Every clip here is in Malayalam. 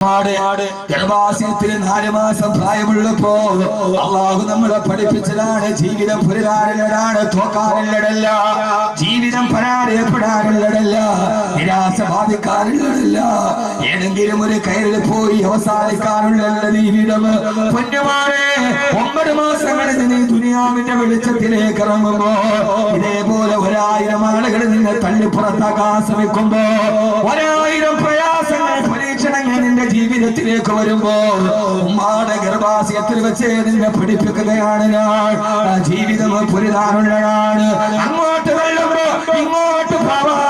ഗർഭാശയത്തിൽ 4 മാസം പ്രായമുള്ളപ്പോ അള്ളാഹു നമ്മളെ പഠിപ്പിച്ചതാണ് ജീവിതം പുരതാറുള്ളതാണ്, തോക്കാറുള്ളതല്ല, ജീവിതം പരാജയപ്പെടാറുള്ളതല്ല, നിരാശ ബാധിക്കാറുള്ളതല്ല, ഏതെങ്കിലും ഒരു കയറിൽ പോയി അവസാനിക്കാനുള്ള ജീവിതം. പൊന്നുമാരെ 9 മാസങ്ങളിൽ നീ ദുനിയാവിന്റെ വെളിച്ചത്തിലേക്ക് ഇറങ്ങുമ്പോ ഇതേപോലെ 1000 ആളുകൾ നിന്നെ തള്ളി പുറത്താക്കാൻ ശ്രമിക്കുമ്പോ 1000 പ്രയാസങ്ങൾ പരീക്ഷണങ്ങൾ നിന്റെ ജീവിതത്തിലേക്ക് വരുമ്പോ ഉമ്മാടെ ഗർഭാശയത്തിൽ വെച്ച് നിന്നെ പഠിപ്പിക്കുകയാണ് ജീവിതം പുരിതാനുള്ളതാണ്. അങ്ങോട്ട് വെള്ളുമ്പോ ഇങ്ങോട്ട്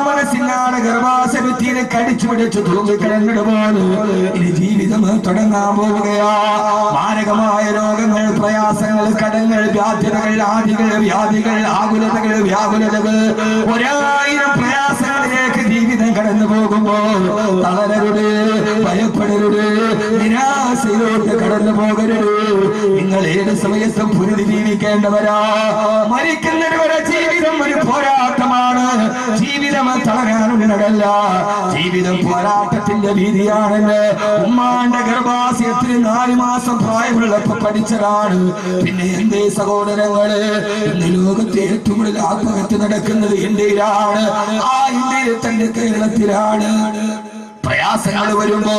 മനസ്സിനാണ് ഗർഭാശയത്തിനെ കടിച്ചു പിടിച്ചു തൂങ്ങിക്കിടന്നിട്ട് പോലും ഇനി ജീവിതം തുടങ്ങാൻ പോവുകയാ. മാരകമായ രോഗങ്ങൾ, പ്രയാസങ്ങൾ, കടങ്ങൾ, ബാധ്യതകൾ, ആദികൾ, വ്യാധികൾ, ആകുലതകൾ, വ്യാകുലതകൾ, 1000 പ്രയാസങ്ങളിലേക്ക് ജീവിതം കടന്നു പോകുമ്പോ തളരരുത്, ഭയപ്പെടരുത്, നിരാശയിലോട്ട് കടന്നു പോകരുത്. നിങ്ങൾ ഏത് സമയത്തും പൊരുതി ജീവിക്കേണ്ടവരാ. മരിക്കുന്നവരെ ജീവിതം ഒരു പോരാട്ടമാണ്. ജീവിതം തളരാനുള്ളതല്ല, ജീവിതം പോരാട്ടത്തിന്റെ വീതിയാണെന്ന് ഉമ്മാന്റെ ഗർഭാശയത്തിൽ 4 മാസം പ്രായമുള്ളപ്പോ പഠിച്ചതാണ്. പിന്നെ എന്റെ സഹോദരങ്ങള്, ഇന്ന് ലോകത്തെ ഏറ്റവും കൂടുതൽ ആത്മഹത്യ നടക്കുന്നത് ഇന്ത്യയിലാണ്. ആ ഇന്ത്യയിൽ തന്നെ കേരളത്തിലാണ്. പ്രയാസങ്ങൾ വരുമ്പോ,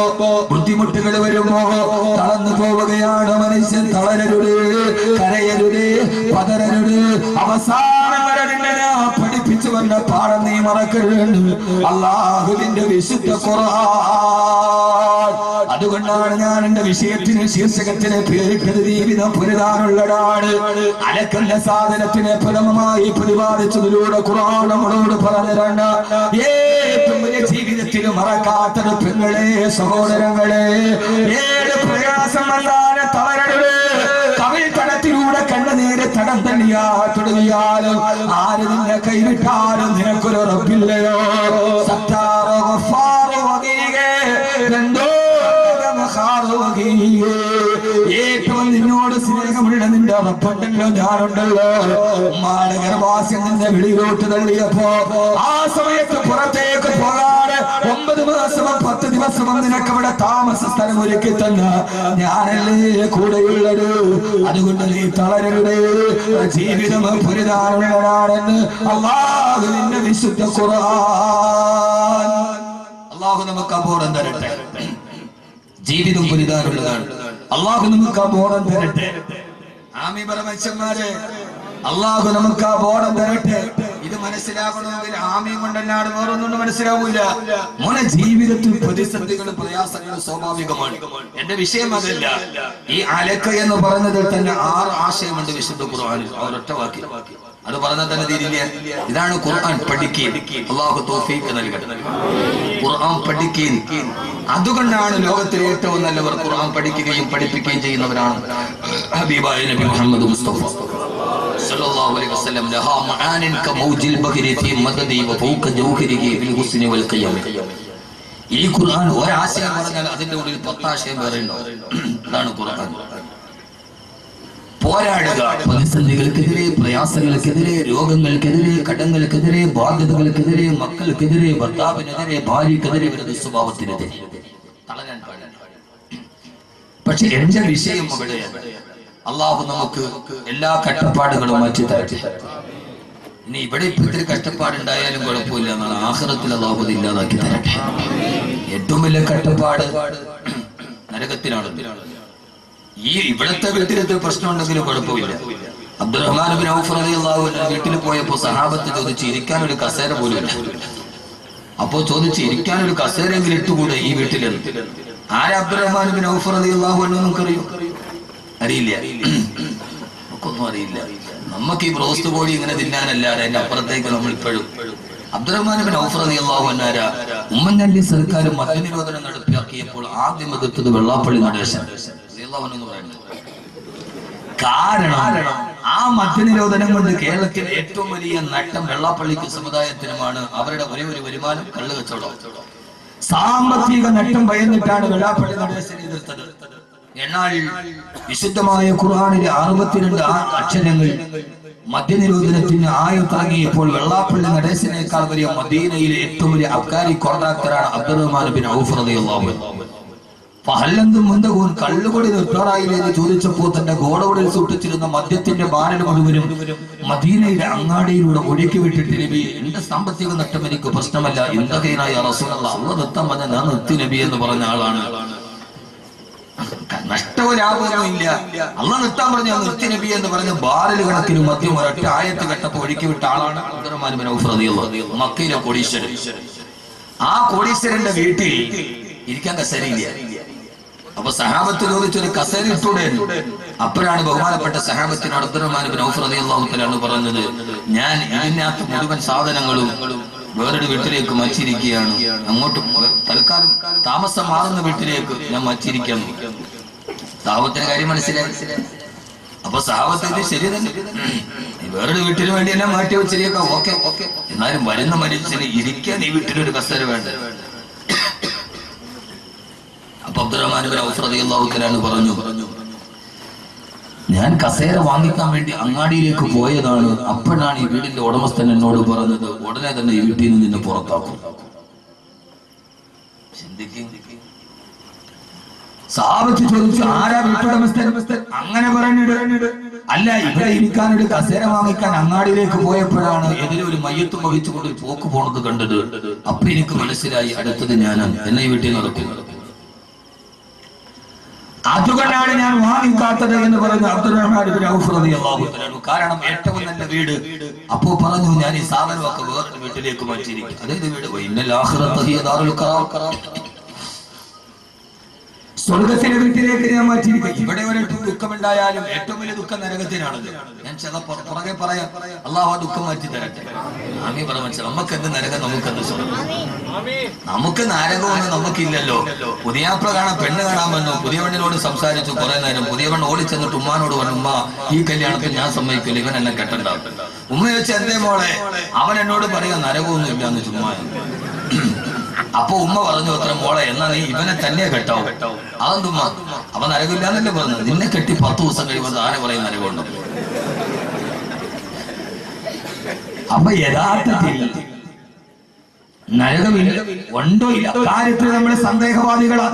ബുദ്ധിമുട്ടുകൾ വരുമ്പോ തളർന്നു പോവുകയാണ് മനുഷ്യൻ. തളരരുത്, കരയരുത്, പതരരുത്. അവസാനം വരെ നിന്നെ പഠിപ്പിച്ചു വന്ന പാഠം നീ മറക്കരുത്. അല്ലാഹുവിന്റെ വിശുദ്ധ ഖുർആൻ. അതുകൊണ്ടാണ് ഞാൻ എന്റെ വിഷയത്തിന്, ശീർഷകത്തിന് പേരിട്ടത് ജീവിതം പുരതാനുള്ളതാണ്. അലക്കുന്ന സാധനത്തിനെ ഫലമായി പ്രതിപാദിച്ചതിലൂടെ ഖുർആൻ നമ്മളോട് പറഞ്ഞതാണ് ഏറ്റവും വലിയ ജീവിതത്തിൽ മറക്കാത്ത പെങ്ങളെ, സഹോദരങ്ങളെ, ഏത് പ്രയാസം വന്നാലും തളരരുത്. കവിൽ തടത്തിലൂടെ കണ്ണുനീര് തടം തള്ളിയാ തുടങ്ങിയാലും ആര് നിന്നെ കൈവിട്ടാലും നിനക്കൊരു റബ്ബില്ലയോ. ഏറ്റവും നിന്നോട് സ്നേഹമുള്ള നിന്റെ റബ്ബുണ്ടല്ലോ, ഞാനുണ്ടല്ലോ. ഉമ്മാടെ ഗർഭാശയം നിന്നെ വെളിയിലോട്ട് തള്ളിയപ്പോ ആ സമയത്ത് പുറത്തേക്ക് പോകാതെ 9 മാസവും 10 ദിവസവും നിനക്ക് ഇവിടെ താമസ സ്ഥലം ഒരുക്കി തന്ന ഞാനല്ലേ കൂടെയുള്ളത്. അതുകൊണ്ട് നീ തളരരുത്. ജീവിതം പുരിതാനുള്ളതാണെന്ന് അല്ലാഹുവിന്റെ വിശുദ്ധ ഖുർആൻ. അല്ലാഹു നമുക്ക് അബോധം തരട്ടെ. ജീവിതം പുരിതാനുള്ളതാണ്. അല്ലാഹു നമുക്ക് അബോധം തരട്ടെ. ആമീൻ പറ മനുഷ്യന്മാരെ. അല്ലാഹു നമുക്ക് അബോധം തരട്ടെ. ഇത് മനസ്സിലാക്കണമെങ്കിൽ ആമീൻ കൊണ്ടല്ലാതെ വേറൊന്നും മനസ്സിലാവൂല. മോനെ, ജീവിതത്തിൽ പ്രതിസന്ധികളും പ്രയാസങ്ങളും സ്വാഭാവികമാണ്. എന്റെ വിഷയം അതല്ല. ഈ അലക്ക എന്ന് പറഞ്ഞതിൽ തന്നെ 6 ആശയമുണ്ട് വിശുദ്ധ ഖുർആനിൽ. ഒരൊറ്റ വാക്ക് അത് പറഞ്ഞാൽ തന്നെ തീരില്ല. ഇതാണ് ഖുർആൻ പഠിക്കുകയും. അല്ലാഹു തൗഫീഖ് നൽകട്ടെ. ഖുർആൻ പഠിക്കുകയും. അതുകൊണ്ടാണ് ലോകത്തിലെ ഏറ്റവും നല്ലവർ ഖുർആൻ പഠിക്കുകയും പഠിപ്പിക്കുകയും ചെയ്യുന്നവരാണ് ഹബീബായ നബി മുഹമ്മദ് മുസ്തഫ സല്ലല്ലാഹു അലൈഹി വസല്ലം. ലഹാ മആനിൻ കമൗജിൽ ബഹരി ഫീ മദദി വഫൗക ജൗഹരിഹി ഫിൽ ഹുസ്നി വൽ ഖിയം. ഈ ഖുർആൻ ഒരാശയം പറഞ്ഞാൽ അതിന്റെ ഉള്ളിൽ 10 ആശയം വേറെ ഉണ്ടാവും. അതാണ് ഖുർആൻ. പോരാടുക. പ്രതിസന്ധികൾക്കെതിരെ, പ്രയാസങ്ങൾക്കെതിരെ, രോഗങ്ങൾക്കെതിരെ, കടങ്ങൾക്കെതിരെ, ബാധ്യതകൾക്കെതിരെ, മക്കൾക്കെതിരെ, ഭർത്താവിനെതിരെ, ഭാര്യക്കെതിരെ, വിരുദ്ധ സ്വഭാവത്തിനെതിരെ തളരാൻ പാടില്ല. പക്ഷെ എന്റെ വിഷയം അവിടെയാണ്. അള്ളാഹു നമുക്ക് എല്ലാ കഷ്ടപ്പാടുകളും മാറ്റി തരട്ടെ. ഇനി ഇവിടെ ഇപ്പോഴത്തെ കഷ്ടപ്പാടുണ്ടായാലും കുഴപ്പമില്ല എന്നാണ്. ആഖിറത്തിൽ അള്ളാഹു ഇല്ലാതാക്കി തരട്ടെ. ഏറ്റവും വലിയ കഷ്ടപ്പാട് നരകത്തിലാണ്. ഈ ഇവിടത്തെ വീട്ടിലത്തെ പ്രശ്നം ഉണ്ടെങ്കിലും കുഴപ്പമില്ല. അബ്ദുറഹ്മാൻ ബിൻ ഔഫ് റളിയല്ലാഹു അൻഹു വീട്ടിൽ പോയപ്പോ സഹാബത്ത് ചോദിച്ചു, ഇരിക്കാൻ ഒരു കസേര പോലും ഇല്ല. അപ്പോ ചോദിച്ചു, ഇരിക്കാൻ ഒരു കസേരയെങ്കിലും ഇട്ടുകൂടെ ഈ വീട്ടിൽ? ആരാ അബ്ദുറഹ്മാൻ ബിൻ ഔഫ് റളിയല്ലാഹു അൻഹു? നമുക്കറിയോ? അറിയില്ല. നമുക്കൊന്നും അറിയില്ല. നമുക്ക് ഈ ബ്രോസ്റ്റ് കോഴി ഇങ്ങനെ തിന്നാനല്ലാതെ അതിന്റെ അപ്പുറത്തേക്ക് നമ്മൾ ഇപ്പോഴും. അബ്ദുറഹ്മാൻ ബിൻ ഔഫ് റളിയല്ലാഹു അൻഹു ആരാ? ഉമ്മൻചാണ്ടി സർക്കാർ മദ്യനിരോധനം നടപ്പിലാക്കിയപ്പോൾ ആദ്യം എതിർത്തത് വെള്ളാപ്പള്ളി നടേശൻ. കാരണം ആ മദ്യനിരോധനം കൊണ്ട് കേരളത്തിൽ ഏറ്റവും വലിയ നഷ്ടം വെള്ളാപ്പള്ളിക്ക് സമുദായത്തിനുമാണ്. അവരുടെ ഒരേ ഒരു വരുമാനം കള്ള് കച്ചവടം. സാമ്പത്തിക നഷ്ടം ഭയന്നിട്ടാണ് വെള്ളാപ്പള്ളി നടേശനെ എതിർത്തത്. എന്നാൽ വിശുദ്ധമായ ഖുർആനിലെ 62 അക്ഷരങ്ങൾ മദ്യനിരോധനത്തിന് ആയുത്താങ്ങിയപ്പോൾ വെള്ളാപ്പള്ളി നടേശനേക്കാൾ വലിയ മദീനയിലെ ഏറ്റവും വലിയ അബ്കാരി കോൺട്രാക്ടറാണ് അബ്ദുറഹ്മാൻ ബിൻ ഔഫ് റളിയല്ലാഹു അൻഹു. പഹല്ലെന്തും മുന്തകൂൻ കള്ളുകൊടി നിർത്താറായില്ലെന്ന് ചോദിച്ചപ്പോൾ തന്റെ ഗോഡൌണിൽ സൂക്ഷിച്ചിരുന്ന മദ്യത്തിന്റെ ബാരൽ മുഴുവനും മദീനയിലെ അങ്ങാടിയിലൂടെ ഒഴുക്കി വിട്ടിട്ട് നബി, എന്റെ സാമ്പത്തിക നഷ്ടം എനിക്ക് പ്രശ്നമല്ല, എന്തൊക്കെയായ റസൂലുള്ളാഹി അള്ളാഹ് നിർത്താൻ പറഞ്ഞ ഞാൻ നിർത്തി നബി എന്ന് പറഞ്ഞ ആളാണ്. നഷ്ടവും ലാഭമൊന്നും ഇല്ല, അള്ളാഹ് നിർത്താൻ പറഞ്ഞ നിർത്തി നബി എന്ന് പറഞ്ഞ ബാരൽ കണക്കിന് മദ്യം ഒരൊറ്റ ആയത്ത് കേട്ടപ്പോ ഒഴുക്കി വിട്ട ആളാണ് അബ്ദുറഹ്മാൻ ബിൻ ഔഫ് റളിയല്ലാഹു അൻഹു, മക്കയിലെ കോടീശ്വരൻ. ആ കോടീശ്വരന്റെ വീട്ടിൽ ഇരിക്കാൻ കസേരയില്ല. അപ്പൊ സഹാബത്ത് ചോദിച്ചൊരു കസേര ഇട്ടൂടെ. അപ്പോഴാണ് ബഹുമാനപ്പെട്ട സഹാബത്തിന് അബ്ദുറഹ്മാൻ ബിൻ ഔഫ് റളിയല്ലാഹു അൻഹു പറഞ്ഞത്, ഞാൻ ഇതിനകത്ത് മുഴുവൻ സാധനങ്ങളും വേറൊരു വീട്ടിലേക്ക് മച്ചിരിക്കുകയാണ്, അങ്ങോട്ട് തൽക്കാലം താമസം മാറുന്ന വീട്ടിലേക്ക് ഞാൻ മച്ചിരിക്കാൻ. സഹാബത്തിന്റെ കാര്യം മനസ്സിലായി. അപ്പൊ സഹാബത്ത് ഇത് ശരി തന്നെ, വേറൊരു വീട്ടിന് വേണ്ടി എല്ലാം മാറ്റി വെച്ചിരിക്കാം, ഓക്കെ, എന്നാലും വരുന്ന മനുഷ്യന് ഇരിക്കാൻ ഈ വീട്ടിലൊരു കസേര വേണ്ട. അപ്പൊ അബ്ദുറഹ്മാൻ ബിൻ ഔഫ് റളിയല്ലാഹു അൻഹു പറഞ്ഞു, ഞാൻ കസേര വാങ്ങിക്കാൻ വേണ്ടി അങ്ങാടിയിലേക്ക് പോയതാണ്. അപ്പോഴാണ് ഈ വീടിന്റെ ഉടമസ്ഥൻ എന്നോട് പറഞ്ഞത്, ഉടനെ തന്നെ ഈ വീട്ടിൽ നിന്ന് നിന്നെ പുറത്താക്കും. സാബത്ത് ചോദിച്ചു, ആരാ വീട്ടുടമസ്ഥൻ? അങ്ങനെ പറഞ്ഞിട്ട്, അല്ല, ഇവിടെ ഇരിക്കാനൊരു കസേര വാങ്ങിക്കാൻ അങ്ങാടിയിലേക്ക് പോയപ്പോഴാണ് എതിരെ ഒരു മയ്യത്തും വഹിച്ചുകൊണ്ട് ഒരു പോക്ക് പോണത് കണ്ടത്. അപ്പൊ എനിക്ക് മനസ്സിലായി അടുത്തത് ഞാനാണ്, എന്നെ ഈ വീട്ടിൽ നടക്കുന്നത്. അതുകൊണ്ടാണ് ഞാൻ വാങ്ങിക്കാത്തത് എന്ന് പറഞ്ഞു അബ്ദുറഹ്മാൻ ബിൻ ഔഫ് റളിയല്ലാഹു അൻഹു. കാരണം ഏറ്റവും നല്ല വീട്. അപ്പോ പറഞ്ഞു, ഞാൻ ഈ സാധനമൊക്കെ വേറൊരു വീട്ടിലേക്ക് മാറ്റിയിരിക്കും. അതേത് വീട്? ഇന്നൽ ആഖിറത ഹിയ ദാറുൽ ഖറാർ, സ്വർഗത്തിന്റെ വീട്ടിലേക്ക് ഞാൻ മാറ്റിയിരിക്കും. ഇവിടെ ഒരു ദുഃഖമുണ്ടായാലും ഏറ്റവും വലിയ ദുഃഖം നരകത്തിനാണത്. ഞാൻ പുറകെ പറയാം, അള്ളാഹു ആ ദുഃഖം മാറ്റി തരട്ടെ. ആമീൻ പറ. മനസ്സിലായി? നമുക്ക് എന്ത് നരകം, നമുക്ക് എന്ത് സ്വർഗം? നമുക്ക് നരകമൊന്നും നമുക്കില്ലല്ലോ. പുതിയാപ്ല കാണാൻ പെണ്ണ് കാണാമെന്നു പുതിയ പെണ്ണിനോട് സംസാരിച്ചു കുറെ നേരം. പുതിയ പെണ്ണ് ഓടിച്ചെന്നിട്ട് ഉമ്മാനോട് പറഞ്ഞു, ഉമ്മ ഈ കല്യാണത്തിൽ ഞാൻ സമ്മതിക്കില്ല, ഇവൻ എന്നെ കെട്ടണ്ടാവും. ഉമ്മ ചോദിച്ചു, എന്തേ മോളെ? അവൻ എന്നോട് പറയാ നരകമൊന്നും ഇല്ലാന്ന് ചുമ്മാ. അപ്പൊ ഉമ്മ പറഞ്ഞു, അത്ര മോളെ, എന്നാ നീ ഇവനെ തന്നെ കെട്ടാവും. അതെന്തുമ്മ? അവൻ നരകമില്ലാന്നല്ലേ പറഞ്ഞത്? നിന്നെ കെട്ടി 10 ദിവസം കഴിയുമ്പോൾ ആരെ പറയും നരകമുണ്ട്? അപ്പൊ യഥാർത്ഥത്തിൽ നരകമില്ല, ഉണ്ടോ ഇല്ല കാര്യത്തിൽ നമ്മൾ സന്ദേഹവാദികളാ.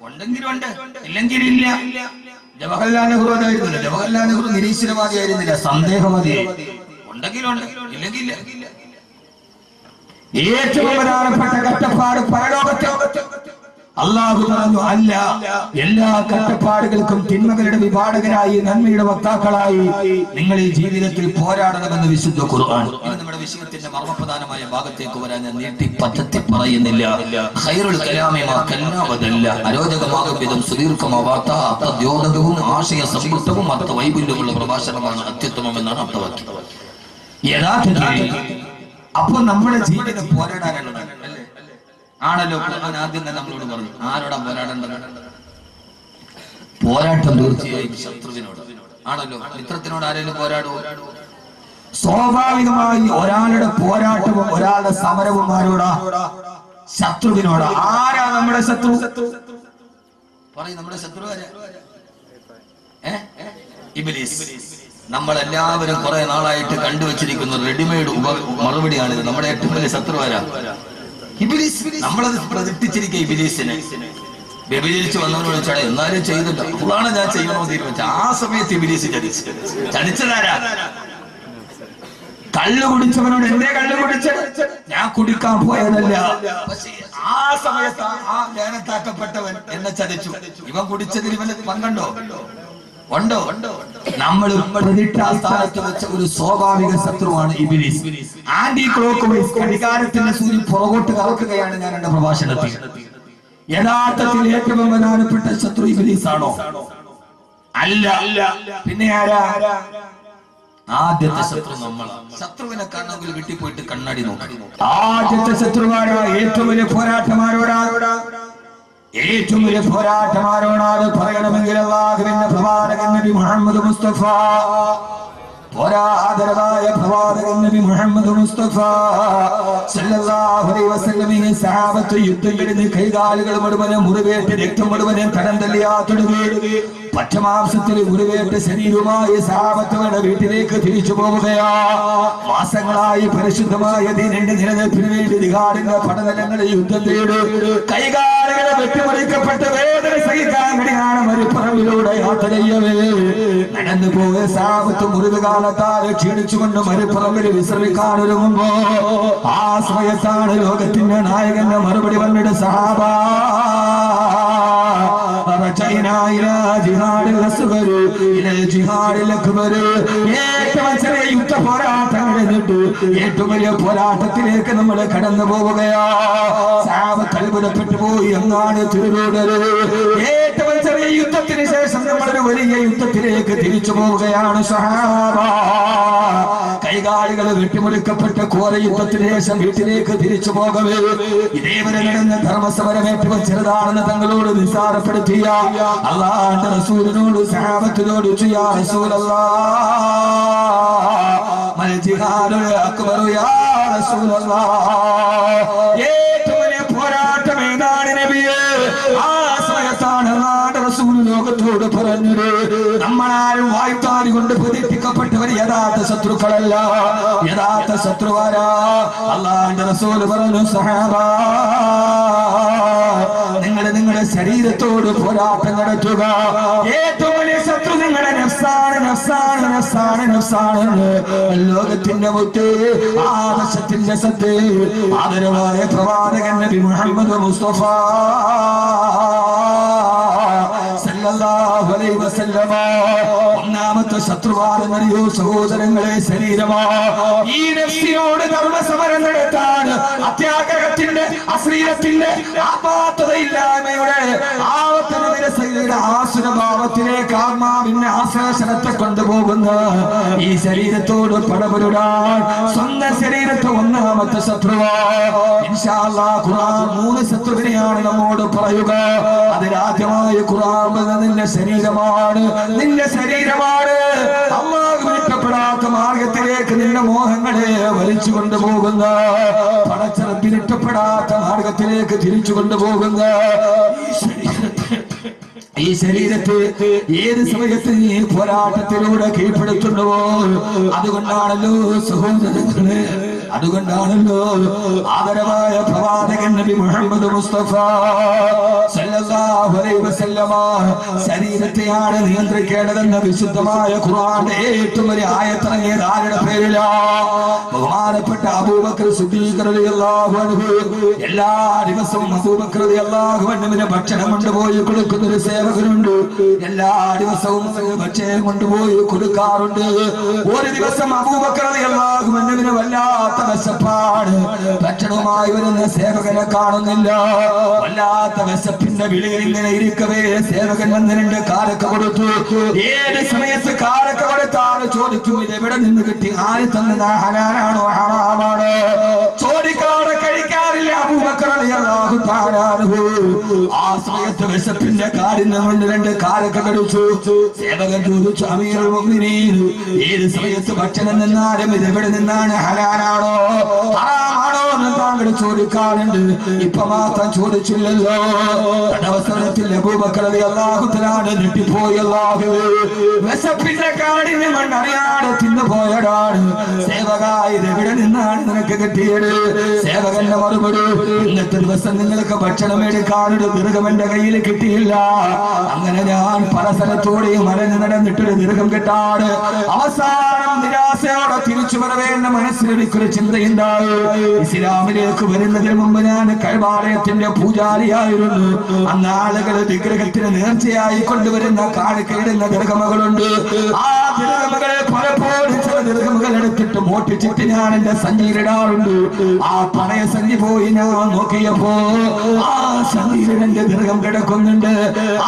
ഉണ്ടെങ്കിലും ഉണ്ട്, ഇല്ലെങ്കിൽ ഇല്ല. ജവഹർലാൽ നെഹ്റു അതായിരുന്നില്ല. ജവഹർലാൽ നെഹ്റു നിരീശ്വരവാദിയായിരുന്നില്ല, സന്ദേഹവാദിയായി. ഉണ്ടെങ്കിലുണ്ട്, ഇല്ലെങ്കിൽ ഇല്ല. ഏറ്റവും പ്രധാനപ്പെട്ട കഷ്ടപ്പാട് പരലോകത്ത്. അല്ലാഹു പറഞ്ഞു, അല്ല, എല്ലാ കഷ്ടപ്പാടുകൾക്കും തിന്മകളുടെ വിഭാടകരായി നന്മയുടെ വക്താക്കളായി നിങ്ങൾ ഈ ജീവിതത്തിൽ പോരാടണമെന്ന് വിശുദ്ധ ഖുർആൻ. ഇത് നമ്മുടെ വിഷയത്തിന്റെ മർമ്മപ്രധാനമായ ഭാഗത്തേക്ക് വരാൻ ഞാൻ നീട്ടി പദ്ധതി പറയുന്നില്ല. ഖൈറുൽ കലാമി മാ കല്ലാവതല്ല, അരോചകമാകും വിധം സുദീർഘമാവാത്ത അർത്ഥദ്യോതകവും ആശയ സമൃദ്ധവും അർത്ഥവൈപുല്യമുള്ള പ്രഭാഷണമാണ് അത്യുത്തമം എന്നാണ് അർത്ഥവാക്യം. യഥാർത്ഥത്തിൽ അപ്പൊ നമ്മുടെ ജീവിതം പോരാടാനുള്ളതാണ് അല്ലേ? ആണല്ലോ. ഖുർആൻ ആദ്യം തന്നെ നമ്മളോട് പറഞ്ഞു, ആരോടാ പോരാടേണ്ടത്? പോരാട്ടം തീർച്ചയായും ശത്രുവിനോട് ആണല്ലോ. മിത്രത്തിനോട് ആരെങ്കിലും പോരാടുമോ? സ്വാഭാവികമായി ഒരാളുടെ പോരാട്ടവും ഒരാളുടെ സമരവും ആരോടാ? ശത്രുവിനോട്. ആരാ നമ്മുടെ ശത്രു? പറയും, നമ്മുടെ ശത്രു ആരാ? ഇബ്ലീസ്. നമ്മളെല്ലാവരും കുറെ നാളായിട്ട് കണ്ടുവച്ചിരിക്കുന്ന റെഡിമെയ്ഡ് മറുപടിയാണിത്. നമ്മുടെ ഏറ്റവും വലിയ ശത്രു ആരാ? ഇബ്ലീസ്. നമ്മളത് പ്രതിഷ്ഠിച്ചിരിക്കുക ഇബ്ലീസിനെ. വ്യഭിചരിച്ച് വന്നവനോട് ചോദിച്ചാൽ എന്നാലും ചെയ്തിട്ട് അതാണ് ഞാൻ ചെയ്യണോ തീരുമാനിച്ച. ആ സമയത്ത് ഇബ്ലീസ് ചതിച്ചതാരാ? കള്ളു കുടിച്ചവനോട് എന്തേ കള്ളു കുടിച്ചത്? ഞാൻ കുടിക്കാൻ പോയതല്ല. പക്ഷേ ആ സമയത്ത് ആ ലേനത്താക്കപ്പെട്ടവൻ എന്നെ ചതിച്ചു. ഇവൻ കുടിച്ചതിൽ ഇവന് പങ്കുണ്ടോ? ഉണ്ടോ? നമ്മൾ പ്രതിഷ്ഠാസ്ഥാനത്ത് വെച്ച ഒരു സ്വാഭാവിക ശത്രുവാണ് ഇബ്ലീസ്. ആന്റി ക്ലോക്ക് വൈസ് ഘടികാരത്തിന്റെ സൂര്യൻ പുറകോട്ട് കറക്കുകയാണ് ഞാൻ എന്റെ പ്രഭാഷണത്തിൽ. യഥാർത്ഥത്തിൽ ഏറ്റവും പ്രധാനപ്പെട്ട ശത്രു ഇബ്ലീസ് ആണോ? അല്ല. പിന്നെ ആരാ? ആദ്യത്തെ ശത്രു നമ്മളാണ്. ശത്രുവിനെ കാണണമെങ്കിൽ വീട്ടിൽ പോയിട്ട് കണ്ണാടി നോക്കി. ആദ്യത്തെ ശത്രുവാരാ? ഏറ്റവും വലിയ പോരാട്ടമാരോടാ? ഏറ്റവും വലിയ പോരാട്ടമാരോടാണ് പറയണമെങ്കിൽ അല്ലാഹുവിന്റെ പ്രവാചകൻ നബി മുഹമ്മദ് മുസ്തഫ പോരാതരമായ പ്രവാചകൻ നബി മുഹമ്മദ് മുസ്തഫ സല്ലല്ലാഹു അലൈഹി വസല്ലമയെ സഹാബത്ത് യുദ്ധം കഴിഞ്ഞ് കൈകാലുകൾ മുഴുവനും മുറിവേറ്റ് രക്തം മുഴുവനും കടം തള്ളിയാത്തൊടുകി പച്ചമാംസത്തിൽ മുറിവേറ്റ് ശരീരവുമായി സഹാബത്തുകളുടെ വീട്ടിലേക്ക് തിരിച്ചു പോവുകയാ. മാസങ്ങളായി പരിശുദ്ധമായ ദീനിന്റെ നിലനിൽപ്പിന് വേണ്ടി ജിഹാദിന്റെ പടനിലങ്ങളിൽ യുദ്ധം ചെയ്ത് കൈകാലുകളെ വെട്ടിമുറിക്കപ്പെട്ട് വേദന സഹിക്കാൻ കഴിയാണ് മരുപ്പറമ്പിലൂടെ യാത്ര ചെയ്യവേ നടന്നു പോയ സഹാബത്ത് മുറിവ് കാലത്താൽ ക്ഷീണിച്ചുകൊണ്ട് മരുപ്പറമ്പിൽ വിശ്രമിക്കാനൊരുങ്ങുമ്പോ ആ സമയത്താണ് ലോകത്തിന്റെ നായകന്റെ മറുപടി വന്നിട്ട് സഹാബ ഏറ്റവും ചെറിയ യുദ്ധ പോരാട്ടങ്ങളിലിട്ട് ഏറ്റവും വലിയ പോരാട്ടത്തിലേക്ക് നമ്മൾ കടന്നു പോവുകയാ. സഹാബത്ത് അത്ഭുതപ്പെട്ടു പോയി. അങ്ങാണ് തിരുവോടര്. ഏറ്റവും ചെറിയ യുദ്ധത്തിന് ശേഷം നമ്മളൊരു വലിയ യുദ്ധത്തിലേക്ക് തിരിച്ചു പോവുകയാണ് സഹാബ. കൈകാലുകൾ വെട്ടിമുറിക്കപ്പെട്ട ഘോര യുദ്ധത്തിന് ശേഷം വീട്ടിലേക്ക് തിരിച്ചു പോകവേ ഇതേവരെ നടന്ന ധർമ്മസമരം ഏറ്റവും ചെറുതാണെന്ന് തങ്ങളോട് നിസ്സാരപ്പെടുത്തിയ അല്ലാഹുവിന്റെ റസൂലിനോട് സഹാബത്തിനോട് യാ റസൂലല്ലാഹ് മൽ ജിഹാദുൽ അക്ബർ യാ റസൂലല്ലാഹ് ഏറ്റവും വലിയ പോരാട്ടം ഏതാണ് നബിയേ? ആ സമയത്താണ് അല്ലാഹുവിന്റെ റസൂൽ ലോകത്തോട് പറഞ്ഞത് നമ്മളാരും വായ്ത്താരി കൊണ്ട് പ്രതിഷ്ഠിക്കപ്പെട്ടവർ യഥാർത്ഥ ശത്രുക്കളല്ല. യഥാർത്ഥ ശത്രുവാരാ? അല്ലാഹുവിന്റെ റസൂൽ പറഞ്ഞു സഹാബ നിങ്ങളുടെ ശരീരത്തോട് പോരാട്ടം നടത്തുക. ഏറ്റവും വലിയ ശത്രു നിങ്ങളുടെ നഫ്സാണ് നഫ്സാണ് നഫ്സാണ് നഫ്സാണ്. ലോകത്തിന്റെ മുത്ത് ആദർശത്തിന്റെ സത്ത് ആദരവായ പ്രവാചകൻ നബി മുഹമ്മദ് മുസ്തഫ സല്ലല്ലാഹു അലൈഹി വസല്ലമ ഒന്നാമത്തെ ശത്രുവാണെന്നറിയോ സഹോദരങ്ങളെ? ശരീരമാ. ഈ നഫ്സിനോട് ധർമ്മസമരം നടത്താൻ അത്യാഗ്രഹത്തിന്റെ അശ്ലീലത്തിന്റെ ആപാത്തതയില്ലായ്മയുടെ ആവത്തനയുടെ ആസുരഭാവത്തിലേക്ക് ആത്മാവിന്റെ ആശ്ലേഷണത്തെ കൊണ്ടുപോകുന്ന ഈ ശരീരത്തോട് പടപൊരുടാൻ സ്വന്തം ശരീരത്തെ ഒന്നാമത്തെ ശത്രുവാ. ഇൻഷാ അല്ലാഹ് ഖുർആൻ 3 ശത്രുവിനെയാണ് നമ്മോട് പറയുക. അതിലാദ്യമായി ഖുർആൻ നിന്റെ ശരീരമാണ്. നിന്റെ ശരീരമാണ് അല്ലാഹുവിന് ഇഷ്ടപ്പെടാത്ത മാർഗത്തിലേക്ക് നിന്റെ മോഹങ്ങളെ വലിച്ചു കൊണ്ടുപോകുന്ന പടച്ചറപ്പിന് ഇഷ്ടപ്പെടാത്ത മാർഗത്തിലേക്ക് തിരിച്ചു കൊണ്ടുപോകുന്ന ഈ ശരീരത്തെ ഏത് സമയത്ത് നീ പോരാട്ടത്തിലൂടെ കീഴ്പ്പെടുത്തുന്നുവോ അതുകൊണ്ടാണല്ലോ സഹോദരങ്ങളെ, അതുകൊണ്ടാണല്ലോ ആദരവായ പ്രവാചകൻ നബി മുഹമ്മദ് മുസ്തഫ സല്ലല്ലാഹു അലൈഹി വസല്ലമ ശരീരത്തെയാണ് നിയന്ത്രിക്കേണ്ടതെന്ന വിശുദ്ധമായ ഖുർആന്റെ ഏറ്റവും വലിയ ആയത്തിറങ്ങിയത് ആരുടെ പേരിലാ? ബഹുമാനപ്പെട്ട അബൂബക്കർ സിദ്ദീഖ് റളിയല്ലാഹു അൻഹു. എല്ലാ ദിവസവും അബൂബക്കർ റളിയല്ലാഹു അൻഹുവിന് ഭക്ഷണം കൊണ്ടുപോയി കൊടുക്കുന്ന ഒരു സേവകനുണ്ട്. എല്ലാ ദിവസവും ഭക്ഷണം കൊണ്ടുപോയി കൊടുക്കാറുണ്ട്. ഒരു ദിവസം അബൂബക്കർ റളിയല്ലാഹു അൻഹുവിന് വല്ലാത്ത വിശപ്പാണ്. ഭക്ഷണവുമായി വരുന്ന സേവകനെ കാണുന്നില്ല. വല്ലാത്ത വിശപ്പിന്റെ വിളിയിൽ ഇങ്ങനെ ഇരിക്കവേ സേവകൻ വന്ന് 2 കാരക്ക കൊടുത്തു. ഏത് സമയത്ത് കാരക്ക കൊടുത്താണ് ചോദിക്കും ഇത് എവിടെ നിന്ന് കിട്ടി, ആര് തന്നത്, ഹലാലാണോ ഹറാമാണോ? ചോദിക്കാതെ കഴിക്കാറില്ല അബൂബക്കർ റളിയല്ലാഹു തആല അൻഹു. ആ സമയത്ത് വിശപ്പിന്റെ കാഠിന്യം കൊണ്ട് 2 കാരക്ക കടിച്ചു. സേവകൻ ചോദിച്ചു അമീറുൽ മുഅ്മിനീൻ ഏത് സമയത്ത് ഭക്ഷണം നിന്നാലും ഇത് എവിടെ നിന്നാണ്, ഹലാലാണോ ഹറാമാണോ എന്ന് താങ്കൾ ചോദിക്കാറുണ്ട്. ഇപ്പൊ മാത്രം ചോദിച്ചില്ലല്ലോ. അവസരത്തിൽ അബൂബക്കർ റളിയല്ലാഹു തആല ഞെട്ടിപ്പോയി. അല്ലാഹുവേ വിശപ്പിന്റെ കാഠിന്യം കൊണ്ട് അറിയാതെ തിന്നുപോയതാണ്. സേവകായി എവിടെ നിന്നാണ് നിനക്ക് കിട്ടിയത്? സേവകന്റെ മറുപടി ഇന്നത്തെ ദിവസം നിങ്ങൾക്ക് ഭക്ഷണം എടുക്കാനൊരു ദീർഘം എന്റെ കയ്യിൽ കിട്ടിയില്ല. അങ്ങനെ ഞാൻ പല സ്ഥലത്തോടെയും മലഞ്ഞു നടന്നിട്ടൊരു ദീർഘം കിട്ടാണ്. അവസാനം നിരാശയോടെ തിരിച്ചു വരവേണ്ട മനസ്സിലൊരിക്കൊരു ചിന്തയുണ്ടായി. ഇസ്ലാമിലേക്ക് വരുന്നതിന് മുമ്പ് ഞാൻ കഅബാലയത്തിന്റെ പൂജാരിയായിരുന്നു. അന്ന് ആളുകൾ വിഗ്രഹത്തിന് നേർച്ചയായി കൊണ്ടുവരുന്ന കാണിക്കയിടുന്ന ദീർഘമകളുണ്ട്. ആ ദീർഘമകളെ പലപ്പോഴും ചില ദീർഘമകൾ എടുത്തിട്ട് മോട്ടിച്ചിട്ട് ഞാൻ എന്റെ സഞ്ചിയിലിടാറുണ്ട്. ആ പഴയ സഞ്ചി പോയി ഞാൻ നോക്കിയപ്പോ ആ സഞ്ചിയിൽ എന്റെ ദീർഘം കിടക്കുന്നുണ്ട്.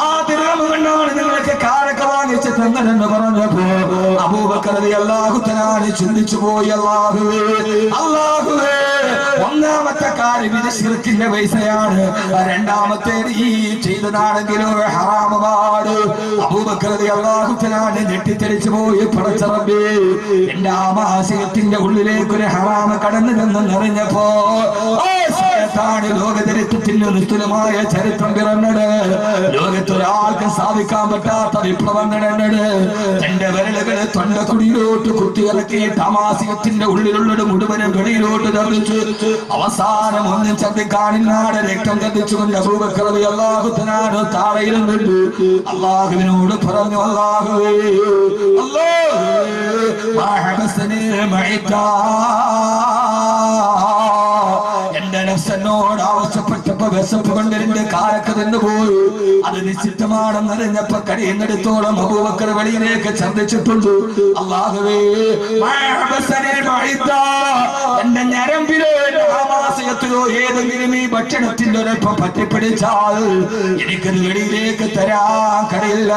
ആ ദീർഘം കൊണ്ടാണ് നിങ്ങൾക്ക് കാരക്ക വാങ്ങിച്ച് തന്നതെന്ന് പറഞ്ഞപ്പോ അബൂബക്കർ റളിയല്ലാഹു തആല ചിന്തിച്ചു പോയി. അല്ലാഹുവേ അല്ലാഹുവേ ഒന്നാമത്തെ കാര്യം ഇത് ശിർക്കിന്റെ പൈസയാണ്. രണ്ടാമത്തേത് ഈ ചെയ്തതാണെങ്കിലോ ഹറാമാണ്. അബൂബക്കർ റളിയല്ലാഹു തആല ഞെട്ടിത്തെറിച്ചു പോയി. പടച്ച റബ്ബേ, എന്റെ ആമാശയത്തിന്റെ ഉള്ളിലേക്ക് ഒരു ഹറാമ് കടന്നു ചെന്നറിഞ്ഞപ്പോ ലോകചരിത്രത്തിന് നിസ്തുലമായ ചരിത്രം പിറന്നത്. ലോകത്തൊരാൾക്ക് സാധിക്കാൻ പറ്റാത്ത വിപ്ലവം നടന്നത്. തന്റെ വിരലുകള് തൊണ്ടക്കുടിയിലോട്ട് കുത്തിയിറക്കിയിട്ട് ആമാശയത്തിന്റെ ഉള്ളിലുള്ളത് മുഴുവനും വെളിയിലോട്ട് തള്ളിച്ചു. അവസാനം ഒന്നും ചന്തിക്കാണില്ലാതെ രക്തം തള്ളിച്ചുകൊണ്ട് അബൂബക്കർ റളിയല്ലാഹു തആല താഴെയിരുന്നിട്ട് അല്ലാഹുവിനോട് പറഞ്ഞു, അല്ലാഹുവേ, എന്റെ നഫ്സെന്നോട് ആവശ്യപ്പെട്ടപ്പോ വിശപ്പ് കൊണ്ട് എന്റെ കാലൊക്കെ നിന്ന് പോയി. അത് നിശ്ചിതമാണെന്നറിഞ്ഞപ്പോ കഴിയുന്നിടത്തോളം അബൂബക്കർ വെളിയിലേക്ക് ഛർദ്ദിച്ചിട്ടുണ്ട്. അല്ലാഹുവേ, എന്റെ ഞരമ്പിലോ ആമാശയത്തിലോ ഏതെങ്കിലും ഈ ഭക്ഷണത്തിന്റെ ഒരൽപ്പം പറ്റിപ്പിടിച്ചാൽ എനിക്കത് വെളിയിലേക്ക് തരാൻ കഴിയില്ല.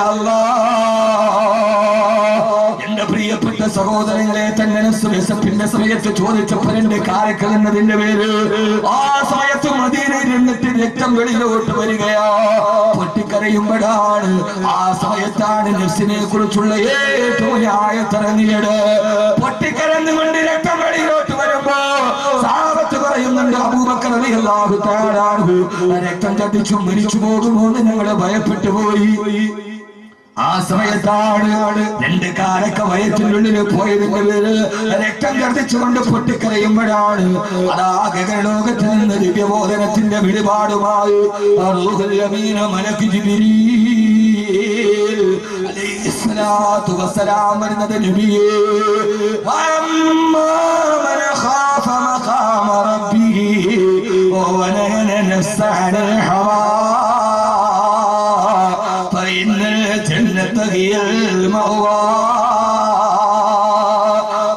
എന്റെ പ്രിയപ്പെട്ട സഹോദരങ്ങളെ, തന്നെ വിശപ്പിന്റെ സമയത്ത് ചോദിച്ചപ്പോൾ എന്റെ കാലൊക്കെ എന്നതിന്റെ പേര് ആ സമയത്ത് മദീനയിൽ നിന്നിട്ട് രക്തം വെളിയിലോട്ട് വരികയാ. പൊട്ടിക്കരയുമ്പോഴാണ് ആ സമയത്താണ് നഫ്സിനെ കുറിച്ചുള്ള ഏറ്റവും ന്യായത്തിറങ്ങിയത്. പൊട്ടിക്കരന്നുകൊണ്ട് രക്തം വെളിയിലോട്ട് വരുമ്പോ സഹാബത്ത് പറയുന്നുണ്ട്, അബൂബക്കർ റളിയല്ലാഹു തആല അൻഹു രക്തം ചതിച്ചു മരിച്ചു പോകുമോ എന്ന് ഞങ്ങൾ ഭയപ്പെട്ടു പോയി. ആ സമയത്താണ് രണ്ട് കാലൊക്കെ വയറ്റിനുള്ളിൽ പോയതിന്റെ പേര് രക്തം ഛർദ്ദിച്ചുകൊണ്ട് പൊട്ടിക്കരയുമ്പോഴാണ് അതാ ഗഗനലോകത്തിൽ നിന്ന് ദിവ്യബോധനത്തിന്റെ വെളിപാടുമായി റൂഹുൽ അമീൻ മലക്ക് ജിബ്രീൽ അലൈഹിസ്സലാത്തു വസ്സലാം വരുന്നത്. നബിയേ, വഅമ്മാ മൻ ഖാഫ മഖാമ റബ്ബിഹി വനഹന നഫ്സ അനിൽ ഹവാ هي المأوى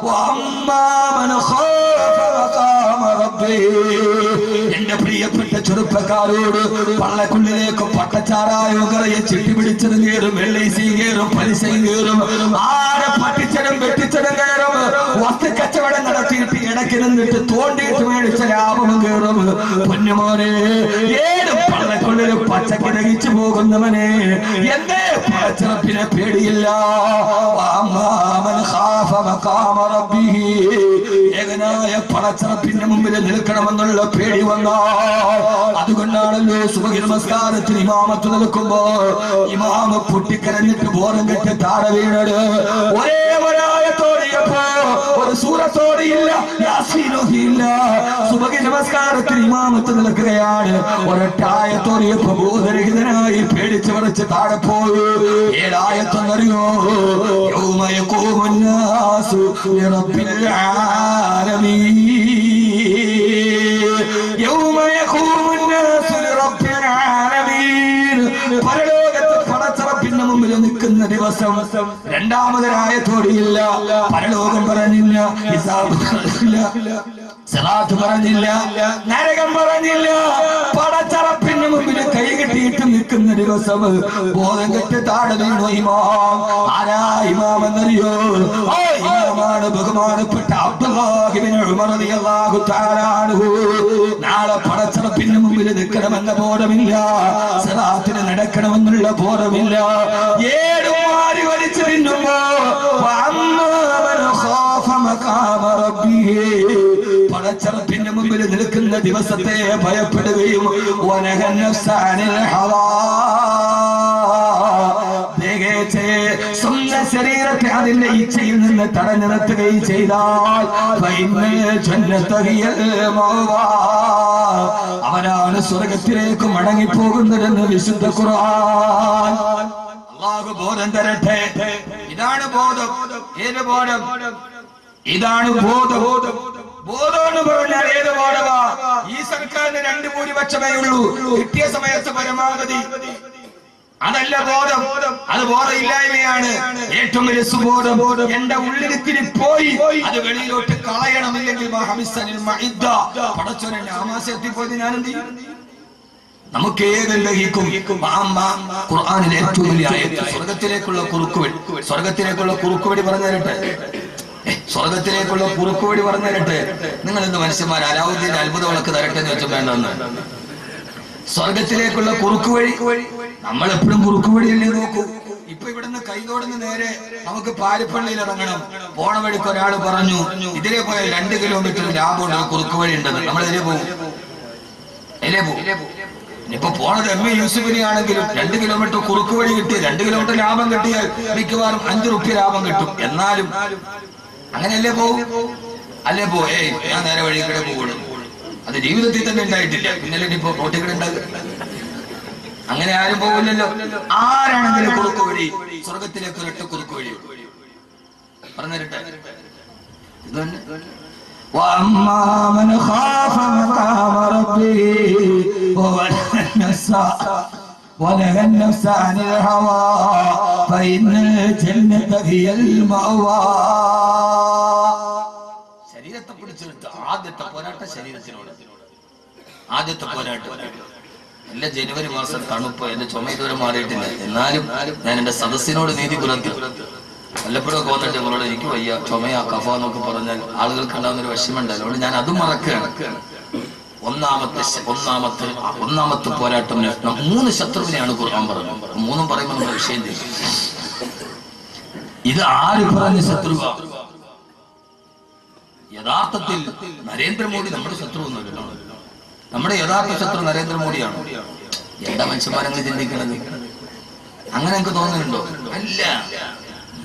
وأما من خاف مقام ربه. എന്റെ പ്രിയപ്പെട്ട ചെറുപ്പക്കാരോട് പള്ളക്കുള്ളിലേക്ക് പട്ടച്ചാറായോ കറയെ ചെട്ടിപിടിച്ചത് കയറും, വെള്ളൈസി കയറും, പലിശയും കയറും, ആരെ പറ്റിച്ചതും വെട്ടിച്ചതും കയറും, വസ്തു കച്ചവടം നടത്തിയിട്ട് ഇടയ്ക്ക് നിന്നിട്ട് തോണ്ടിയിട്ട് മേടിച്ച ലാഭവും കയറും. പൊന്നുമോനെ, ഏത് പള്ളക്കുള്ളിൽ പച്ചക്ക് ദഹിച്ചു പോകുന്നവനെ എന്തേ പടച്ചിറപ്പിനെ പേടിയില്ല. ഏകനായ പടച്ചിറപ്പിന്റെ മുമ്പിൽ നിൽക്കണമെന്നുള്ള പേടി വന്നാൽ അതുകൊണ്ടാണല്ലോ സുബഹി നമസ്കാരത്തിന് ഇമാമത്ത് നിൽക്കുമ്പോ ഇമാമ പൊട്ടിക്കരഞ്ഞിട്ട് ബോധം കെട്ടി താഴെ വീണത്. ഒരേ ഒരായത്തോടിയപ്പോ ഒരു സൂറത്തോടിയില്ല, യാസീനോഹിയില്ല. സുബഹി നമസ്കാരത്തിന് ഇമാമത്ത് നിൽക്കുകയാണ്. ഒരൊറ്റായത്തോടിയപ്പോ ബോധരഹിതനായി പേടിച്ച് വിറച്ച് താഴെ പോയി. ഏഴായത്തെന്നറിയോ? യൗമ യഖൂമുൻ നാസു ലിറബ്ബിൽ ആലമീൻ. യൗമ യഖൂമുൻ നാസു ലിറബ്ബിൽ ആലമീൻ. പരലോകത്ത് പടച്ചറപ്പിന്റെ മുമ്പിൽ നിൽക്കുന്ന ദിവസം. രണ്ടാമതൊരായത്തോടിയില്ല, പരലോകം പറഞ്ഞില്ല, ഹിസാബ് പറഞ്ഞില്ല, സിറാത്ത് പറഞ്ഞില്ല, നരകം പറഞ്ഞില്ല. പടച്ചറപ്പിന്റെ മുമ്പിൽ കൈ കെട്ടിയിട്ട് നിൽക്കുന്ന ദിവസം. ബോധം കെട്ട് താഴെ വീണു ഇമാം. ആരാ ഇമാം എന്നറിയോ? ഇമാമാണ് ബഹുമാനപ്പെട്ട അബ്ദുല്ലാഹി ഇബ്നു ഉമർ റളിയല്ലാഹു തആല അൻഹു. നാളെ പടച്ചറപ്പിന്റെ മുമ്പിൽ നിൽക്കണമെന്ന ബോധമില്ല, സിറാത്തിന് നടക്കണമെന്നുള്ള ബോധമില്ല. ഏഴ് മാറി വലിച്ചു തിന്നുമ്പോ പടച്ചറപ്പിന്റെ മുമ്പിൽ നിൽക്കുന്ന ദിവസത്തെ ഭയപ്പെടുകയും സ്വന്തം ശരീരത്തെ അതിന്റെ ഇച്ഛയിൽ നിന്ന് തടഞ്ഞു നിർത്തുകയും ചെയ്താൽ അവനാണ് സ്വർഗത്തിലേക്ക് മടങ്ങിപ്പോകുന്നതെന്ന് വിശുദ്ധ ഖുർആൻ. അല്ലാഹു ബോധം തരട്ടെ. ഇതാണ് ബോധം. ഏത് ബോധം? ഇതാണ് ബോധം. ബോധം എന്ന് പറഞ്ഞാൽ ഏത് ബോധമാ? ഈ സർക്കാരിന് 2% ഉള്ളൂ. കിട്ടിയ സമയത്ത് പരമാവധി. അതല്ല ബോധം, അത് ബോധമില്ലായ്മയാണ്. ഏറ്റവും വലിയ സുബോധം എന്റെ ഉള്ളിലിത്തിരി പോയി അത് വെളിയിലോട്ട് കളയണമില്ലെങ്കിൽ പടച്ചോനെ ആമാശയത്തിൽ പോയി ഞാൻ എന്ത് ചെയ്യും? നമുക്ക് ഏതും ലഹിക്കും. ഖുർആനിലെ ഏറ്റവും വലിയ ആയത്ത് സ്വർഗത്തിലേക്കുള്ള കുറുക്കുവഴി. സ്വർഗത്തിലേക്കുള്ള കുറുക്കുവഴി പറഞ്ഞു തരട്ടെ. സ്വർഗത്തിലേക്കുള്ള കുറുക്ക് വഴി പറഞ്ഞു തരട്ടെ. നിങ്ങൾ ഇന്ന് മനുഷ്യന്മാർ അലാവുദ്ദീൻ അത്ഭുത വിളക്ക് തരട്ടെ എന്ന് വെച്ചാൽ വേണ്ടെന്ന്. സ്വർഗത്തിലേക്കുള്ള കുറുക്ക് വഴി നമ്മൾ എപ്പോഴും കുറുക്ക് വഴിയല്ലേ നോക്കൂ. ഇപ്പൊ ഇവിടുന്ന് കൈതോടുന്ന് നേരെ നമുക്ക് പാരിപ്പള്ളിയിൽ ഇറങ്ങണം. പോണ വഴിക്ക് ഒരാൾ പറഞ്ഞു ഇതിലേ പോയാൽ 2 കിലോമീറ്റർ ലാഭമുണ്ട്, കുറുക്ക് വഴി ഉണ്ടെന്ന്. നമ്മൾ ഇതിലേ പോകും. ഇനിയിപ്പോ പോണത് MA യൂസുഫിനെ ആണെങ്കിലും 2 കിലോമീറ്റർ കുറുക്ക് വഴി കിട്ടി 2 കിലോമീറ്റർ ലാഭം കിട്ടിയാൽ മിക്കവാറും 5 റുപ്യ ലാഭം കിട്ടും. എന്നാലും അങ്ങനെയല്ലേ പോകും, അല്ലേ ഞാൻ നേരെ വഴി കൂടെ പോകുള്ളൂ. അത് ജീവിതത്തിൽ തന്നെ ഉണ്ടായിട്ടില്ല, പിന്നല്ലേ ഇനിയിപ്പോ റോട്ടിൽ കൂടെ ഉണ്ടാകും. അങ്ങനെ ആരും പോകില്ലല്ലോ. ആരാണെങ്കിലും കുറുക്ക് വഴി, സ്വർഗത്തിലേക്ക് ഒരൊറ്റ കുറുക്ക് വഴി പറഞ്ഞിരട്ടെ. وأما من خاف مقام ربه ونهى النفس عن الهوى فإن الجنة هي المأوى. ശരീരത്തെ പിടിച്ചെടുത്ത് ആദ്യത്തെ പോരാട്ടം ശരീരത്തിനോട്. ആദ്യത്തെ പോരാട്ടം എല്ലാ ജനുവരി മാസം തണുപ്പ്, എന്റെ ചുമ ഇതുവരെ മാറിയിട്ടില്ല. എന്നാലും ഞാൻ എന്റെ സദസ്സിനോട് നീതി പുലർത്തി. വല്ലപ്പോഴും തോന്നിട്ട് നിങ്ങളോട് എനിക്ക് വയ്യ, ചുമയാ, കഫ എന്നൊക്കെ പറഞ്ഞാൽ ആളുകൾക്ക് ഉണ്ടാകുന്നൊരു വിഷമമുണ്ട്. അതുകൊണ്ട് ഞാൻ അതും മറക്കുകയാണ്. ഒന്നാമത്തെ പോരാട്ടം 3 ശത്രുവിനെയാണ് ഖുർആൻ പറഞ്ഞത്. 3 പറയുമ്പോൾ നമ്മുടെ വിഷയം ചെയ്യും. ഇത് ആര് പറഞ്ഞ ശത്രുവ? യഥാർത്ഥത്തിൽ നരേന്ദ്രമോദി നമ്മുടെ ശത്രു ഒന്നുമില്ല. നമ്മുടെ യഥാർത്ഥ ശത്രു നരേന്ദ്രമോദിയാണ്. എന്താ മനുഷ്യന്മാരങ്ങൾ ചിന്തിക്കണത്? അങ്ങനെ എനിക്ക് തോന്നുന്നുണ്ടോ? അല്ല,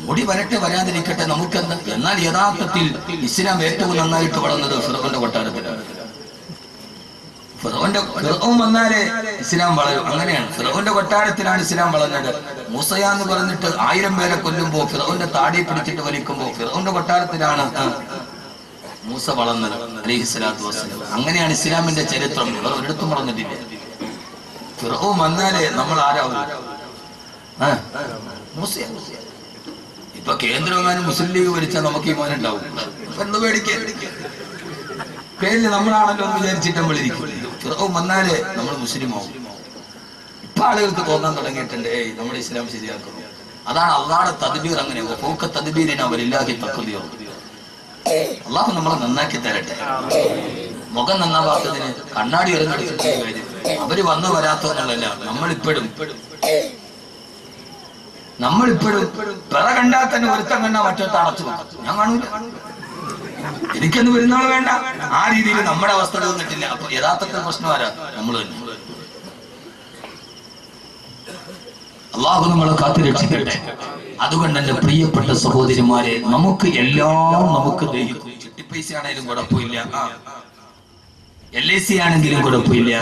മോഡി വരട്ടെ വരാതിരിക്കട്ടെ, നമുക്കെന്താ. എന്നാൽ യഥാർത്ഥത്തിൽ ഇസ്ലാം ഏറ്റവും നന്നായിട്ട് വളർന്നത് ഫിറഔന്റെ കൊട്ടാരത്തിലാണ്. ഫിറഔൻ വന്നാലേ ഇസ്ലാം വളരും. അങ്ങനെയാണ്, ഫിറഔന്റെ കൊട്ടാരത്തിലാണ് ഇസ്ലാം വളർന്നത്. മൂസയാന്ന് പറഞ്ഞിട്ട് 1000 പേരെ കൊല്ലുമ്പോ ഫിറഔന്റെ താടി പിടിച്ചിട്ട് വലിക്കുമ്പോ ഫിറഔന്റെ കൊട്ടാരത്തിലാണ് മൂസ വളർന്നത് അലൈഹിസ്സലാത്തു വസ്സലാം. അങ്ങനെയാണ് ഇസ്ലാമിന്റെ ചരിത്രം. ഒരിടത്തും വളർന്നിട്ടില്ല. ഫിറഔൻ വന്നാലേ നമ്മൾ ആരാവും? മൂസയാ. ഇപ്പൊ കേന്ദ്രമെങ്ങാനും മുസ്ലിം ലീഗ് ഭരിച്ചാൽ നമുക്ക് ഈ മോനുണ്ടാവും. എന്ന് പേടിക്കാൻ പേരില് നമ്മളാണല്ലോ എന്ന് വിചാരിച്ചിട്ട് നമ്മളിരിക്കും. ഫിറഔൻ വന്നാലേ നമ്മൾ മുസ്ലിം ആവും. ഇപ്പൊ ആളുകൾക്ക് തോന്നാൻ തുടങ്ങിയിട്ടുണ്ട് നമ്മുടെ ഇസ്ലാം ശരിയാക്കുന്നു. അതാണ് അള്ളാഹുടെ തദ്ബീർ. അങ്ങനെ തദ്ബീരിനവരില്ലാതെ തഖ്ദീർ. അള്ളാഹു നമ്മളെ നന്നാക്കി തരട്ടെ. മുഖം നന്നാവാത്തതിന് കണ്ണാടി എറിഞ്ഞെടുത്തിട്ട് കാര്യം. അവര് വന്നു വരാത്തതെന്നുള്ളല്ല, നമ്മളിപ്പോഴും പിറ കണ്ടാൽ തന്നെ ഒരുത്തം കണ്ടാ മറ്റൊരുത്ത അടച്ചു വെക്കും. ഞാൻ കാണൂല, എനിക്കൊന്നും വരുന്നവള് വേണ്ട. ആ രീതിയിൽ നമ്മുടെ അവസ്ഥ തോന്നിട്ടില്ല. അപ്പൊ യഥാർത്ഥത്തിൽ പ്രശ്നം ആരാ? നമ്മൾ തന്നെ. അള്ളാഹു നമ്മളെ കാത്തുരക്ഷിക്കട്ടെ. അതുകൊണ്ട് എന്റെ പ്രിയപ്പെട്ട സഹോദരിമാരെ, നമുക്ക് എല്ലാം നമുക്ക് ദഹിക്കും. ചിട്ടിപ്പൈസ ആണെങ്കിലും കുഴപ്പമില്ല, LIC ആണെങ്കിലും കുഴപ്പമില്ല,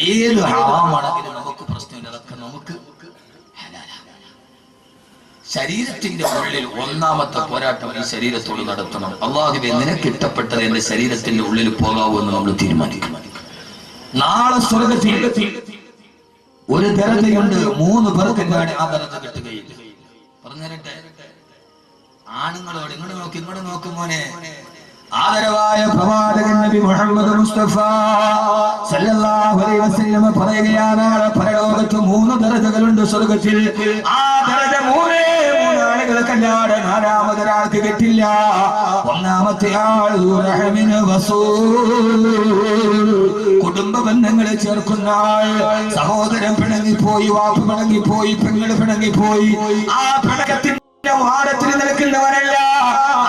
ഏത് ഹറാമാണെങ്കിലും നമുക്ക് പ്രശ്നമില്ല. അതൊക്കെ നമുക്ക് ശരീരത്തിന്റെ ഉള്ളിൽ ഒന്നാമത്തെ പോരാട്ടം ഈ ശരീരത്തോട് നടത്തണം. അള്ളാഹുവേ, നിനക്ക് ഇഷ്ടപ്പെട്ടത് എന്റെ ശരീരത്തിന്റെ ഉള്ളിൽ പോകാവൂ എന്ന് നമ്മൾ തീരുമാനിക്കണം. നാളെ സ്വർഗ്ഗത്തിൽ ഒരു ദരജയുണ്ട്. 3 പേർക്ക് എന്താണ് ആ ദരജ കിട്ടുകയില്ല. പറഞ്ഞിരട്ടെ, ആണുങ്ങളോട് ഇങ്ങോട്ട് നോക്കും മോനെ. ആദരവായ പ്രവാചകൻ നബി മുഹമ്മദ് മുസ്തഫ സല്ലല്ലാഹു അലൈഹി വസല്ലം പറയുകയാണ്, പരലോകത്ത് 3 ദരജകളുണ്ട് സ്വർഗ്ഗത്തിൽ. ആ ദരജ 3 ആളുകൾക്കല്ലാതെ 4ാമത് ഒരാൾക്ക് കിട്ടില്ല. ഒന്നാമത്തെ ആൾ റഹ്മിന് വസൂൽ, കുടുംബ ബന്ധങ്ങളെ ചേർക്കുന്ന ആൾ. സഹോദരൻ പിണങ്ങിപ്പോയി, വാപ്പ പിണങ്ങിപ്പോയി, പെങ്ങൾ പിണങ്ങിപ്പോയി, ആ പിണക്കത്തിന്റെ വാദത്തിൽ നിൽക്കുന്നവരല്ല.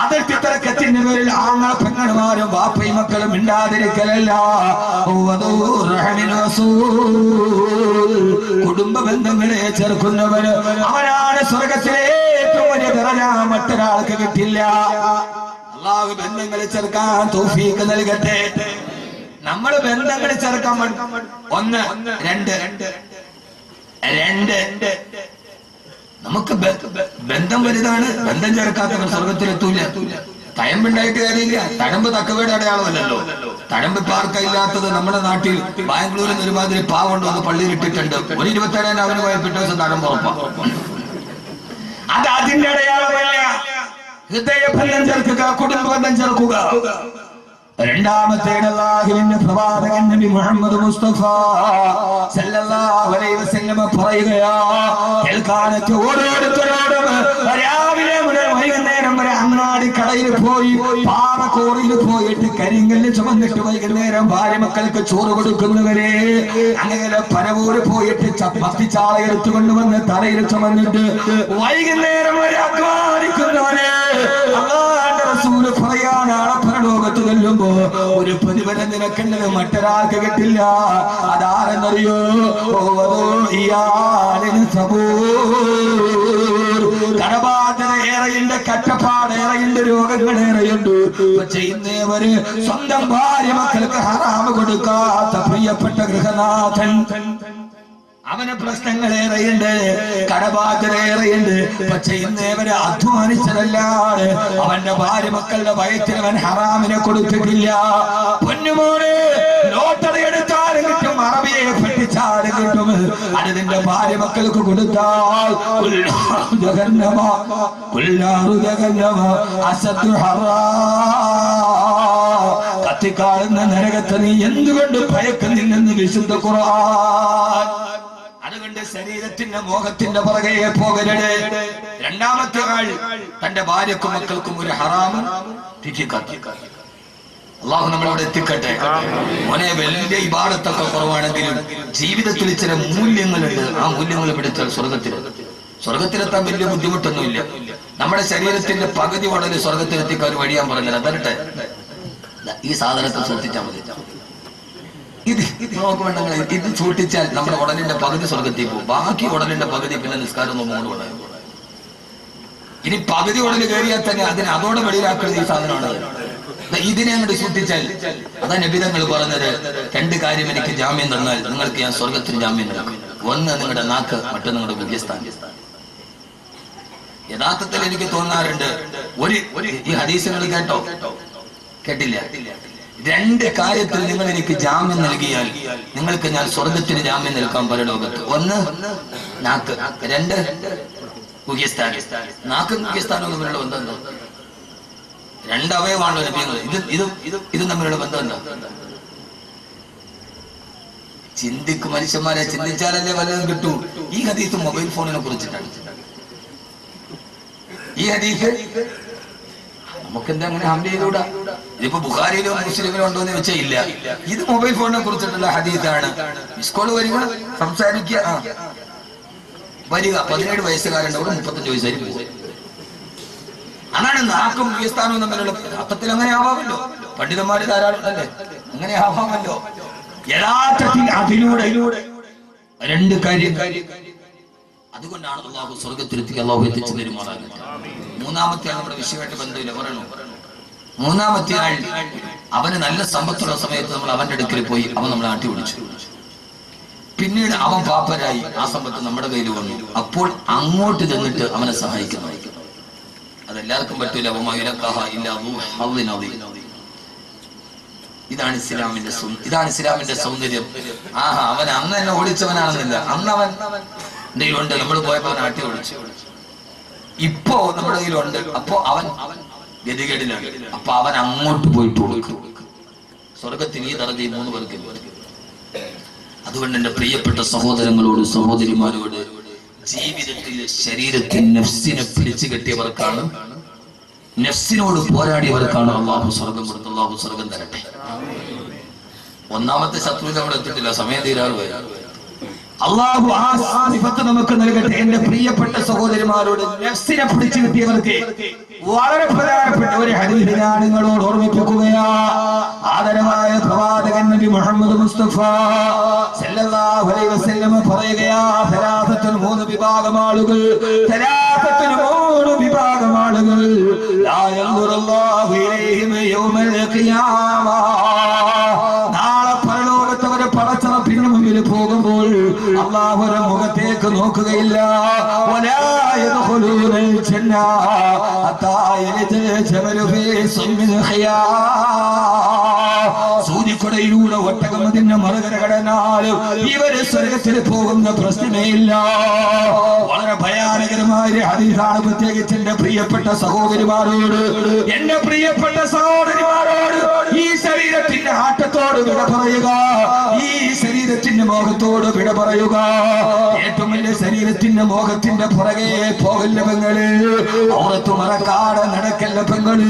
അതിർത്തി തർക്കത്തിന്റെ പേരിൽ ആങ്ങൾ പെങ്ങന്മാരും വാപ്പയും മക്കളും മിണ്ടാതിരിക്കലല്ല. കുടുംബ ബന്ധങ്ങളെ ചേർക്കുന്നവര് അവനാണ് സ്വർഗത്തിലെ ഏറ്റവും വലിയ ദറജ. മറ്റൊരാൾക്ക് കിട്ടില്ല. അല്ലാഹു ബന്ധങ്ങളെ ചേർക്കാൻ തൗഫീഖ് നൽകട്ടെ. നമ്മൾ ബന്ധങ്ങളെ ചേർക്കാൻ 1 2 നമുക്ക് ബന്ധം വലുതാണ്. ബന്ധം ചേർക്കാത്തവർ സ്വർഗത്തിലെത്തൂല. തഴമ്പുണ്ടായിട്ട് കാര്യമില്ല. തഴമ്പ് തക്കവയുടെ അടയാളമല്ലല്ലോ. തഴമ്പ് പാർക്കില്ലാത്തത് നമ്മുടെ നാട്ടിൽ ബാംഗ്ലൂരിൽ ഒരുമാതിരി പാവുണ്ടോ എന്ന് പള്ളിയിൽ ഇട്ടിട്ടുണ്ട്. 127 അവന് പോയ പിറ്റേ ദിവസം തഴമ്പ് ഉറപ്പാ. അത് അതിന്റെ അടയാളമല്ല. ഹൃദയബന്ധം ചേർക്കുക, കുടുംബ ബന്ധം ചേർക്കുക. രണ്ടാമത്തെ അല്ലാഹുവിന്റെ പ്രവാചകൻ നബി മുഹമ്മദ് മുസ്തഫ സല്ലല്ലാഹു അലൈഹി വസല്ലം പറയുകയാ, കേൾക്കാനൊക്കെ ഓരോരുത്തരോടും രാവിലെ മുതൽ വൈകുന്നേരം വരെ അങ്ങാടി കടയിൽ പോയി പാറക്കോറിൽ പോയിട്ട് കരിങ്കല്ല് ചുമന്നിട്ട് വൈകുന്നേരം ഭാര്യ മക്കൾക്ക് ചോറ് കൊടുക്കുന്നവരെ അങ്ങനെ പരവൂര് പോയിട്ട് ചപ്പത്തിച്ചാള എടുത്തു കൊണ്ടുവന്ന് തലയിൽ ചുമന്നിട്ട് വൈകുന്നേരം വരെ അധ്വാനിക്കുന്നവരെ അല്ലാഹുവിന്റെ റസൂൽ പറയാനാണ് പരലോകത്ത് ചെല്ലുമ്പോ ഒരു പ്രതിഫലം നിനക്കുള്ളത് മറ്റൊരാൾക്ക് കിട്ടില്ല. അതാരെന്നറിയോ? കടബാധ്യത ഏറെയുണ്ട്, കഷ്ടപ്പാടേറെയുണ്ട്, രോഗങ്ങളേറെയുണ്ട്. പക്ഷെ ഇന്നേവര് സ്വന്തം ഭാര്യ മക്കൾക്ക് ഹറാമ് കൊടുക്കാത്ത പ്രിയപ്പെട്ട ഗൃഹനാഥൻ, അവന് പ്രശ്നങ്ങളേറെയുണ്ട്, കടബാധ്യതയേറെയുണ്ട്. പക്ഷെ ഇന്നേവരെ അധ്വാനിച്ചതല്ലാതെ അവന്റെ ഭാര്യ മക്കളുടെ വയറ്റിൽ അവൻ ഹറാമിനെ കൊടുത്തിട്ടില്ല. പൊന്നുമോനെ, ലോട്ടറി എടുത്താലും കിട്ടും, അറബിയെ പഠിച്ചാലും കിട്ടും. അത് നിന്റെ ഭാര്യ മക്കൾക്ക് കൊടുത്താൽ കത്തിക്കാളുന്ന നരകത്തെ നീ എന്തുകൊണ്ട് ഭയക്കുന്നില്ലെന്ന് വിശുദ്ധ ഖുർആൻ. അതുകൊണ്ട് ശരീരത്തിന്റെ മോഹത്തിന്റെ പുറകെ പോകരുത്. രണ്ടാമത്തെ ആൾ തന്റെ ഭാര്യക്കും മക്കൾക്കും ഒരു ഹറാമും അള്ളാഹു നമ്മളോട് എത്തിക്കട്ടെ. മോനെ, വലിയ ഇബാദത്തൊക്കെ കുറവാണെങ്കിലും ജീവിതത്തിൽ ചില മൂല്യങ്ങളുണ്ട്. ആ മൂല്യങ്ങൾ പിടിച്ചാൽ സ്വർഗത്തിലെത്താൻ വലിയ ബുദ്ധിമുട്ടൊന്നുമില്ല. നമ്മുടെ ശരീരത്തിന്റെ പകുതി ഉടനെ സ്വർഗത്തിലെത്തിക്കാൻ ഒരു വഴിയാൻ പറഞ്ഞത് അതരട്ടെ. ഈ സാധനത്തെ സൂക്ഷിച്ചാൽ മതി. ഇത് നോക്കുന്നുണ്ടെങ്കിൽ ഇത് സൂക്ഷിച്ചാൽ നമ്മുടെ ഉടലിന്റെ പകുതി സ്വർഗത്തിൽ പോകും. ബാക്കി ഉടലിന്റെ പകുതി പിന്നെ നിസ്കാരം നോക്കുകൊണ്ട് ഉണ്ടാകും. ഇനി പകുതി ഉടല് കയറിയാൽ തന്നെ അതിനെ അതോടെ വെളിയിലാക്കുന്നത് ഈ സാധനമാണ്. ഇതിനെ അങ്ങോട്ട് സൂക്ഷിച്ചാൽ അതാ നബിതങ്ങൾ പറഞ്ഞത്, രണ്ട് കാര്യം എനിക്ക് ജാമ്യം തന്നാൽ നിങ്ങൾക്ക് ഞാൻ സ്വർഗത്തിന് ജാമ്യം നൽകും. ഒന്ന് നിങ്ങളുടെ നാക്ക്, മറ്റൊന്ന് നിങ്ങളുടെ വിദ്യസ്ഥാനം. യഥാർത്ഥത്തിൽ എനിക്ക് തോന്നാറുണ്ട്, ഈ ഹദീസുകൾ കേട്ടില്ല, രണ്ട് കാര്യത്തിൽ നിങ്ങൾ എനിക്ക് ജാമ്യം നൽകിയാൽ നിങ്ങൾക്ക് ഞാൻ സ്വർഗത്തിന് ജാമ്യം നൽകാൻ പരലോകത്ത്. ഒന്ന് നാക്ക്, രണ്ട് മുഖ്യസ്ഥാനം. നാക്കും മുഖ്യസ്ഥാനവും തമ്മിലുള്ള ബന്ധം എന്താ? രണ്ടവയവാണല്ലോ ലഭ്യങ്ങൾ. ഇത് തമ്മിലുള്ള ബന്ധം എന്താ? മനുഷ്യന്മാരെ ചിന്തിച്ചാലല്ലേ വല്ലതും കിട്ടൂ. ഈ ഹദീസ് മൊബൈൽ ഫോണിനെ കുറിച്ചിട്ടാണ്. ഈ ഹദീസ് നമുക്കെന്താ അങ്ങനെ ഹംല ചെയ്തുകൂടാ? ഇതിപ്പോ ബുഖാരിയിലോ മുസ്ലിമിലോ ഉണ്ടോ എന്ന് വെച്ചാൽ ഇല്ല. ഇത് മൊബൈൽ ഫോണിനെ കുറിച്ചിട്ടുള്ള ഹദീസാണ്. മിസ്കോള് വരിക, സംസാരിക്കുക, വരിക. 17 വയസ്സുകാരുണ്ടാവും, 35 വയസ്സായി പോകും. അതാണ് നാക്കും വിസ്ഥാനവും തമ്മിലുള്ള അർത്ഥത്തിൽ. അങ്ങനെ ആവാമല്ലോ, പണ്ഡിതന്മാര് ധാരാളം അല്ലേ, അങ്ങനെ ആവാമല്ലോ. യഥാർത്ഥത്തിൽ അതിലൂടെ രണ്ട് കാര്യം. അതുകൊണ്ടാണ് അള്ളാഹു സ്വർഗത്തിലെത്തി അള്ളാഹു എത്തിച്ചു തരുമാറാകട്ടെ. മൂന്നാമത്തെ ആൾ നമ്മുടെ വിഷയമായിട്ട് ബന്ധമില്ല, പറയണു. മൂന്നാമത്തെ ആൾ, അവന് നല്ല സമ്പത്തുള്ള സമയത്ത് നമ്മൾ അവന്റെ അടുക്കൽ പോയി അവൻ നമ്മളെ ആട്ടി ഓടിച്ചു. പിന്നീട് അവൻ പാപ്പരായി, ആ സമ്പത്ത് നമ്മുടെ കയ്യിൽ വന്നു. അപ്പോൾ അങ്ങോട്ട് ചെന്നിട്ട് അവനെ സഹായിക്കുന്നു. അതെല്ലാവർക്കും പറ്റൂല. ഇതാണ് ഇസ്ലാമിന്റെ സൗന്ദര്യം. അവൻ അന്ന് എന്നെ ഓടിച്ചവനാണെന്നില്ല, അന്ന് അവൻ കയ്യിലുണ്ട്, നമ്മൾ പോയപ്പോ അവൻ ആട്ടി ഓടിച്ചു. ഇപ്പോ നമ്മുടെ കയ്യിലുണ്ട്, അപ്പോ അവൻ ഗതികേടിലാണ്. അപ്പൊ അവൻ അങ്ങോട്ട് പോയിട്ട് കൊടുക്കും. സ്വർഗത്തിന് ഈ ദർജ 3 പേർക്ക്. അതുകൊണ്ട് എന്റെ പ്രിയപ്പെട്ട സഹോദരങ്ങളോട് സഹോദരിമാരോട്, ജീവിതത്തിൽ ശരീരത്തിൽ നഫ്സിനെ പിടിച്ചു കെട്ടിയവർക്കാണ്, നഫ്സിനോട് പോരാടിയവർക്കാണ് അള്ളാഹു സ്വർഗം കൊടുത്ത്. അള്ളാഹു സ്വർഗം തരട്ടെ. ഒന്നാമത്തെ ശത്രു നമ്മൾ എത്തിയിട്ടില്ല, സമയം തീരാറ് വരും. അള്ളാഹു ആ സിഫത്ത് നമുക്ക് നൽകട്ടെ. എന്റെ പ്രിയപ്പെട്ട സഹോദരിമാരോട്, നഫ്സിനെ പിടിച്ചു കിട്ടിയവർക്ക് വളരെ പ്രധാനപ്പെട്ട ഒരു ഹദീസ് ഞാൻ നിങ്ങളോട് ഓർമ്മിപ്പിക്കുകയാ. ആദരവായ പ്രവാചകൻ നബി മുഹമ്മദ് മുസ്തഫ സല്ലല്ലാഹു അലൈഹി വസല്ലം പറയുകയാ, സലാസത്തുൽ 3 വിഭാഗം ആളുകൾ, ലാ യൻദുറുല്ലാഹു ഇലൈഹിം യൗമൽ ഖിയാമ. നാളെ പരലോകത്തവരെ പടച്ചറപ്പിന് മുമ്പിൽ പോകുമ്പോൾ അല്ലാഹുവിന്റെ മുഖത്തേക്ക് നോക്കുകയില്ല. വലാ യദ്ഖുലൂനൽ ജന്ന ഹത്താ യലിജൽ ജമലു ഫീ സുമ്മിൽ ഖിയാം. സൂര്യക്കൊടയിലൂടെ ഒട്ടകം അതിന്റെ മറുകര കടന്നാലും ഇവര് സ്വർഗത്തിൽ പോകുന്ന പ്രശ്നമേ ഇല്ല. വളരെ ഭയാനകരമായ ഹദീസാണ്. പ്രത്യേകിച്ച് എന്റെ പ്രിയപ്പെട്ട സഹോദരിമാരോട്, എന്റെ പ്രിയപ്പെട്ട സഹോദരിമാരോട് ഈ ശരീരത്തിന്റെ ആട്ടത്തോട് വിട പറയുക, ഈ ശരീരത്തിന്റെ മോഹത്തോട് വിട പറയുക. ഏറ്റവും വലിയ ശരീരത്തിന്റെ മോഹത്തിന്റെ പുറകെ പോകല്ല പെങ്ങള്, ഔറത്ത് മറക്കാതെ നടക്കല്ല പെങ്ങള്.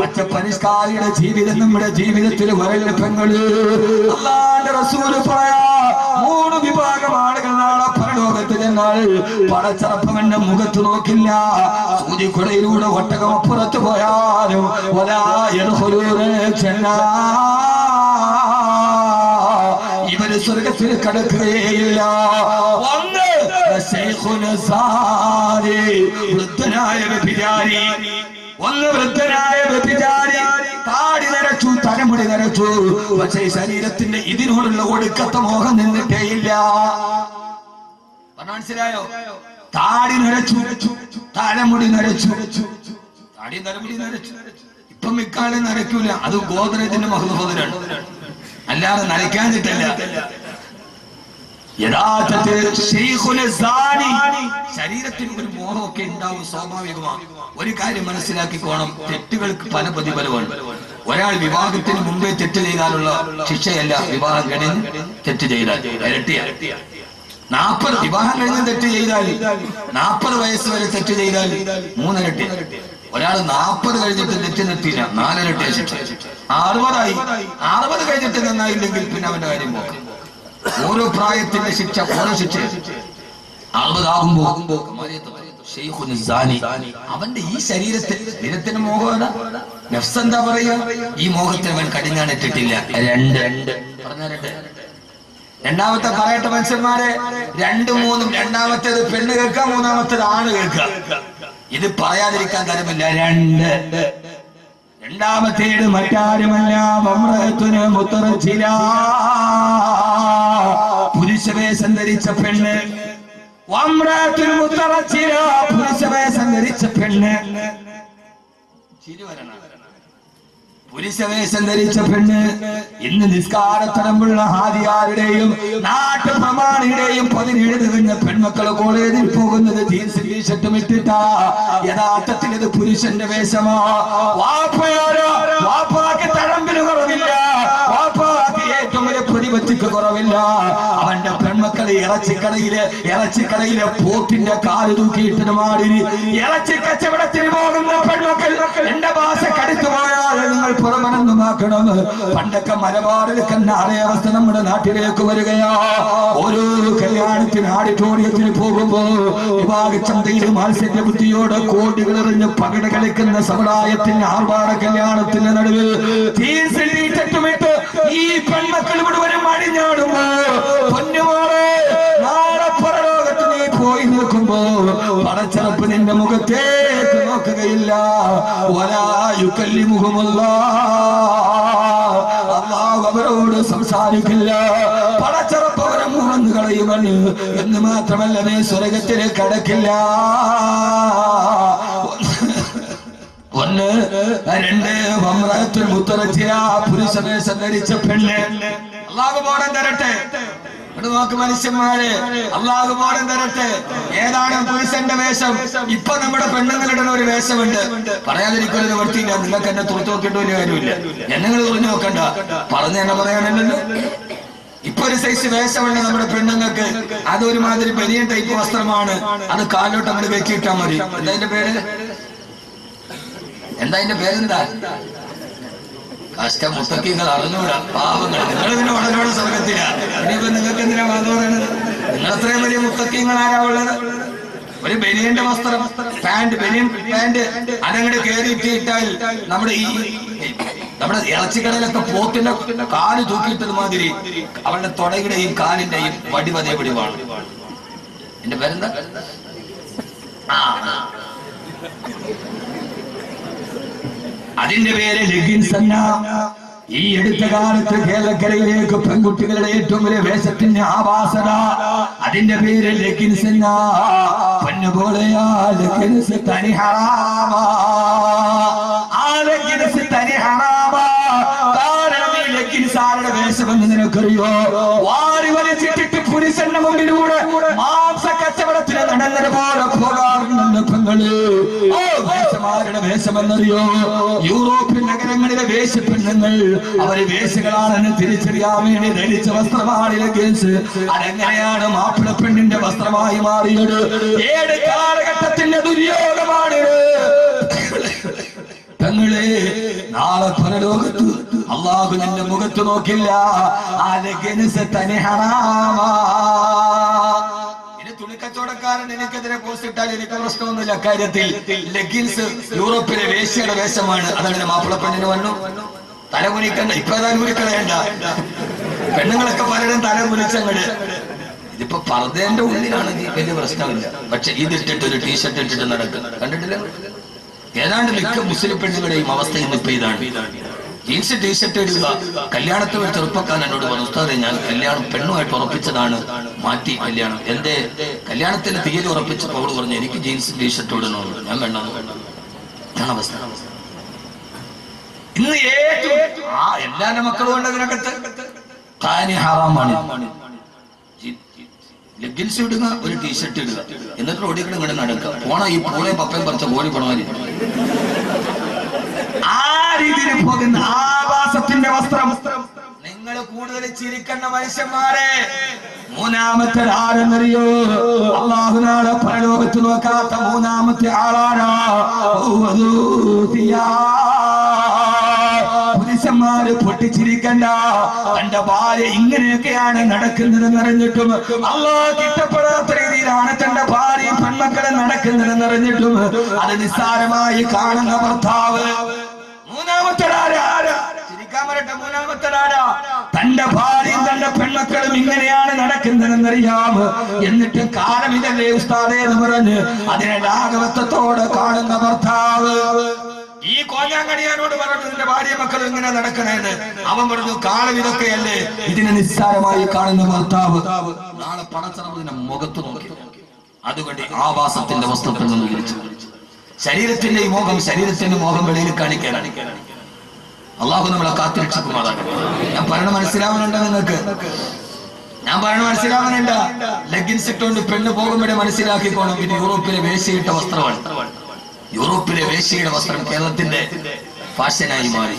പച്ച പരിഷ്കാരിയുടെ ജീവിതം നമ്മുടെ ജീവിതത്തിൽ വരല്ല പെങ്ങള്. അല്ലാഹുവിന്റെ റസൂല് പറയാ, 3 വിഭാഗം ആളുകൾ നാളെ പരലോകത്ത് ചെന്നാൽ പടച്ചറപ്പവന്റെ മുഖത്ത് നോക്കില്ല. സൂചിക്കുടയിലൂടെ ഒട്ടകം അപ്പുറത്ത് പോയാലും ഇവര് സ്വർഗത്തിൽ കടക്കുകയില്ല. ഒന്ന് വൃദ്ധനായ വ്യഭിചാരി, ഒന്ന് വൃദ്ധനായ വ്യഭിചാരി. താടി നരച്ചു, തലമുടി നരച്ചു, പക്ഷേ ശരീരത്തിന്റെ ഇതിനോടുള്ള ഒടുക്കത്തെ മോഹം നിന്നിട്ടേയില്ല. മനസ്സിലായോ? താടി നരച്ചു, തലമുടി നരച്ചു, താടി തലമുടി നരച്ചു. ഇപ്പം ഇക്കാലം നരയ്ക്കൂല, അത് ഗോത്രത്തിന്റെ മഹത്വത്തിലാണ്, അല്ലാതെ നരയ്ക്കാനിട്ടല്ല. യഥാർത്ഥത്തിൽ ശരീരത്തിന് ഒരു മോഹമൊക്കെ ഉണ്ടാവും, സ്വാഭാവികമാണ്. ഒരു കാര്യം മനസ്സിലാക്കിക്കോണം, തെറ്റുകൾക്ക് പല പ്രതിഫലമാണ്. ഒരാൾ വിവാഹത്തിന് മുമ്പേ തെറ്റ് ചെയ്താലുള്ള ശിക്ഷയല്ല വിവാഹം കഴിഞ്ഞ് തെറ്റ് ചെയ്താൽ ഇരട്ടിയാണ്. 40 വിവാഹം കഴിഞ്ഞ് തെറ്റ് ചെയ്താൽ, 40 വയസ്സ് വരെ തെറ്റ് ചെയ്താൽ 3 ഇരട്ടി. ഒരാൾ 40 കഴിഞ്ഞിട്ട് തെറ്റ് നിർത്തിയില്ല, 4 ഇരട്ടി ശിക്ഷ. 60 കഴിഞ്ഞിട്ട് നന്നായില്ലെങ്കിൽ പിന്നെ അവന്റെ കാര്യം പോക്കാം. ഓരോ പ്രായത്തിന്റെ ശിക്ഷ, ഓരോ ശിക്ഷ. 60 ആകുമ്പോ അവന്റെ ഈ ശരീരത്തിന് മോഹം നഫ്സ് എന്താ പറയാ, ഈ മോഹത്തിന് അവൻ കടിഞ്ഞാണിട്ടിട്ടില്ല. രണ്ടാമത്തെ പറയട്ടെ മനുഷ്യന്മാരെ, 2, 3. രണ്ടാമത്തേത് പെണ്ണ് കേൾക്കാം, മൂന്നാമത്തേത് ആണ് കേൾക്കാം. ഇത് പറയാതിരിക്കാൻ തരമില്ല. 2. രണ്ടാമത്തേത് മറ്റാരുമല്ല, പുരുഷവേഷം ധരിച്ച പെണ്ണ്. പുരുഷവേഷം ധരിച്ച പെണ്ണ്, പുരുഷവേഷം ധരിച്ച പെണ്ണ്. ഇന്ന് നിസ്കാരത്തരമ്പുള്ള ഹാദിയാരുടെയും നാട്ടുപ്രമാണിയുടെയും 17 തികഞ്ഞ പെൺമക്കൾ കോളേജിൽ പോകുന്നത് ജീൻസ് ടീഷർട്ടും ഇട്ടിട്ടാ. യഥാർത്ഥത്തിൽ ഇത് പുരുഷന്റെ വേഷമാ. വാപ്പാക്ക് തഴമ്പിന് കുറവില്ല, വാപ്പാക്ക് ഏറ്റവും വലിയ പ്രതിപത്തിക്ക് കുറവില്ല. അവന്റെ പെൺമക്കൾ ഇറച്ചിക്കടയിലെ പോത്തിന്റെ കാല് തൂക്കിയിട്ടിന് മാതിരി ഇറച്ചി കച്ചവടത്തിന് പോകുന്ന പെൺമക്കൾ. എന്റെ ഭാഷ കടുത്തു പോയാൽ നിങ്ങൾ പുറമനൊന്നുമാക്കണം. പണ്ടൊക്കെ മലബാറിൽ കണ്ട അതേ അവസ്ഥ നമ്മുടെ നാട്ടിലേക്ക് വരികയാ. ഓരോ കല്യാണത്തിന് ഓഡിറ്റോറിയത്തിന് പോകുമ്പോ വിവാഹച്ചന്തയിൽ മാത്സര്യ ബുദ്ധിയോടെ കോടികൾ എറിഞ്ഞ് പകിട കളിക്കുന്ന സമുദായത്തിന്റെ ആർഭാട കല്യാണത്തിന്റെ നടുവിൽ തെറ്റുമിട്ട് ഈ പെൺമക്കൾ മുഴുവനും അടിഞ്ഞാടുമ്പോ, പൊന്നുമോളെ നാളെ പരലോകത്ത് നീ പോയി നിൽക്കുമ്പോ പടച്ചറപ്പ് നിന്റെ മുഖത്തേക്ക് നോക്കുകയില്ല. അല്ലാഹു അവരോട് സംസാരിക്കില്ല. പടച്ചറപ്പ് അവരെ മുറന്നു കളയുമെന്ന്. എന്ന് മാത്രമല്ല, നീ സ്വർഗത്തിലേക്ക് കടക്കില്ല. 1, 2 പുരുഷവേഷം ധരിച്ച പെണ്ണ്. അല്ലാഹു ബോധം തരട്ടെ. നോക്ക് മനുഷ്യന്മാരെ, അല്ലാഹു ബോധം തരട്ടെ. ഏതാണ് പുരുഷന്റെ വേഷം? ഇപ്പൊ നമ്മുടെ പെണ്ണുങ്ങളുടെ ഒരു വേഷമുണ്ട്. പറയാതിരിക്കുന്ന നിവർത്തിയില്ല. നിങ്ങൾക്ക് എന്നെ തുറച്ചു നോക്കേണ്ട ഒരു കാര്യമില്ല. എന്നെ തുറഞ്ഞു നോക്കണ്ട, പറഞ്ഞു തന്നെ പറയാനല്ലോ. ഇപ്പൊ ഒരു സൈസ് വേഷമുണ്ട് നമ്മുടെ പെണ്ണുങ്ങൾക്ക്. അതൊരുമാതിരി വലിയ ടൈപ്പ് വസ്ത്രമാണ്. അത് കാലോട്ട് നമ്മൾ വെക്കിയിട്ടാ മതി. എന്താ അതിന്റെ പേരെന്താ? കഷ്ട മുത്തക്കിങ്ങൾ അറിഞ്ഞൂടാ, പാവങ്ങൾ. നിങ്ങൾ ഇതിന് ഉടനോട് സ്വർഗത്തിലാ. ഇനിയിപ്പോ നിങ്ങൾക്ക് എന്തിനാ വാദം പറയുന്നത്? നിങ്ങൾ അത്രയും വലിയ മുത്തക്കിങ്ങൾ ആരാ ഉള്ളത്? ഒരു ബനിയന്റെ വസ്ത്രം, ബനിയൻ പാന്റ് അതങ്ങോട്ട് കയറിയിട്ടിട്ടാൽ നമ്മുടെ ഇറച്ചിക്കടയിലൊക്കെ പോത്തിന്റെ കാല് തൂക്കിയിട്ടത് മാതിരി അവളുടെ തൊടയുടെയും കാലിന്റെയും വടിവതേ പിടിവാണ്. എന്റെ പേരെന്താ? അതിന്റെ പേര് ലെഗിൻസ് അല്ല. ഈ അടുത്ത കാലത്ത് കേരളക്കരയിലേക്ക് പെൺകുട്ടികളുടെ ഏറ്റവും വലിയ വേഷത്തിന്റെ ആവാസന, അതിന്റെ പേര് ലെഗിൻസ് അല്ല. പൊന്നുപോലെയാ ലെഗിൻസ് തനി ഹറാമാ. ആ ലെഗിൻസ് തനി ഹറാമാ. ാരുടെ വേഷമെന്ന് നിനക്കറിയോ? വാരി വലിച്ചിട്ടിട്ട് പുരുഷന്റെ മുമ്പിലൂടെ മാംസ കച്ചവടത്തിന് നടന്നത് പോലെ പോകാറുണ്ട്. പെണ്ണുങ്ങള്. ഓ വേഷമാരുടെ വേഷമെന്നറിയോ? യൂറോപ്യൻ നഗരങ്ങളിലെ വേഷ പെണ്ണുങ്ങൾ അവര് വേഷങ്ങളാണെന്ന് തിരിച്ചറിയാൻ വേണ്ടി ധരിച്ച വസ്ത്രമാണ് ലെഗിൻസ്. അതെങ്ങനെയാണ് മാപ്പിള പെണ്ണിന്റെ വസ്ത്രമായി മാറിയത്? ഏത് കാലഘട്ടത്തിന്റെ ദുര്യോഗമാണ് തങ്ങളെ? നാളെ പരലോകത്ത് അള്ളാഹു നിന്റെ മുഖത്ത് നോക്കില്ല. ആ ലെഗിൻസ് തനി ഹറാമാ. തുണിക്കച്ചവടക്കാരൻ എനിക്കെതിരെ പോസ്റ്റ് ഇട്ടാൽ എനിക്ക് പ്രശ്നമൊന്നുമില്ല. കാര്യത്തിൽ ലെഗിൻസ് യൂറോപ്പിലെ വേശ്യയുടെ വേഷമാണ്. അതങ്ങനെ മാപ്പിള പെണ്ണിന് വന്നു. തലകുനിക്കണ്ട, ഇപ്പൊ തലകുനിക്കളയണ്ട. പെണ്ണുങ്ങളൊക്കെ പലരും തലകുനിച്ചങ്ങട്. ഇതിപ്പോ പർദ്ദന്റെ ഉള്ളിലാണെങ്കിൽ വലിയ പ്രശ്നമില്ല. പക്ഷെ ഇതിട്ടിട്ട് ഒരു ടീഷർട്ട് ഇട്ടിട്ട് നടക്കും, കണ്ടിട്ടില്ല? ഏതാണ്ട് മിക്ക മുസ്ലിം പെണ്ണുങ്ങളുടെയും അവസ്ഥ ഇന്നിപ്പോ ഇതാണ്. ജീൻസ് ടീഷർട്ട് ഇടുക. കല്യാണത്തിൽ ഒരു ചെറുപ്പക്കാരൻ എന്നോട് പറഞ്ഞു, ഉസ്താദേ ഞാൻ കല്യാണം പെണ്ണുമായിട്ട് ഉറപ്പിച്ചതാണ്, മാറ്റി കല്യാണം. എന്റെ കല്യാണത്തിന് തീയതി ഉറപ്പിച്ചപ്പോൾ അവള് പറഞ്ഞു എനിക്ക് ജീൻസ് ടീഷർട്ട് ഇടണമെന്ന്. ഞാൻ വേണ്ടെന്ന് അവസ്ഥ. ഇന്ന് ഏറ്റവും എല്ലാ മക്കളും ഉണ്ട് അതിനകത്ത്. ഹറാമാണ് ലെഗിൻസ് ഇടുക, ഒരു ടീഷർട്ട് ഇടുക, എന്നിട്ട് റോഡിൽ ഇങ്ങനെ നടക്കുക. പോണ ഈ പൂളയും പപ്പയും പറിച്ച കോഴി പണമാരി ആ രീതിയിൽ പോകുന്ന ആവാസത്തിന്റെ വസ്ത്രം. നിങ്ങൾ കൂടുതൽ ചിരിക്കുന്ന മനുഷ്യന്മാരെ. മൂന്നാമത്തെ ആരെന്നറിയോ? അള്ളാഹു നാളെ പരലോകത്ത് നോക്കാത്ത മൂന്നാമത്തെ ആളാണ് പുരുഷന്മാര്. പൊട്ടിച്ചിരിക്കണ്ട. തന്റെ ഭാര്യ ഇങ്ങനെയൊക്കെയാണ് നടക്കുന്നതെന്ന് അറിഞ്ഞിട്ടും, അള്ളാഹ് ഇഷ്ടപ്പെടാത്ത രീതിയിലാണ് തന്റെ ഭാര്യ പെൺമക്കളെ നടക്കുന്നതെന്ന് അറിഞ്ഞിട്ടും അത് നിസ്സാരമായി കാണുന്ന ഭർത്താവ്. മൂന്നാമത്തെ തന്റെ ഭാര്യയും തന്റെ പെൺമക്കളും ഇങ്ങനെയാണ് നടക്കുന്നതെന്നറിയാം. എന്നിട്ട് കാലം ഇതല്ലേ ഉസ്താദേ എന്ന് പറഞ്ഞ് അതിനെ ലാഘവത്വത്തോടെ കാണുന്ന ഭർത്താവ്. ഈ കോഞ്ഞാങ്കണിയാനോട് പറഞ്ഞു നിന്റെ ഭാര്യ മക്കളും ഇങ്ങനെ നടക്കണേന്ന്. അവൻ പറഞ്ഞു കാലം ഇതൊക്കെയല്ലേ. ഇതിനെ നിസ്സാരമായി കാണുന്ന ഭർത്താവ് നാളെ പണച്ചറവിന്റെ മുഖത്ത് നോക്കി. അതുകൊണ്ട് ആവാസത്തിന്റെ വസ്ത്രത്തിൽ നിന്ന് വിളിച്ചു. ശരീരത്തിന്റെ ഈ മോഹം, ശരീരത്തിന്റെ മോഹം വെളിയിൽ കാണിക്കാനാണ്. അള്ളാഹു നമ്മളെ കാത്തിരക്ഷിക്കുമാറാകട്ടെ. ഞാൻ പറയണ മനസ്സിലാവുന്നുണ്ടോ നിങ്ങൾക്ക്? ഞാൻ പറയണ മനസ്സിലാവുന്നുണ്ട? ലെഗിൻസ് ഇട്ടുകൊണ്ട് പെണ്ണ് പോകുമ്പോഴേ മനസ്സിലാക്കിക്കോണം ഇത് യൂറോപ്പിലെ വേശ്യയിട്ട വസ്ത്രമാണ്. യൂറോപ്പിലെ വേശ്യയുടെ വസ്ത്രം കേരളത്തിന്റെ ഫാഷനായി മാറി.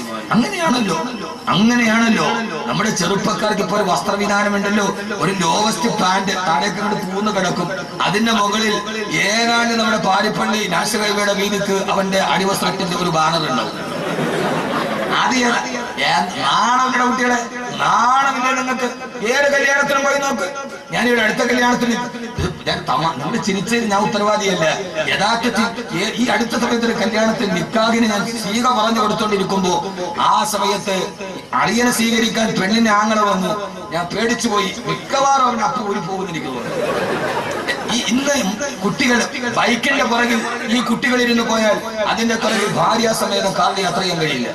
അങ്ങനെയാണല്ലോ നമ്മുടെ ചെറുപ്പക്കാർക്ക് ഇപ്പൊ ഒരു വസ്ത്രവിധാനമുണ്ടല്ലോ. ഒരു ലോവസ്റ്റ് പാന്റ് താഴേക്ക് കൊണ്ട് പൂന്ന് കിടക്കും. അതിന്റെ മുകളിൽ ഏതാണ്ട് നമ്മുടെ പാരിപ്പള്ളി നാഷണൽ ഹൈവേയുടെ വീതിക്ക് അവന്റെ അടിവസ്ത്രത്തിന്റെ ഒരു ബാനർ ഉണ്ടാവും. നാണമില്ല കുട്ടികളെ, നാണമില്ല നിങ്ങൾക്ക്. ഏത് കല്യാണത്തിനും പോയി നോക്ക്. ഞാനിവിടെ അടുത്ത കല്യാണത്തിന് നമ്മൾ ചിരിച്ച് ഞാൻ ഉത്തരവാദിയല്ല. യഥാർത്ഥത്തിൽ ഈ അടുത്ത സമയത്ത് ഒരു കല്യാണത്തിൽ നിക്കാഹിന് ഞാൻ സ്വീക പറഞ്ഞു കൊടുത്തോണ്ടിരിക്കുമ്പോ ആ സമയത്ത് അളിയനെ സ്വീകരിക്കാൻ പെണ്ണിന്റെ ആങ്ങളെ വന്നു. ഞാൻ പേടിച്ചു പോയി. മിക്കവാറും അവന്റെ അപ്പ ഊരി പോകുന്നെനിക്ക് തോന്നുന്നു. ഇന്ന് കുട്ടികൾ ബൈക്കിന്റെ പുറകിൽ ഈ കുട്ടികളിരുന്ന് പോയാൽ അതിന്റെ പുറകിൽ ഭാര്യാസമേതം കാറിൽ യാത്ര ചെയ്യാൻ കഴിയില്ല.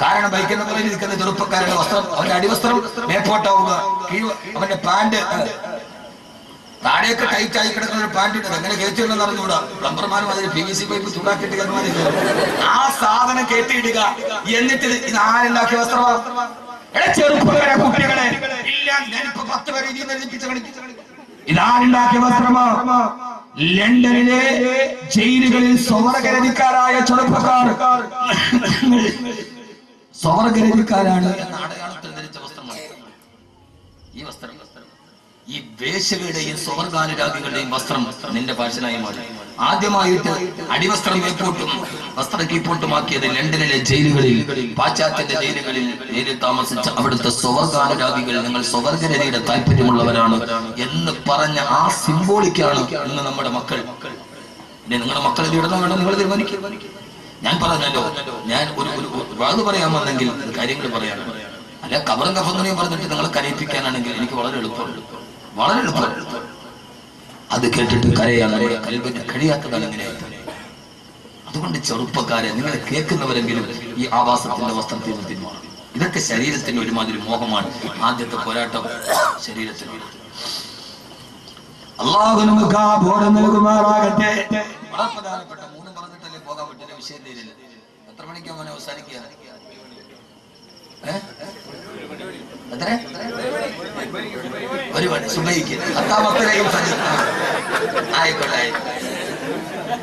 കാരണം ബൈക്കിന്റെ പുറകിൽ നിൽക്കുന്ന ചെറുപ്പക്കാരുടെ വസ്ത്രം, അവന്റെ അടിവസ്ത്രം മേപ്പോട്ടാവുക, അവന്റെ പാന്റ് താഴെയൊക്കെ ടൈറ്റ് ആയി കിടക്കുന്ന ഒരു പാന്റ് ഇട്ടത് എങ്ങനെ കയറ്റിയിടുന്ന അറിഞ്ഞൂടാ. പ്ലംബർമാരും അതിന് PVC പൈപ്പ് ചൂടാക്കിയിട്ട് കയറുമാതില്ല. ആ സാധനം കയറ്റിയിടുക. എന്നിട്ട് ഇത് ആരുണ്ടാക്കിയ വസ്ത്രമാണ്? ചെറുപ്പക്കാരെ കുട്ടികളെ ഇല്ല, ഞാനിപ്പോ 10 പേരെ ഇതാരുണ്ടാക്കിയ വസ്ത്രമാണ്? ലണ്ടനിലെ ജയിലുകളിൽ സ്വർഗരതിക്കാരായ ചെറുപ്പക്കാർ സ്വർഗരതിക്കാരാണ് എന്ന അടയാളത്തിൽ ധരിച്ച വസ്ത്രമാണ് ഈ വസ്ത്രം. ഈ വേശ്യകളുടെയും സ്വർഗാനുരാഗികളുടെയും വസ്ത്രം നിന്റെ ഫാഷനായി മാറി. ആദ്യമായിട്ട് അടിവസ്ത്രം മേപ്പോട്ടും വസ്ത്ര കീപ്പോട്ടുമാക്കിയത് ലണ്ടനിലെ ജയിലുകളിൽ, പാശ്ചാത്യന്റെ ജയിലിൽ താമസിച്ച അവിടുത്തെ സ്വർഗാനുരാഗികൾ നിങ്ങൾ സ്വർഗരതിയുടെ താല്പര്യമുള്ളവരാണ് എന്ന് പറഞ്ഞ ആ സിംബോളിക്കാണ് ഇന്ന് നമ്മുടെ മക്കൾ. പിന്നെ നിങ്ങളുടെ മക്കൾ ഇത് ഇടണോ വേണോ നിങ്ങൾ തീരുമാനിക്കും. ഞാൻ പറഞ്ഞല്ലോ, ഞാൻ ഒരു വാത് പറയാൻ വന്നെങ്കിൽ കാര്യങ്ങൾ പറയാനാണ്. അല്ല കബറും കഫങ്ങനെയും പറഞ്ഞിട്ട് നിങ്ങളെ കരയിപ്പിക്കാനാണെങ്കിൽ എനിക്ക് വളരെ എളുപ്പമുണ്ട്. അത് കേട്ടിട്ട് കരയാൻ നമ്മുടെ കൽബിന് കഴിയാത്തതാണ് എങ്ങനെയായി. അതുകൊണ്ട് ചെറുപ്പക്കാരെ, നിങ്ങൾ കേൾക്കുന്നവരെങ്കിലും ഈ ആവാസത്തിന്റെ വസ്ത്രത്തിൽ നിന്ന് പിന്മാറും. ഇതൊക്കെ ശരീരത്തിന് ഒരുമാതിരി മോഹമാണ്. ആദ്യത്തെ പോരാട്ടം ശരീരത്തിന്. അല്ലാഹു നമുക്ക് ആ ബോധം നൽകുമാറാകട്ടെ. വളരെ പ്രധാനപ്പെട്ട 3 പറഞ്ഞിട്ടല്ലേ പോകാൻ പറ്റില്ല. വിഷയം തീരില്ല. എത്ര മണിക്കാണ് മോനെ അവസാനിക്കുക? എത്ര? 1 മണി സുബഹിക്ക്. 10-ാമത്തെ ആയിക്കോട്ടെ.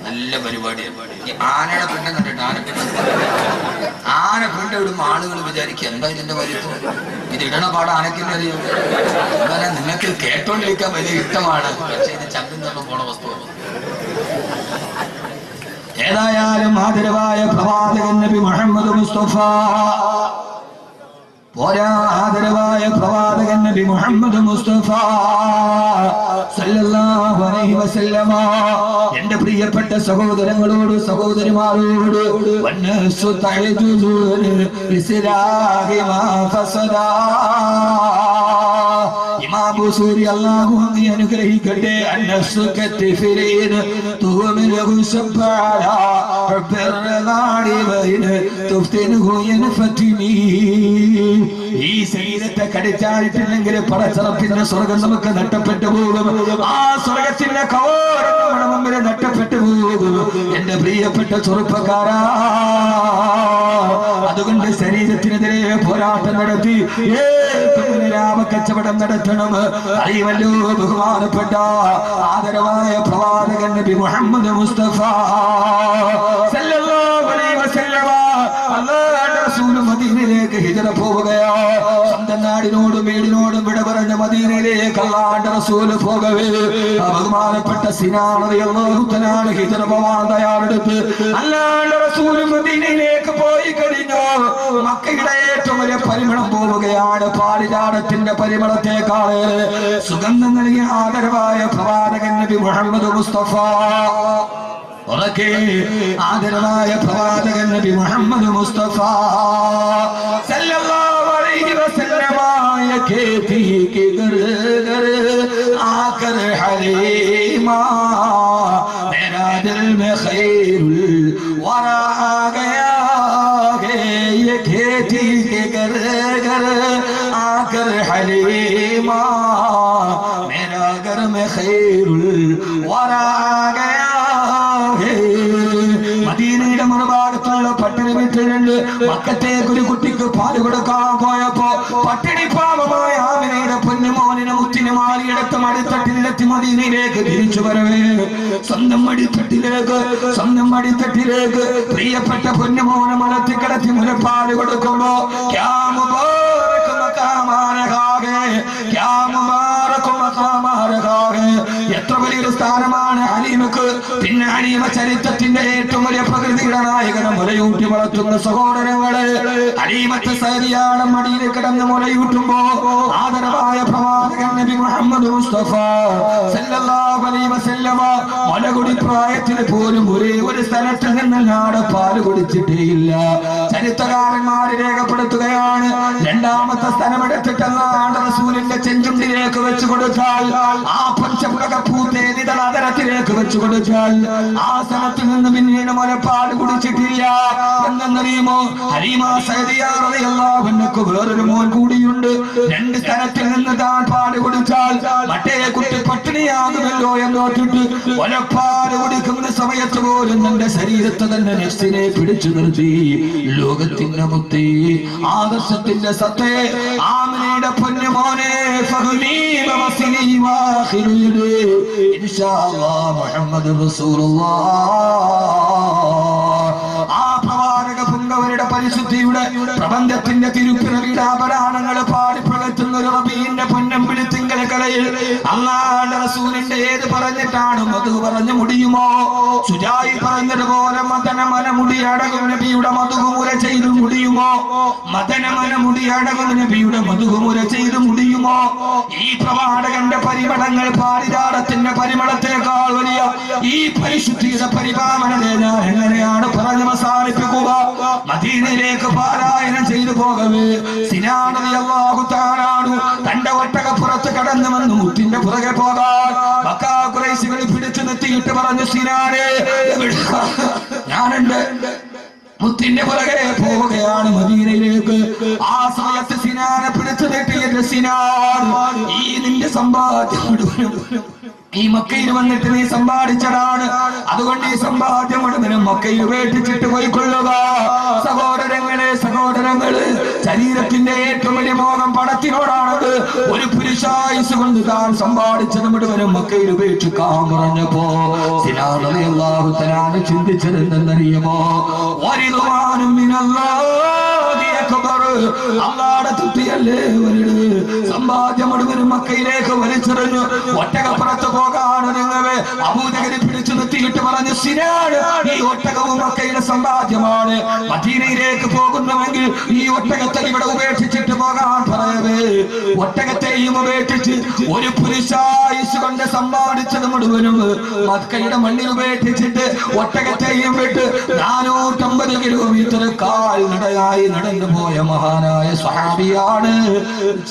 നല്ല പരിപാടിയാണ്. ഈ ആനയുടെ പിണ്ടം കണ്ടിട്ട് ആന പിണ്ട ഇടുമ്പോൾ ആളുകൾ വിചാരിക്കുക എന്താ ഇതിന്റെ വലിപ്പം, ഇത് ഇടണ പാട് ആനക്കിന്റെ അറിയാം. എന്നാൽ നിങ്ങൾക്ക് കേട്ടോണ്ടിരിക്കാൻ വലിയ ഇഷ്ടമാണ്, പക്ഷെ ഇത് ചങ്കും തമ്മിൽ പോണ വസ്തുവാണ്. ഏതായാലും ആദരവായ പ്രവാചകൻ നബി മുഹമ്മദ് മുസ്തഫ പോരാ, ആദരവായ പ്രവാചകൻ നബി മുഹമ്മദ് മുസ്തഫ സല്ലല്ലാഹു അലൈഹി വസല്ലമ എന്റെ പ്രിയപ്പെട്ട സഹോദരങ്ങളോട് സഹോദരിമാരോട് വന്നസു തഅജുദുൻ ഇസ്ലാഹി മാ ഫസദാ ഇമാം ബുസൂരി അല്ലാഹു അങ്ങേ അനുഗ്രഹിക്കട്ടെ. അന്നസു കത്തിഫിരീൻ തുമിലഹു സബ്ബാല റബ്ബർഗാടി വൈന തുഫ്തിനുഹു യൻഫതിനി. ഈ ശരീരത്തെ കടിച്ചായിട്ടില്ലെങ്കിൽ പടച്ചറപ്പിന്റെ സ്വർഗം നമുക്ക് നഷ്ടപ്പെട്ടു പോകും. ആ സ്വർഗത്തിന്റെ കവാടം നമ്മുടെ മുമ്പിൽ നഷ്ടപ്പെട്ടു പോകും. എന്റെ പ്രിയപ്പെട്ട ചെറുപ്പക്കാരാ, അതുകൊണ്ട് ശരീരത്തിനെതിരെ പോരാട്ടം നടത്തി ലാഭ കച്ചവടം നടത്തണം. അറിയുമല്ലോ ബഹുമാനപ്പെട്ട ആദരവായ പ്രവാചകൻ നബി മുഹമ്മദ് മുസ്തഫ സല്ലല്ലാഹു അലൈഹി വസല്ലമ അല്ലാഹുവിന്റെ റസൂൽ മദീനയിലേക്ക് ഹിജ്റ പോവുകയാ. സ്വന്തം നാടിനോടും വീടിനോടും വിട പറഞ്ഞ മദീനയിലേക്ക് അല്ലാഹുവിന്റെ റസൂൽ പോകവേ ബഹുമാനപ്പെട്ട സിനാൻ റളിയല്ലാഹു തആല ഹിജ്റ പോവാൻ തയ്യാറെടുത്ത് അല്ലാഹുവിന്റെ റസൂൽ മദീനയിലേക്ക് പോയി കഴിഞ്ഞു. മക്കയുടെ ഏറ്റവും വലിയ പരിമളം പോവുകയാണ്. പാരിജാതത്തിന്റെ പരിമളത്തെക്കാൾ സുഗന്ധം നൽകിയ ആദരവായ പ്രവാചകൻ നബി മുഹമ്മദ് മുസ്തഫ ആദരവായ പ്രവാചകൻ നബി മുഹമ്മദ് മുസ്തഫ സല്ലല്ലാഹു അലൈഹി വസല്ലമ യകീതി കി ഗർ ഗർ ആകർ ഹലീമാ മേരാ ദിൽ में खैरुल वरा आ गया है ये खेती के घर घर आकर हलीमा मेरा घर में खैरुल वरा आ गया है. മദീനയുടെ മറുഭാഗത്തുള്ള പട്ടിണി വീട്ടിലുണ്ട്. മക്കത്തേക്ക് ഒരു കുട്ടിക്ക് പാല് കൊടുക്കാൻ പോയപ്പോ പട്ടിണി പാപമായ ആമിനയുടെ പൊന്നുമോനിനെ മുത്തിനെ മാറിയെടുത്ത് മടിത്തട്ടിലെത്തി മദീനയിലേക്ക് തിരിച്ചു വരവേ സ്വന്തം മടിത്തട്ടിലേക്ക് പ്രിയപ്പെട്ട പൊന്നുമോനെ മലത്തിക്കിടത്തി മുലപ്പാല് കൊടുക്കുമ്പോ എത്ര വലിയൊരു സ്ഥാനമാണ് ഹലീമക്ക്. പിന്നെ ഹലീമ ചരിത്രത്തിന്റെ ഏറ്റവും വലിയ പ്രകൃതിയുടെ നായകനെ മുലയൂട്ടി വളർത്തുന്ന സഹോദരങ്ങളെ ഹലീമത്തെ സരിയാണ് മടിയിൽ കിടന്ന് മുലയൂട്ടുമ്പോ ആദരവായ പ്രവാചകൻ നബി മുഹമ്മദ് മുസ്തഫ സല്ലല്ലാഹു അലൈഹി വസല്ലമ മുലകുടി പ്രായത്തിൽ പോലും ഒരേ ഒരു സ്ഥലത്ത് നിന്നല്ലാതെ പാല് കുടിച്ചിട്ടേയില്ല. ചരിത്രകാരന്മാര് രേഖപ്പെടുത്തുകയാണ്. രണ്ടാമത്തെ സ്ഥലമെടുത്തിട്ടല്ലാണ്ട് റസൂലിന്റെ ചെഞ്ചുണ്ടിലേക്ക് വെച്ചു കൊടുത്താൽ ആ പഞ്ചപുരകപ്പൂത്തേതിതൾ അതരത്തിലേക്ക് വെച്ചു കൊടുത്താൽ ആ സ്ഥലത്ത് നിന്ന് പിന്നീട് മുലപ്പാല് കുടിച്ചിട്ടില്ല. എന്തെന്നറിയുമോ, ഹലീമ സഅദിയ റളിയല്ലാഹു അൻഹു വേറൊരു മോൻ കൂടിയുണ്ട്. രണ്ട് സ്ഥലത്തിൽ നിന്ന് താൻ പാല് കുടിച്ചാൽ മറ്റേ കുട്ടി പട്ടിണിയാകുമല്ലോ എന്നോട്ടിട്ട് മുലപ്പാല് കുടിക്കുന്ന സമയത്ത് പോലും തന്റെ ശരീരത്തെ തന്നെ നെഫ്സിനെ പിടിച്ചു നിർത്തി ലോകത്തിന്റെ മുത്തേ ആദർശത്തിന്റെ സത്തേ ആമിനയുടെ പൊന്നുമോനെ ഫഹ്മീ വസിനി വാഖിറുദ് ഇൻഷാ അല്ലാഹ് മുഹമ്മദ് റസൂലുള്ളാഹ്. ആ പ്രവാചക പുങ്കവരുടെ പരിശുദ്ധിയുടെ പ്രബന്ധത്തിന്റെ തിരുപ്പിറവിയുടെ ആഭരണങ്ങൾ പാടിപ്പകർത്തുന്ന ഒരു റബീന്റെ പൊന്നം പിടിത്തിങ്കൽ കളയിൽ അല്ലാഹുവിന്റെ റസൂലിന്റെ ഏത് പറഞ്ഞിട്ടാണ് മധു പറഞ്ഞു മുടിയുമോ? സുജായി പറഞ്ഞതുപോലെ മദനമന മുടി അടകും നബിയുടെ മധുകുമുര ചെയ്തു മുടിയുമോ? മദനമന മുടി അടകും നബിയുടെ മധുകുമുര ചെയ്തു മുടിയുമോ? ഈ പ്രവാചകന്റെ പരിമളങ്ങൾ പാരിജാതത്തിന്റെ പരിമളത്തെക്കാൾ വലിയ ഈ പരിശുദ്ധിയുടെ പരിപാലനത്തെ ഞാൻ എങ്ങനെയാണ് പറഞ്ഞു അവസാനിപ്പിക്കുക? മദീനയിലേക്ക് പാരായണം ചെയ്തു പോകവേ സിനാൻ റളിയല്ലാഹു തആല തന്റെ ഒട്ടകപ്പുറത്ത് കടന്നു വന്നു മുത്തിന്റെ പുറകെ പോകാൻ മക്കാ ഖുറൈശികളെ പിടിച്ചു നിർത്തിയിട്ട് പറഞ്ഞു, സിനാനെ ഞാനുണ്ട്. മുത്തിന്റെ പുറകെ പോവുകയാണ് മദീനയിലേക്ക്. ആ സമയത്ത് സിനാനെ പിടിച്ചു നിർത്തിയിട്ട് സിനാൻ, ഈ നിന്റെ സമ്പാദ്യം മുഴുവനും ഈ മക്കയിൽ വന്നിട്ട് നീ സമ്പാദിച്ചതാണ്. അതുകൊണ്ട് ഈ സമ്പാദ്യം മുഴുവനും മക്കയിൽ വേട്ടിച്ചിട്ട് പോയിക്കൊള്ളുക. സഹോദരങ്ങളെ, സഹോദരങ്ങള്, ശരീരത്തിന്റെ ഏറ്റവും വലിയ മോഹം പണത്തിനോടാണത്. ഒരു പുരുഷായുസ് കൊണ്ട് താൻ സമ്പാദിച്ചത് മുഴുവനും മക്കയിൽ ഉപേക്ഷിക്കാൻ പറഞ്ഞപ്പോ സിനാൻ റളിയല്ലാഹു തആല ചിന്തിച്ചത് എന്തെന്നറിയുമോ? അള്ളാഹുവിന്റെ തൃപ്തിയല്ലേ വലുത്. സമ്പാദ്യം മുഴുവനും മക്കയിലേക്ക് വലിച്ചെറിഞ്ഞു. ഒട്ടകപ്പുറത്ത് പോകാണ് നിങ്ങളെ അബൂജഹൽ പിടിച്ചു നിർത്തിയിട്ട് പറഞ്ഞു, സിനാൻ, ഈ ഒട്ടകവും മക്കയുടെ സമ്പാദ്യമാണ്. മദീനയിലേക്ക് പോകുന്നുവെങ്കിൽ ഈ ഒട്ടകത്തെ ഇവിടെ ഉപേക്ഷിച്ചിട്ട് പോകാൻ പറയവേ, ഒട്ടകത്തെയും ഉപേക്ഷിച്ച് ഒരു പുരുഷായുസ് കൊണ്ട് സമ്പാദിച്ചത് മുഴുവനും മക്കയുടെ മണ്ണിൽ ഉപേക്ഷിച്ചിട്ട് ഒട്ടകത്തെയും വിട്ട് 450 കിലോമീറ്റർ കാൽനടയായി നടന്നു പോയ മഹാനായ സ്വഹാബിയാണ്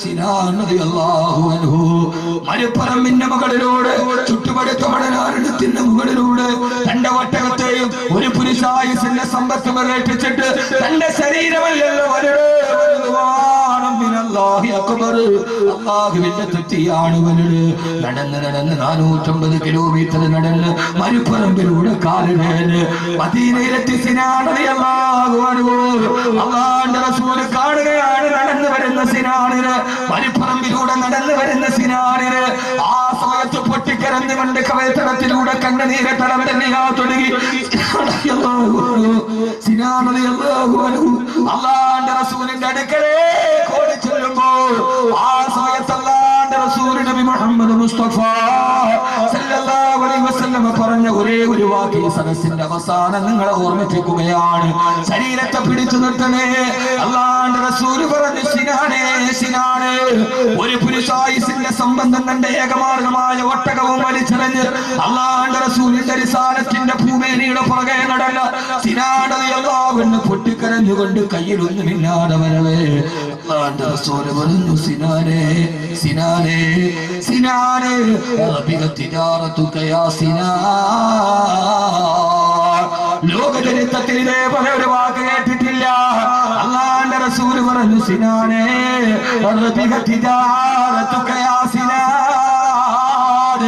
സിനാൻ റളിയല്ലാഹു അൻഹു. മരുപ്പറമ്പിന്റെ മുകളിലൂടെ, ചുറ്റുപടുത്ത മണലാരണ്യത്തിന്റെ മുകളിലൂടെ തന്റെ ഒട്ടകത്തെയും ഒരു പുരുഷായുസിന്റെ സമ്പത്ത് ഉപേക്ഷിച്ചിട്ട് തന്റെ ശരീരമല്ലല്ലോ അല്ലാഹുവിന്റെ തൃപ്തിയാണ് വലുത്. നടന്ന് 450 കിലോമീറ്റർ നടന്ന് മരുപ്പറമ്പിലൂടെ കാലിടേന് മദീനയിലെത്തി സിനാൻ റളിയല്ലാഹു അൻഹു. അല്ലാഹുവിന്റെ റസൂൽ കാണുകയാണ് നടന്നു വരുന്ന സിനാനിന്, മരുപ്പറമ്പിലൂടെ നടന്നു വരുന്ന സിനാനിന്. ആ സമയത്ത് പൊട്ടിക്കരഞ്ഞുകൊണ്ട് കവയത്തടത്തിലൂടെ കണ്ണുനീരെ തടം തന്നെയാ തുടങ്ങി. സിനാൻ റളിയല്ലാഹു അൻഹു അല്ലാഹുവിന്റെ റസൂലിന്റെ അടുക്കലേക്ക് ഓടി ചെല്ലുമ്പോൾ ആ സമയത്ത് അല്ലാഹുവിന്റെ റസൂൽ നബി മുഹമ്മദ് മുസ്തഫ സല്ലല്ലാഹു അലൈഹി വസല്ലം പറഞ്ഞ ഒരേ ഒരു വാക്ക് ഈ സദസ്സിന്റെ അവസാനം നിങ്ങളെ ഓർമ്മിപ്പിക്കുകയാണ്. ശരീരത്തെ പിടിച്ചു നിർത്തണേ. അല്ലാഹുവിന്റെ റസൂൽ പറഞ്ഞു, സിനാനേ, സിനാനേ, ഒരു പുരുഷായുസിന്റെ സംബന്ധം കണ്ട ഏകമാർഗമായ ഒട്ടകവും വലിച്ചെറിഞ്ഞ് അല്ലാഹുവിന്റെ റസൂലിന്റെ റിസാലത്തിന്റെ ഭൂമേനിയുടെ പുറകെ നടല്ല സിനാൻ റളിയല്ലാഹു അൻഹു പൊട്ടിക്കരഞ്ഞുകൊണ്ട് കയ്യിലൊന്നുമില്ലാതെ വരവേ അല്ലാഹുവിന്റെ റസൂൽ പറഞ്ഞു, സിനാനേ, സിനാനേ, സിനാനേ, റബിക തിജാറതുക യാ സിനാൻ. ലോക ചരിത്രത്തിൽ ഇതേപോലെ ഒരു വാക്ക് കേട്ടിട്ടില്ല. അല്ലാഹുവിന്റെ റസൂൽ പറഞ്ഞു, സിനാനേ, റബിക തിജാറതുക യാ സിനാൻ,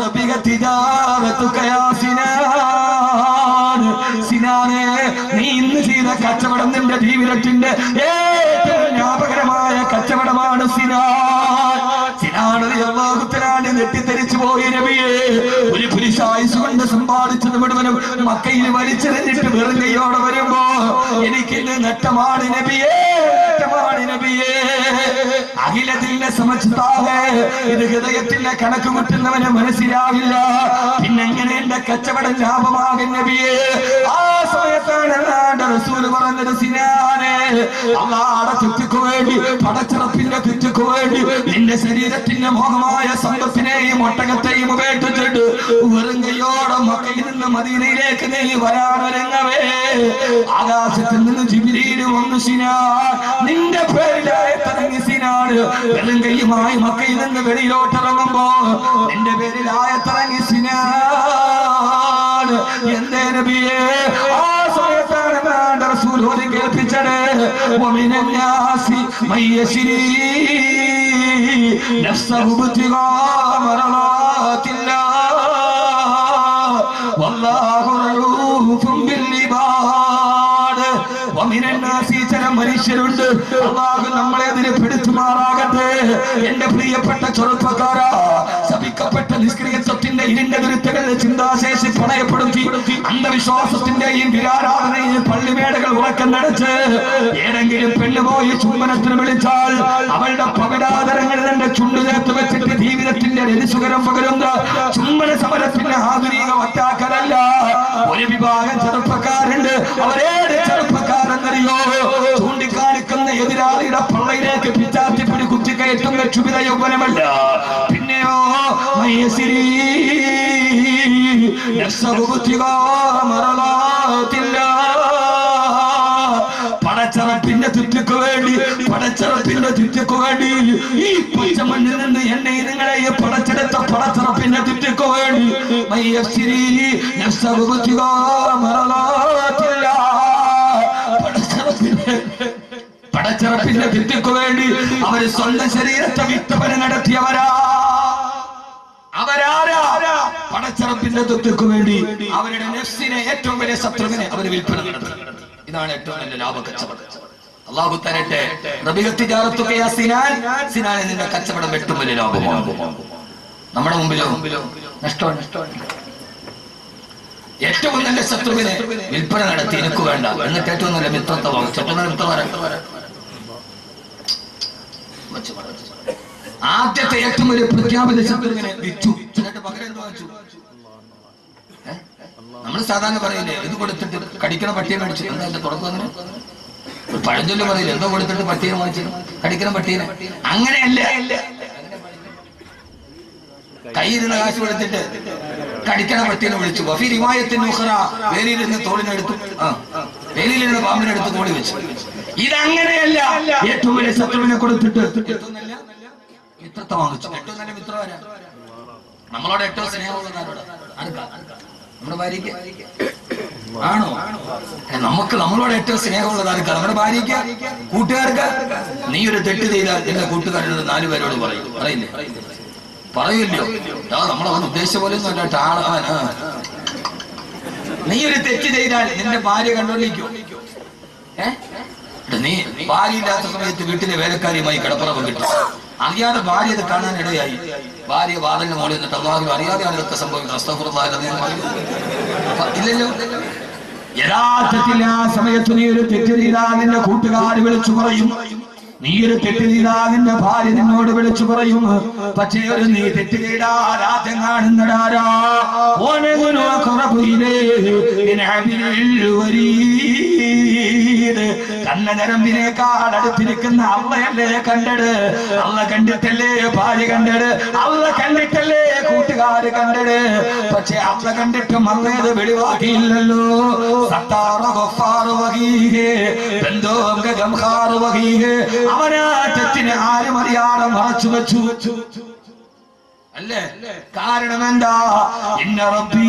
റബിക തിജാറതുക യാ സിനാൻ. സിനാനേ, നീ ഇന്ന് ചെയ്ത കച്ചവടം നിന്റെ ജീവിതത്തിന്റെ ഏറ്റവും ലാഭകരമായ കച്ചവടമാണ് സിനാൻ. സിനാൻ റളിയല്ലാഹു തആല നെട്ടിത്തെറിച്ചു പോയ നബിയെ, ഒരു പുരുഷായുസ് കൊണ്ട് സമ്പാദിച്ചത് മുഴുവനും മക്കയിൽ വലിച്ചെറിഞ്ഞിട്ട് വെറും കൈയോടെ വരുമ്പോ എനിക്കിന്ന് നഷ്ടമാണ് നബിയേ, നഷ്ടമാണ് നബിയേ. അഖിലത്തിന്റെ സമസ്താവേ, ഇത് ഹൃദയത്തിന്റെ കണക്ക് മുട്ടുന്നവന് മനസ്സിലാവില്ല. പിന്നെങ്ങനെ എന്റെ കച്ചവടം ലാഭമാകും നബിയേ? ആ സമയത്താണ് അല്ലാഹുവിന്റെ റസൂൽ പറഞ്ഞത്, സിനാനേ, അല്ലാഹുവിന്റെ തൃപ്തിക്ക് വേണ്ടി, പടച്ചിറപ്പിന്റെ തൃപ്തിക്ക് വേണ്ടി നിന്റെ ശരീരത്തിന്റെ മോഹമായ സമ്പത്തിനെയും ഒട്ടകത്തെയും ഉപേക്ഷിച്ചിട്ട് വെറും കൈയോടെ മക്കയിൽ നിന്ന് മദീനയിലേക്ക് നീ വരാനൊരുങ്ങവേ ആകാശത്തിൽ നിന്ന് ജിബ്രീൽ വന്നു, സിനാൻ, നിന്റെ പേരിലായത്തിറങ്ങി സിനാൻ. വെറും കൈയുമായി മക്കയിൽ നിന്ന് വെളിയിലോട്ടിറങ്ങുമ്പോ നിന്റെ പേരിലായത്തിറങ്ങി സിനാൻ. എന്തേ നബിയേ? ആ സമയത്താണ് റസൂൽ ഓതി കേൾപ്പിച്ചത്, വമിനൻ നാസി മയ്യശ്രീ നഫ്സഹു ബിത്തിഗാ മർളാത്തില്ലാഹ് വല്ലാഹു റഊഫുൻ ബിൽ ഇബാദ്. വമിനൻ നാസി, ചില മനുഷ്യരുണ്ട്, അല്ലാഹു നമ്മളെ അതിനെ പെടുത്തുമാറാകട്ടെ. എന്റെ പ്രിയപ്പെട്ട ചെറുപ്പക്കാരാ, ശപിക്കപ്പെട്ട നിഷ്ക്രിയത്വത്തിന്റെ ഇരുണ്ട ദുരിതങ്ങളുടെ ചിന്താശേഷി പണയപ്പെടുത്തി അന്ധവിശ്വാസത്തിന്റെയും വികാരാധനയും പള്ളിമേടകൾ ഉറക്കം നടച്ച് ഏതെങ്കിലും പെണ്ണുപോയി ചുംബനത്തിന് വിളിച്ചാൽ അവളുടെ പകരാതരങ്ങൾ തന്റെ ചുണ്ടു ചേർത്ത് വെച്ചിട്ട് ജീവിതത്തിന്റെ രതിസുകരം പകരുന്ന ചുംബന സമരത്തിന്റെ ആധുനിക വറ്റാക്കലല്ല. ഒരു വിഭാഗം ചെറുപ്പക്കാരുണ്ട്, അവരേത് ചെറുപ്പക്കാരെന്നറിയോ? ചൂണ്ടിക്കാണിക്കുന്ന എതിരാളിയുടെ പള്ളയിലേക്ക് പിച്ചാത്തിപ്പിടി കുത്തിക്കയറ്റുന്ന ക്ഷുഭിത യൗവനമല്ല, പിന്നെയോ മയ്യശ്രീ നഫ്സഹു ബിത്തിഗാ മർളാത്തില്ലാഹ്, പടച്ചറപ്പിന്റെ തൃപ്തിക്ക് വേണ്ടി, പടച്ചറപ്പിന്റെ തൃപ്തിക്ക് വേണ്ടി ഈ പച്ചമണ്ണിൽ നിന്ന് എന്നെ നിങ്ങളെ പടച്ചെടുത്ത പടച്ചറപ്പിന്റെ തൃപ്തിക്ക് വേണ്ടി മയ്യശ്രീ നഫ്സഹു ബിത്തിഗാ മർളാത്തില്ലാഹ്, പടച്ചറപ്പിന്റെ തൃപ്തിക്ക് വേണ്ടി അവര് സ്വന്തം ശരീരത്തെ വിൽപ്പന നടത്തിയവരാ. അവരാരാ? പടച്ചറപ്പിന്റെ തൃപ്തിക്ക് വേണ്ടി അവരുടെ നഫ്സിനെ, ഏറ്റവും വലിയ ശത്രുവിനെ അവർ വിൽപ്പന നടത്തി. ഇതാണ് ഏറ്റവും വലിയ ലാഭ കച്ചവടം. അള്ളാഹു തരട്ടെ. സിനാൻ നിന്റെ കച്ചവടം ഏറ്റവും വലിയ ലാഭമാണ്. നമ്മുടെ മുമ്പിലോ നഷ്ടമാണ്. ഏറ്റവും നല്ല ശത്രുവിനെ വിൽപ്പന നടത്തി എനിക്ക് വേണ്ട, എന്നിട്ട് ഏറ്റവും നല്ല മിത്രത്തെ വാങ്ങിച്ചു. ഏറ്റവും നല്ല മിത്രമാരാ? ആദ്യത്തെ ഏറ്റവും വലിയ പ്രഖ്യാപിത ശത്രുവിനെ വിറ്റു, എന്നിട്ട് പകരം എന്ത് വാങ്ങിച്ചു? നമ്മൾ സാധാരണ പറയില്ലേ, ഇത് കൊടുത്തിട്ട് കടിക്കണ പട്ടിയെ മേടിച്ചു. എന്താ എന്റെ തുടക്കം? പഴഞ്ചൊല്ല് പറയില്ല, എന്തോ കൊടുത്തിട്ട് പട്ടിയെ വാങ്ങിച്ചു കടിക്കണ പട്ടീനെ. അങ്ങനെയല്ല. കയ്യിരുന്ന കാശ് കൊടുത്തിട്ട് കടിക്കണ പട്ടീനെ വിളിച്ചു. വഫി റിവായത്തിന് വേലിയിലിരുന്ന് തോളിനെടുത്തു, വേലിയിലിരുന്ന് പാമ്പിനെടുത്ത് തോളി വെച്ചു. ഇതങ്ങനെയല്ല. ഏറ്റവും വലിയ ശത്രുവിനെ കൊടുത്തിട്ട് മിത്രത്തെ വാങ്ങിച്ചു. ഏറ്റവും നല്ല മിത്രമാരാ? നമ്മളോട് ഏറ്റവും സ്നേഹമുള്ളതാരോട്? നമ്മുടെ ഭാര്യയ്ക്ക് ആണോ? നമ്മളോട് ഏറ്റവും സ്നേഹമുള്ളത് ആർക്കാ? നമ്മുടെ ഭാര്യയ്ക്ക്, കൂട്ടുകാർക്ക്. നീ ഒരു തെറ്റ് ചെയ്താൽ എന്റെ കൂട്ടുകാരോട് 4 പേരോട് പറയില്ലേ? പറയില്ലോ. നമ്മളവൻ ഉദ്ദേശിച്ച പോലെ ഒന്നും അല്ല ആളവൻ. നീ ഒരു തെറ്റ് ചെയ്താൽ നിന്റെ ഭാര്യ കണ്ടോണ്ടിരിക്കോ? നീ ഭാര്യ ഇല്ലാത്ത സമയത്ത് വീട്ടിലെ വേലക്കാരിയുമായി കിടപ്പുറം കിട്ടും. അറിയാതെ ഭാര്യ ഇത് കാണാനിടയായി. ഭാര്യ വാതിലിന് മോളിൽ നിന്നിട്ട് അള്ളാഹു അറിയാതെയാണ് ഇതൊക്കെ സംഭവിക്കുന്നത്. ഇല്ലല്ലോ. യഥാർത്ഥത്തിൽ ആ സമയത്ത് നീ ഒരു തെറ്റ് ചെയ്താൽ നിന്റെ കൂട്ടുകാർ വിളിച്ചു പറയും, നീ ഒരു തെറ്റ് ചെയ്താൽ നിന്റെ ഭാര്യ നിന്നോട് വിളിച്ചു പറയും. പക്ഷേ ഒരു നീ തെറ്റ് ചെയ്താൽ ആദ്യം കാണുന്നടാരാ? കണ്ണ ഞരമ്പിനേക്കാൾ അടുത്തിരിക്കുന്ന അള്ളയല്ലേ കണ്ടത്? അള്ള കണ്ടിട്ടല്ലേ ഭാര്യ കണ്ടത്? അള്ള കണ്ടിട്ടല്ലേ കൂട്ടുകാര് കണ്ടത്? പക്ഷെ അള്ള കണ്ടിട്ടും അള്ളയത് വെളിവാക്കിയില്ലല്ലോ. അവനാ തെറ്റിനെ ആരും അറിയാതെ മറച്ചു വെച്ചു. അല്ലേ? കാരണം എന്താ? ഇന്ന റബ്ബി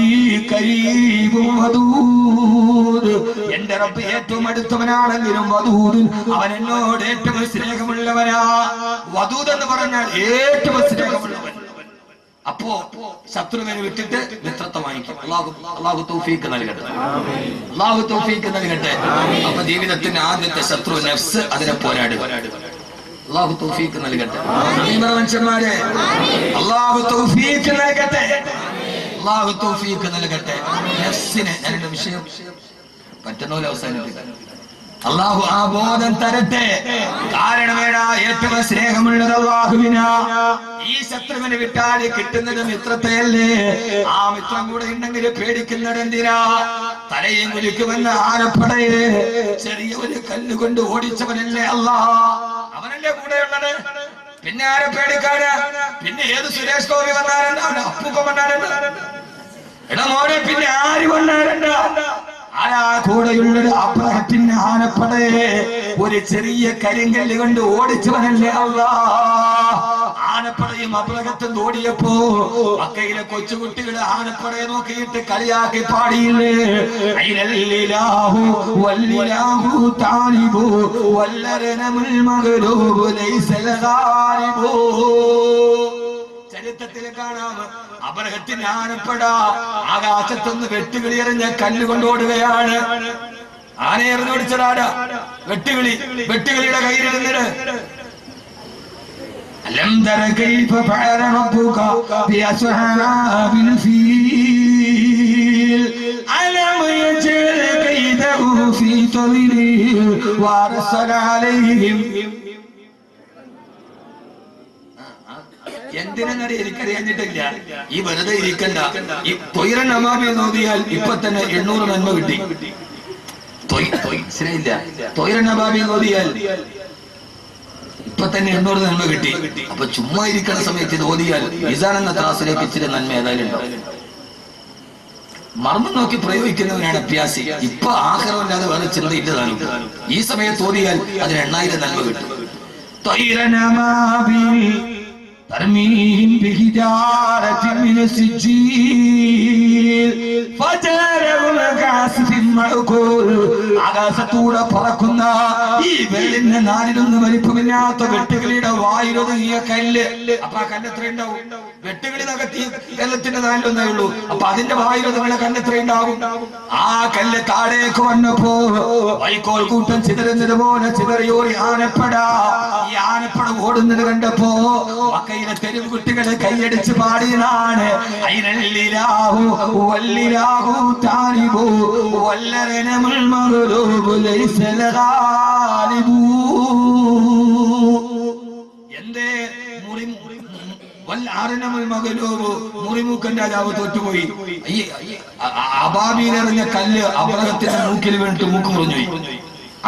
കരീബും വദൂദ്. എന്റെ റബ്ബ് ഏറ്റവും അടുത്തവനാണെങ്കിലും വദൂദ്, അവൻ എന്നോട് ഏറ്റവും സ്നേഹമുള്ളവനാ. വദൂദ് എന്ന് പറഞ്ഞാൽ ഏറ്റവും സ്നേഹമുള്ളവൻ. അപ്പോ ശത്രുവിനെ വിട്ടിട്ട് മിത്രത്തെ വാങ്ങിക്കും. അള്ളാഹു തൗഫീഖ് നൽകട്ടെ. അള്ളാഹു തൗഫീഖ് നൽകട്ടെ. അപ്പൊ ജീവിതത്തിന്റെ ആദ്യത്തെ ശത്രു നഫ്സ്, അതിനെ പോരാടുക. അള്ളാഹു തൗഫീഖ് നൽകട്ടെ. മനുഷ്യന്മാരെ അള്ളാഹു തൗഫീഖ് നൽകട്ടെ. അള്ളാഹു തൗഫീഖ് നൽകട്ടെ. നഫ്സിനെ ഞാനെന്റെ വിഷയം പറ്റുന്ന പോലെ അവസാനിപ്പിക്കാൻ അള്ളാഹു ആ ബോധം തരട്ടെ. കാരണമേടാ ഏറ്റവും സ്നേഹമുള്ളത് അള്ളാഹുവിനാ. ഈ ശത്രുവിനെ വിട്ടാൽ കിട്ടുന്നത് മിത്രത്തെയല്ലേ? ആ മിത്രം കൂടെ ഉണ്ടെങ്കിൽ പേടിക്കുന്നത് എന്തിനാ? തലയും കുലിക്കുമെന്ന് ആനപ്പടയെ ചെറിയ ഒരു കല്ലുകൊണ്ട് ഓടിച്ചവനല്ലേ അല്ലാഹ്? അവനല്ലേ കൂടെയുള്ളത്? പിന്നെ ആരെ പേടിക്കാന്? പിന്നെ ഏത് സുരേഷ് ഗോപി വന്നാലുണ്ട്, അവൻ അപ്പൂപ്പ വന്നാലുണ്ട്, എടാ മോനെ പിന്നെ ആര് വന്നാലുണ്ട്? ആരാ കൂടെയുള്ളത്? അബ്രഹത്തിന്റെ ആനപ്പടയെ ഒരു ചെറിയ കരിങ്കല്ല് കൊണ്ട് ഓടിച്ചവനല്ലേ അല്ലാഹ്? ആനപ്പടയും അബ്രഹത്തും ഓടിയപ്പോ മക്കയിലെ കൊച്ചുകുട്ടികളെ ആനപ്പടയെ നോക്കിയിട്ട് കളിയാക്കി പാടിയില്ലേ? ഐനല്ലാഹു വല്ലിലാഹു താലിബു വല്ലരനമുൽ മഗ്ലൂബു ലൈസൽ ഗാലിബു. ചരിത്രത്തിൽ കാണാം, അബ്രഹത്തിന്റെ ആനപ്പട ആകാശത്തുനിന്ന് വെട്ടുകിളി എറിഞ്ഞ കല്ലുകൊണ്ടോടുകയാണ്. ആനയെ എറിഞ്ഞോടിച്ചതാരാ? വെട്ടുകിളിയുടെ കയ്യിലിരുന്നിട്ട് അലം തര കൈഫ ഫഅല റബ്ബുക ബിഅസ്ഹാബിൽ ഫീൽ അലം യജൽ കൈദഹു ഫീ തളിലിൽ വഅർസല അലൈഹിം. എന്തിനെന്നറിയ എനിക്കറിയാഞ്ഞിട്ടില്ല. ഈ വെറുതെ ഇരിക്കണ്ട. ഈ തൊയ്റൻ അമാമി നോക്കിയാൽ ഇപ്പൊ തന്നെ 800 നന്മ കിട്ടി. ശരിയില്ല, തൊയ്റൻ അമാമി നോക്കിയാൽ ഇപ്പൊ തന്നെ 800 നന്മ കിട്ടി. അപ്പൊ ചുമ്മാ ഇരിക്കുന്ന സമയത്ത് ഇത് ഓതിയാൽ മിസാൻ എന്ന ത്രാസിലേക്ക് ഇച്ചിരി നന്മ ഏതായാലും ഉണ്ടാവും. മർമ്മം നോക്കി പ്രയോഗിക്കുന്നവനാണ് അഭ്യാസി. ഇപ്പൊ ആഹാരമില്ലാതെ വേറെ ചിന്തയില്ലതാണ്. ഈ സമയത്ത് ഓതിയാൽ അതിന് 8000 നന്മ കിട്ടും. തൊയ്റൻ അമാമി ترميهم بحجارة من سجيل فجعلهم كعصف مأكول. ആകാശത്തൂടെ പറക്കുന്ന ഈ വെള്ളിന്റെ നാലിലൊന്നും വലിപ്പമില്ലാത്ത വെട്ടുകിളിയുടെ വായിലൊതുങ്ങിയ കല്ല്. അപ്പൊ ആ കല്ല് എത്ര ഉണ്ടാവും? വെട്ടുകിളി നകത്തി വെള്ളത്തിന്റെ നാലിലൊന്നേ ഉള്ളൂ. അപ്പൊ അതിന്റെ വായിലൊതുങ്ങുന്ന കല്ല് എത്ര ഉണ്ടാവും? ആ കല്ല് താഴേക്ക് വന്നപ്പോ വൈക്കോൽ കൂട്ടം ചിതറുന്നത് പോലെ ചിതറിയോടി ആനപ്പട. ഈ ആനപ്പട ഓടുന്നത് കണ്ടപ്പോ മക്കയിലെ തെരുവ് കുട്ടികളെ കൈയടിച്ച് പാടിയതാണ് ഐനല്ലിലാഹു വല്ലിലാഹു താരിബു വല്ലരനമുൽ മഗ്ലൂബു ലൈസ ലഗാലിബു. എന്തേ മുറിമൂക്കൻ രാജാവ് തോറ്റുപോയി. ഈ അബാബീലെറിഞ്ഞ കല്ല് അബ്രഹത്തിന്റെ മൂക്കിൽ വീണിട്ട് മൂക്ക് മുറിഞ്ഞുപോയി.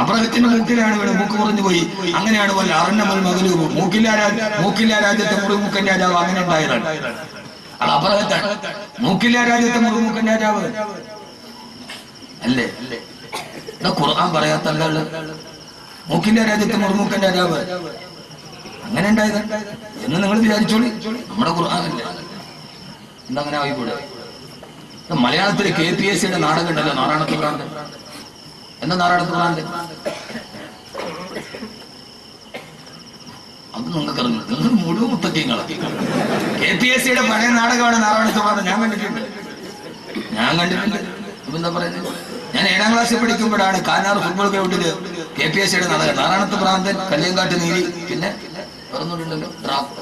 അബ്രഹത്തിന്റെ മൂക്കിലാണ് ഇവിടെ മൂക്ക് മുറിഞ്ഞു പോയി. അങ്ങനെയാണ് വല്ല അറന്നമൽ മകലൂബ് മൂക്കില്ല രാജ്യത്തെ മുറിമൂക്കൻ രാജാവ് അങ്ങനെ ഉണ്ടായതാണ്. അത് അബ്രഹത്താണ്. മൂക്കില്ല രാജ്യത്തെ മുറിമൂക്കൻ രാജാവ് അല്ലേ? ഖുർആൻ പറയാത്തല്ലോ മൂക്കില്ല രാജ്യത്തെ മുറിമൂക്കൻ രാജാവ് അങ്ങനെ ഉണ്ടായത് എന്ന് നിങ്ങൾ വിചാരിച്ചോളി. നമ്മുടെ ഖുർആനല്ലേ, എന്തങ്ങനെ ആയിക്കൂടെ? മലയാളത്തില് KPSC നാടകം ഉണ്ടല്ലോ, നാരായണത്ത് ഭ്രാന്തൻ. എന്താ നാരായണത്ത് ഭ്രാന്തൻ? അത് നിങ്ങൾക്ക് അറിഞ്ഞു. നിങ്ങൾ മുഴുവൻ മുത്തക്കിങ്ങളാ. KPSC പഴയ നാടകമാണ് നാരായണത്ത് ഭ്രാന്തൻ. ഞാൻ കണ്ടിട്ടുണ്ട്. ഇപ്പൊ എന്താ പറയുന്നത്? ഞാൻ 7ാം ക്ലാസ്സിൽ പഠിക്കുമ്പോഴാണ് കാനാർ ഫുട്ബോൾ ഗ്രൗണ്ടില് KPSC നാടകം. നാരായണത്ത് ഭ്രാന്തൻ, കല്ലിയങ്കാട്ട് നീലി, പിന്നെ പറഞ്ഞിട്ടുണ്ടല്ലോ ഡ്രാഫ്റ്റ്.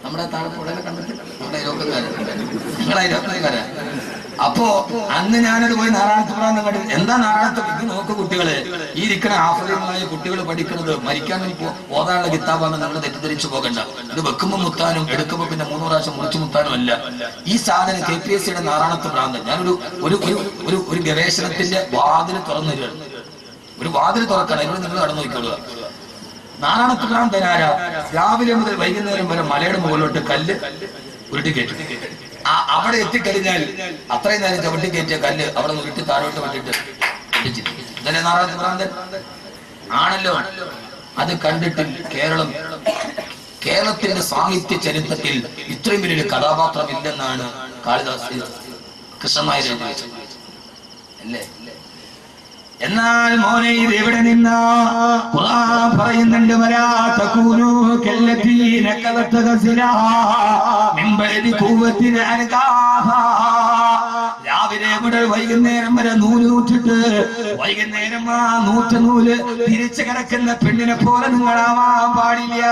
നമ്മുടെ താഴെപ്പുഴയിലെ കണ്ടിട്ട് നമ്മുടെ നിങ്ങളെ ഇരുപത്തിക്കാരാ. അപ്പോ അന്ന് ഞാനത് പോയി നാരായണത്ത് ഭ്രാന്തൻ കണ്ടു. എന്താ നാരായണത്ത്? ഇത് നോക്ക് കുട്ടികളെ, ഈ ഇരിക്കണ ആഫ്രിക്കകളായ കുട്ടികൾ പഠിക്കുന്നത് മരിക്കാൻ ഓതാനുള്ള കിതാബാണെന്ന് നിങ്ങൾ തെറ്റിദ്ധരിച്ചു പോകണ്ട. ഇത് വെക്കുമ്പോ മുത്താനും എടുക്കുമ്പോ പിന്നെ 3 പ്രാവശ്യം മുറിച്ചു മുത്താനും അല്ല. ഈ സാധനം KPSC നാരായണത്ത് ഭ്രാന്തൻ. ഞാനൊരു ഒരു ഗവേഷണത്തിന്റെ വാതിൽ തുറന്നു തരികയാണ്. ഒരു വാതിൽ തുറക്കണം. ഇവിടെ നിങ്ങൾ കടന്നു നോക്കിക്കൊള്ളുക. നാരായണത്ത് ഭ്രാന്തനാരാ? രാവിലെ മുതൽ വൈകുന്നേരം വരെ മലയുടെ മുകളിലോട്ട് കല്ല് ഉരുട്ടി കയറ്റും. അവിടെ എത്തിക്കഴിഞ്ഞാൽ അത്രയും നേരം ചവിട്ടി കയറ്റിയ കല്ല് അവിടെ ഉരുട്ടി താഴോട്ട് വിട്ടിട്ട് ഇതല്ലേ നാരായണത്ത് ഭ്രാന്തൻ ആണല്ലോ. അത് കണ്ടിട്ട് കേരളത്തിന്റെ സാഹിത്യ ചരിത്രത്തിൽ ഇത്രയും വലിയൊരു കഥാപാത്രം ഇല്ലെന്നാണ് കാളിദാസ് കൃഷ്ണനായർ അല്ലേ? എന്നാൽ മോനെ ഇത് എവിടെ നിന്നാ? ഖുർആൻ പറയുന്നുണ്ട് വലാ തകൂനു കല്ലതീന കലത ഗസിലാ മിൻ ബഅദി ഖുവത്തിൻ അൻകാഹാ. രാവിലെ മുതൽ വൈകുന്നേരം വരെ നൂലിട്ടിട്ട് വൈകുന്നേരം ആ നൂല് തിരിച്ചു കിടക്കുന്ന പെണ്ണിനെ പോലെ നിങ്ങളാവാൻ പാടില്ല.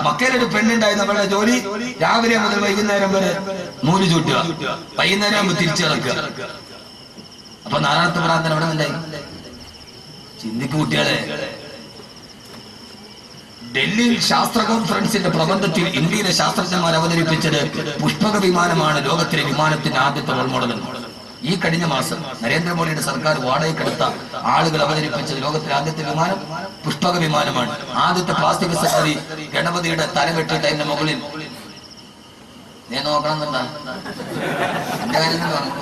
മക്കയിലൊരു പെണ്ണുണ്ടായിരുന്നു. അവളുടെ ജോലി രാവിലെ മുതൽ വൈകുന്നേരം വരെ നൂല് ചൂട്ടുക, വൈകുന്നേരം ആകുമ്പോൾ തിരിച്ചിറക്കുക. അപ്പൊ നാരായണത്ത് ഭ്രാന്തൻ അവിടെ ഉണ്ടായി. ചിന്തിക്കു കുട്ടികളെ. ഡൽഹിയിൽ ശാസ്ത്ര കോൺഫറൻസിന്റെ പ്രബന്ധത്തിൽ ഇന്ത്യയിലെ ശാസ്ത്രജ്ഞന്മാർ അവതരിപ്പിച്ചത് പുഷ്പക വിമാനമാണ് ലോകത്തിലെ വിമാനത്തിന്റെ ആദ്യത്തെ റോൾ മോഡൽ. ഈ കഴിഞ്ഞ മാസം നരേന്ദ്രമോദിയുടെ സർക്കാർ വാടകയ്ക്കെടുത്ത ആളുകൾ അവതരിപ്പിച്ചത് ലോകത്തിലെ ആദ്യത്തെ വിമാനം പുഷ്പക വിമാനമാണ്. ആദ്യത്തെ പ്ലാസ്റ്റിക് സർജറി ഗണപതിയുടെ തലവെട്ടിട്ട് അതിന്റെ മുകളിൽ ഞാൻ നോക്കണമെന്നുണ്ടാ എന്റെ കാര്യം പറഞ്ഞു.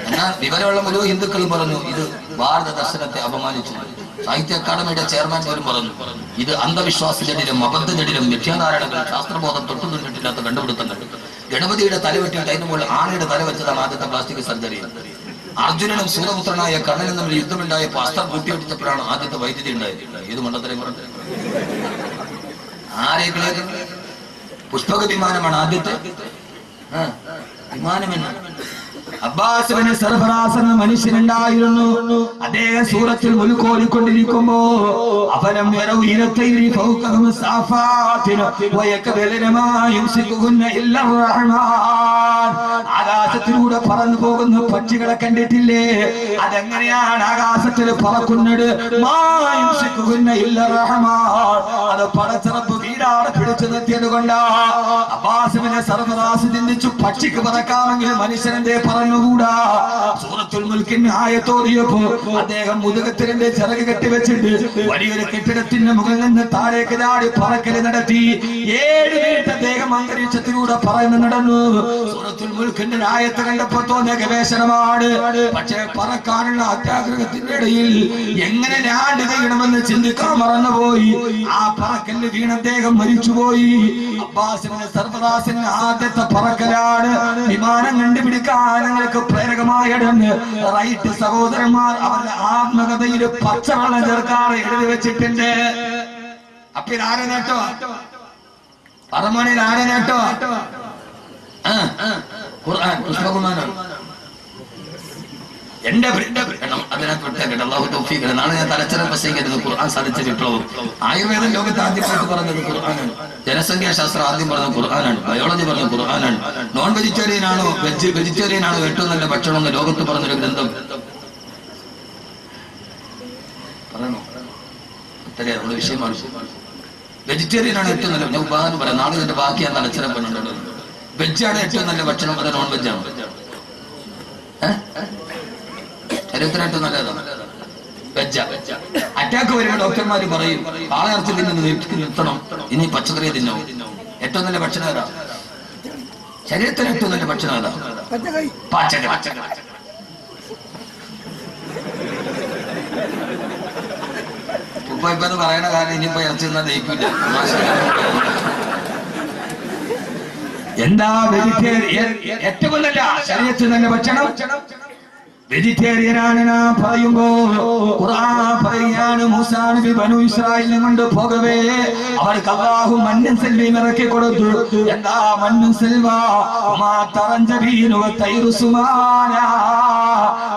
എന്നാൽ വിവരമുള്ള മുഴുവൻ ഹിന്ദുക്കളും പറഞ്ഞു ഇത് ഭാരത ദർശനത്തെ അപമാനിച്ചു. സാഹിത്യ അക്കാദമിയുടെ ചെയർമാൻ പോലും പറഞ്ഞു ഇത് അന്ധവിശ്വാസജടിലും അബദ്ധജടിലും മിഥ്യാധാരണകൾ ശാസ്ത്രബോധം തൊട്ടുനിന്നിട്ടില്ലാത്ത കണ്ടുപിടുത്തങ്ങൾ. ഗണപതിയുടെ തലവെട്ടിയിട്ട് അതിന് മുകളിൽ ആനയുടെ തല വെച്ചതാണ് ആദ്യത്തെ പ്ലാസ്റ്റിക് സർജറി. അർജുനനും സൂര്യപുത്രനായ കർണനും തമ്മിൽ യുദ്ധമുണ്ടായപ്പോൾ അസ്ത്രം കൂട്ടിയൊടിച്ചപ്പോഴാണ് ആദ്യത്തെ വൈദ്യുതി ഉണ്ടായത്. ഏത് മണ്ഡലത്തിലും പറഞ്ഞു ആരെങ്കിലും പുഷ്പക വിമാനമാണ് ആദ്യത്തെ വിമാനമെന്ന്. അബ്ബാസ് ഇബ്നു സർഫറാസ് എന്ന മനുഷ്യനുണ്ടായിരുന്നു. അദ്ദേഹം സൂറത്തിൽ മുൽക്ക് ഓതിക്കൊണ്ടിരിക്കുമ്പോ അവനം യറൗഇനതൈരി ഫൗഖഹും സാഫാത്തിന വയകബലന മാ യുംസികുഹുന്ന ഇല്ലാ റഹ്മാൻ. ആകാശത്തിലൂടെ പറന്നു പോകുന്ന പക്ഷികളെ കണ്ടിട്ടില്ലേ? അതെങ്ങനെയാണ് ആകാശത്തിൽ പറക്കുന്നത്? മാ യുംസികുഹുന്ന ഇല്ലാ റഹ്മാൻ. അത് പടച്ചറപ്പ് വീടാടെ പിടിച്ചു നിർത്തിയത് കൊണ്ടാ. അബ്ബാസ് ഇബ്നു സർഫറാസ് ചിന്തിച്ചു പക്ഷിക്ക് പറക്കാമെങ്കിൽ മനുഷ്യന്റെ പറഞ്ഞുകൂടാ. സൂറത്തുൽ മുൽക്കിന്റെ ആയത്തോടിയപ്പോ അദ്ദേഹം മുതുകത്തിലെ ചിറക് കെട്ടിവെച്ചിട്ട് വലിയൊരു കെട്ടിടത്തിന്റെ മുകളിൽ നിന്ന് താഴേക്ക് ചാടി പറക്കല് നടത്തി. 7 മിനിറ്റ് അദ്ദേഹം അന്തരീക്ഷത്തിലൂടെ പറന്ന് നടന്നു. സൂറത്തുൽ മുൽക്കിന്റെ ആയത്ത് കണ്ടപ്പോ തോന്നിയ ഗവേഷണമാണ്. പക്ഷേ പറക്കാനുള്ള അത്യാഗ്രഹത്തിന്റെ ഇടയിൽ എങ്ങനെ ലാൻഡ് ചെയ്യണമെന്ന് ചിന്തിക്കാൻ മറന്നുപോയി. ആ പറക്കല് വീണ് അദ്ദേഹം മരിച്ചുപോയി. അബ്ബാസ് ഇബ്നു സർഫറാസിന്റെ ആദ്യത്തെ പറക്കലാണ്. വിമാനം കണ്ടുപിടിക്കാൻ ഞങ്ങൾക്ക് പ്രേരകമായിടന്ന് റൈറ്റ് സഹോദരന്മാർ അവരുടെ ആത്മകഥയിൽ പച്ചവെള്ളം ചേർക്കാറ് എഴുതി വെച്ചിട്ടുണ്ട്. അപ്പൊ ഇതാരെ നേട്ടോ? പറമണിയിൽ ആരെ നേട്ടോ? ഖുർആൻ പുസ്തകമാണ്. എന്റെ അതിനകത്ത് അല്ലാഹു തൗഫീഖ്. നാളെ ഞാൻ തലച്ചറ പ്രസംഗിക്കരുത്. ഖുർആൻ സാധിച്ച വിപ്ലവം. ആയുർവേദം ലോകത്ത് ആദ്യമായിട്ട് പറഞ്ഞത് ഖുർആനാണ്. ജനസംഖ്യാശാസ്ത്രം ആദ്യം പറഞ്ഞത് ഖുർആനാണ്. ബയോളജി പറഞ്ഞത് ഖുർആനാണ്. നോൺ വെജിറ്റേറിയൻ ആണോ വെജിറ്റേറിയൻ ആണോ ഏറ്റവും നല്ല ഭക്ഷണം എന്ന് ലോകത്ത് പറഞ്ഞൊരു ഗ്രന്ഥം പറയണോ? ഇത്രയാ നമ്മുടെ വിഷയമാണ്. വെജിറ്റേറിയൻ ആണ് ഏറ്റവും നല്ല. ഞാൻ ഉദാഹരണം പറയാം. നാളെ ഇതിന്റെ ബാക്കി ഞാൻ തലച്ചറ പറഞ്ഞിട്ടുണ്ട്. വെജാണ് ഏറ്റവും നല്ല ഭക്ഷണം, അത് നോൺ വെജാണ്. ശരീരത്തിനായിട്ട് നല്ലതാണ് വെജ. അറ്റാക്ക് വരുമ്പോൾ ഡോക്ടർമാര് പറയും കാളയിറച്ചി തിന്നുന്നത് നിർത്തണം, ഇനി പച്ചക്കറി തിന്നോ. ഏറ്റവും നല്ല ഭക്ഷണം ഏതാ? ശരീരത്തിന് ഏറ്റവും നല്ല ഭക്ഷണം ഏതാ? പച്ചക്കറി. ഇപ്പൊ അത് പറയണ കാരണം ഇനിയിപ്പോ ഇറച്ചി തിന്നാൻ ദഹിക്കില്ല. എന്താ വെജിറ്റേറിയൻ? ഏറ്റവും നല്ല ശരീരത്തിന് നല്ല ഭക്ഷണം വെജിറ്റേറിയൻ ആണ്. പറയുമ്പോ ഖുർആൻ പറയാണ് മൂസാ നബി ബനു ഇസ്രായേലിനെ കൊണ്ട് പോകവേ അവർക്ക് അല്ലാഹു മണ്ണും സെൽവയും ഇറക്കി കൊടുത്തു. എന്താ മണ്ണും സെൽവ?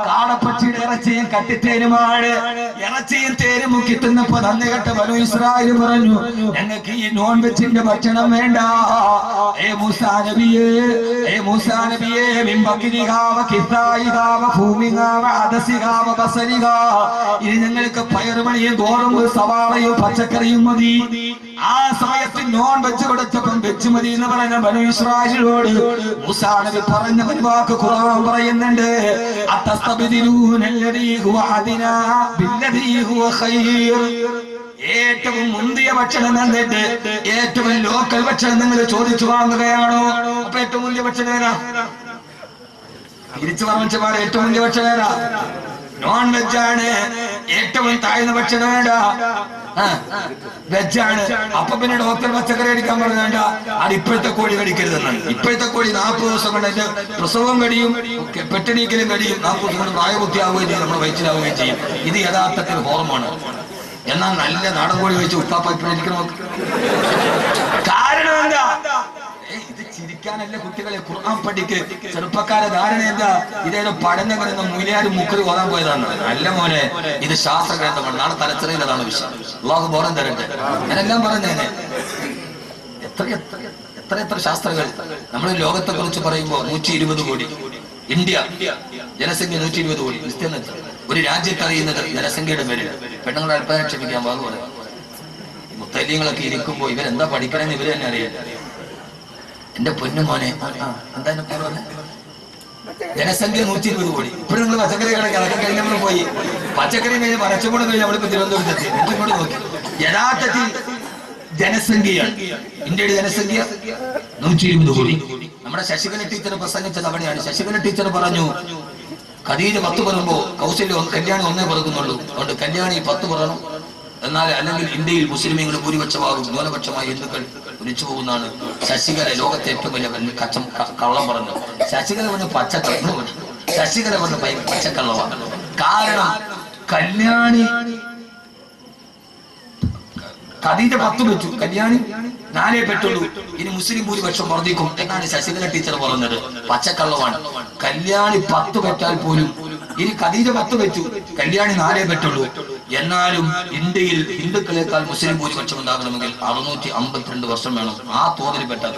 കാടപ്പക്ഷിയുടെ ഇറച്ചിയും കട്ടിത്തേനുമാണ്. ഇറച്ചിയും തേനും മുക്കി തിന്നപ്പോ നന്ദി കെട്ട ബനു ഇസ്രായേൽ പറഞ്ഞു ഞങ്ങൾക്ക് ഈ നോൺ വെജിന്റെ ഭക്ഷണം വേണ്ട. മൂസാ നബിയേ ഇനി ഞങ്ങൾക്ക് പയറുമണിയും ഗോതമ്പ് സവാളയും പച്ചക്കറിയും മതി. ആ സമയത്ത് നോൺ വെച്ച് കൊടുത്തപ്പം വെച്ച് മതി എന്ന് പറഞ്ഞ ബനു ഇസ്രായേലിനോട് മൂസാ നബി പറഞ്ഞ ഒരു വാക്ക് ഖുർആൻ പറയുന്നുണ്ട്. ഏറ്റവും മുന്തിയ ഭക്ഷണം തന്നിട്ട് ഏറ്റവും ലോക്കൽ ഭക്ഷണം നിങ്ങൾ ചോദിച്ചു വാങ്ങുകയാണോ? അപ്പൊ ഏറ്റവും മുന്തിയ ഭക്ഷണം ഏതാ? തിരിച്ചു പറഞ്ഞ ഏറ്റവും വലിയ ഭക്ഷണം ഏതാ? നോൺ വെജാണ്. ഏറ്റവും താഴ്ന്ന ഭക്ഷണം ഏതാ? വെജാണ്. അപ്പൊ പിന്നെ ഡോക്ടർ പച്ചക്കറി അടിക്കാൻ പറഞ്ഞ അത് ഇപ്പോഴത്തെ കോഴി കടിക്കരുതെന്നാണ്. ഇപ്പോഴത്തെ കോഴി 40 ദിവസം കൊണ്ട് അതിന്റെ പ്രസവം കഴിയും, പെട്ടണീക്കലും കഴിയും, 40 ദിവസം കൊണ്ട് പ്രായപൂർത്തിയാവുകയും ചെയ്യും, നമ്മുടെ വയറ്റിലാവുകയും ചെയ്യും. ഇത് യഥാർത്ഥത്തിൽ ഹോർമോൺ. എന്നാൽ നല്ല നാടൻ കോഴി വെച്ച് ഉപ്പാപ്പ ഇപ്പോഴെനിക്ക് കാരണം എന്താ? ഇത് ചിരിക്കാനല്ല കുട്ടികളെ, ഖുർആൻ പഠിക്ക്. ചെറുപ്പക്കാരെ ധാരണ എന്താ? ഇതേതോ പഠനം വരുന്ന മൂല്യാരും മുക്കറി ഓതാൻ പോയതാണ്. അല്ല മോനെ, ഇത് ശാസ്ത്ര ഗ്രന്ഥമാണ്. നാളെ തലച്ചറിയിൽ അതാണ് വിഷയം. അല്ലാഹു ബോധം തരട്ടെ. ഞാനെല്ലാം പറഞ്ഞേനെ. എത്ര ശാസ്ത്രങ്ങൾ നമ്മൾ ലോകത്തെ കുറിച്ച് പറയുമ്പോൾ 120 കോടി. ഇന്ത്യ ജനസംഖ്യ 120 കോടി. ഒരു രാജ്യത്ത് അറിയുന്നത് ജനസംഖ്യയുടെ പേരിൽ. പെണ്ണുങ്ങളെ അല്പം ക്ഷമിക്കാൻ വാങ്ങു പറയാം. മുത്തല്യങ്ങളൊക്കെ ഇരിക്കുമ്പോ ഇവരെന്താ പഠിക്കണമെന്ന് ഇവര് തന്നെ അറിയില്ല. എന്റെ പൊന്നു മോനെ, എന്താ ജനസംഖ്യ 120 കോടി. ഇപ്പോഴും നിങ്ങൾ പച്ചക്കറി കടക്ക് അതൊക്കെ കഴിഞ്ഞപ്പോൾ പോയി പച്ചക്കറി കഴിഞ്ഞ് മരച്ചുകൂടെ കഴിഞ്ഞ് നമ്മളിപ്പോ തിരുവനന്തപുരത്തെത്തി. ഇങ്ങോട്ട് നോക്കി യഥാർത്ഥത്തിൽ ജനസംഖ്യയാണ്. ഇന്ത്യയുടെ ജനസംഖ്യ 120 കോടി. നമ്മുടെ ശശികല ടീച്ചർ പ്രസംഗിച്ചത് അവിടെയാണ്. ശശികല ടീച്ചർ പറഞ്ഞു ഖദീജ 10 പറയുമ്പോ കൗസല്യം കല്യാണി 1 പറക്കുന്നുള്ളൂ. അതുകൊണ്ട് കല്യാണി 10 പറയണം. എന്നാൽ അല്ലെങ്കിൽ ഇന്ത്യയിൽ മുസ്ലിമീങ്ങൾ ഭൂരിപക്ഷമാകും, ന്യൂനപക്ഷമായി ഹിന്ദുക്കൾ ഒലിച്ചു പോകുന്നതാണ്. ശശികല ലോകത്തെ ഏറ്റവും വലിയ കള്ളം പറഞ്ഞു. ശശികല പറഞ്ഞ പച്ചക്കള്ളം. ശശികല പറഞ്ഞ പച്ചക്കള്ളമാണ്. കാരണം കല്യാണി ഖദീജ 10 വെച്ചു, കല്യാണി 4 പെട്ടുള്ളൂ. ഇനി മുസ്ലിം ഭൂരിപക്ഷം വർദ്ധിക്കും എന്നാണ് ശശികല ടീച്ചർ പറഞ്ഞത്. പച്ചക്കള്ളമാണ്. കല്യാണി 10 പെറ്റാൽ പോലും ഇനി ഖദീജ 10 വെച്ചു, കല്യാണി 4 പെട്ടുള്ളൂ. എന്നാലും ഇന്ത്യയിൽ ഹിന്ദുക്കളെക്കാൾ മുസ്ലിം ഭൂരിപക്ഷം ഉണ്ടാകണമെങ്കിൽ 652 വർഷം വേണം. ആ തോതിൽ പെട്ടാൽ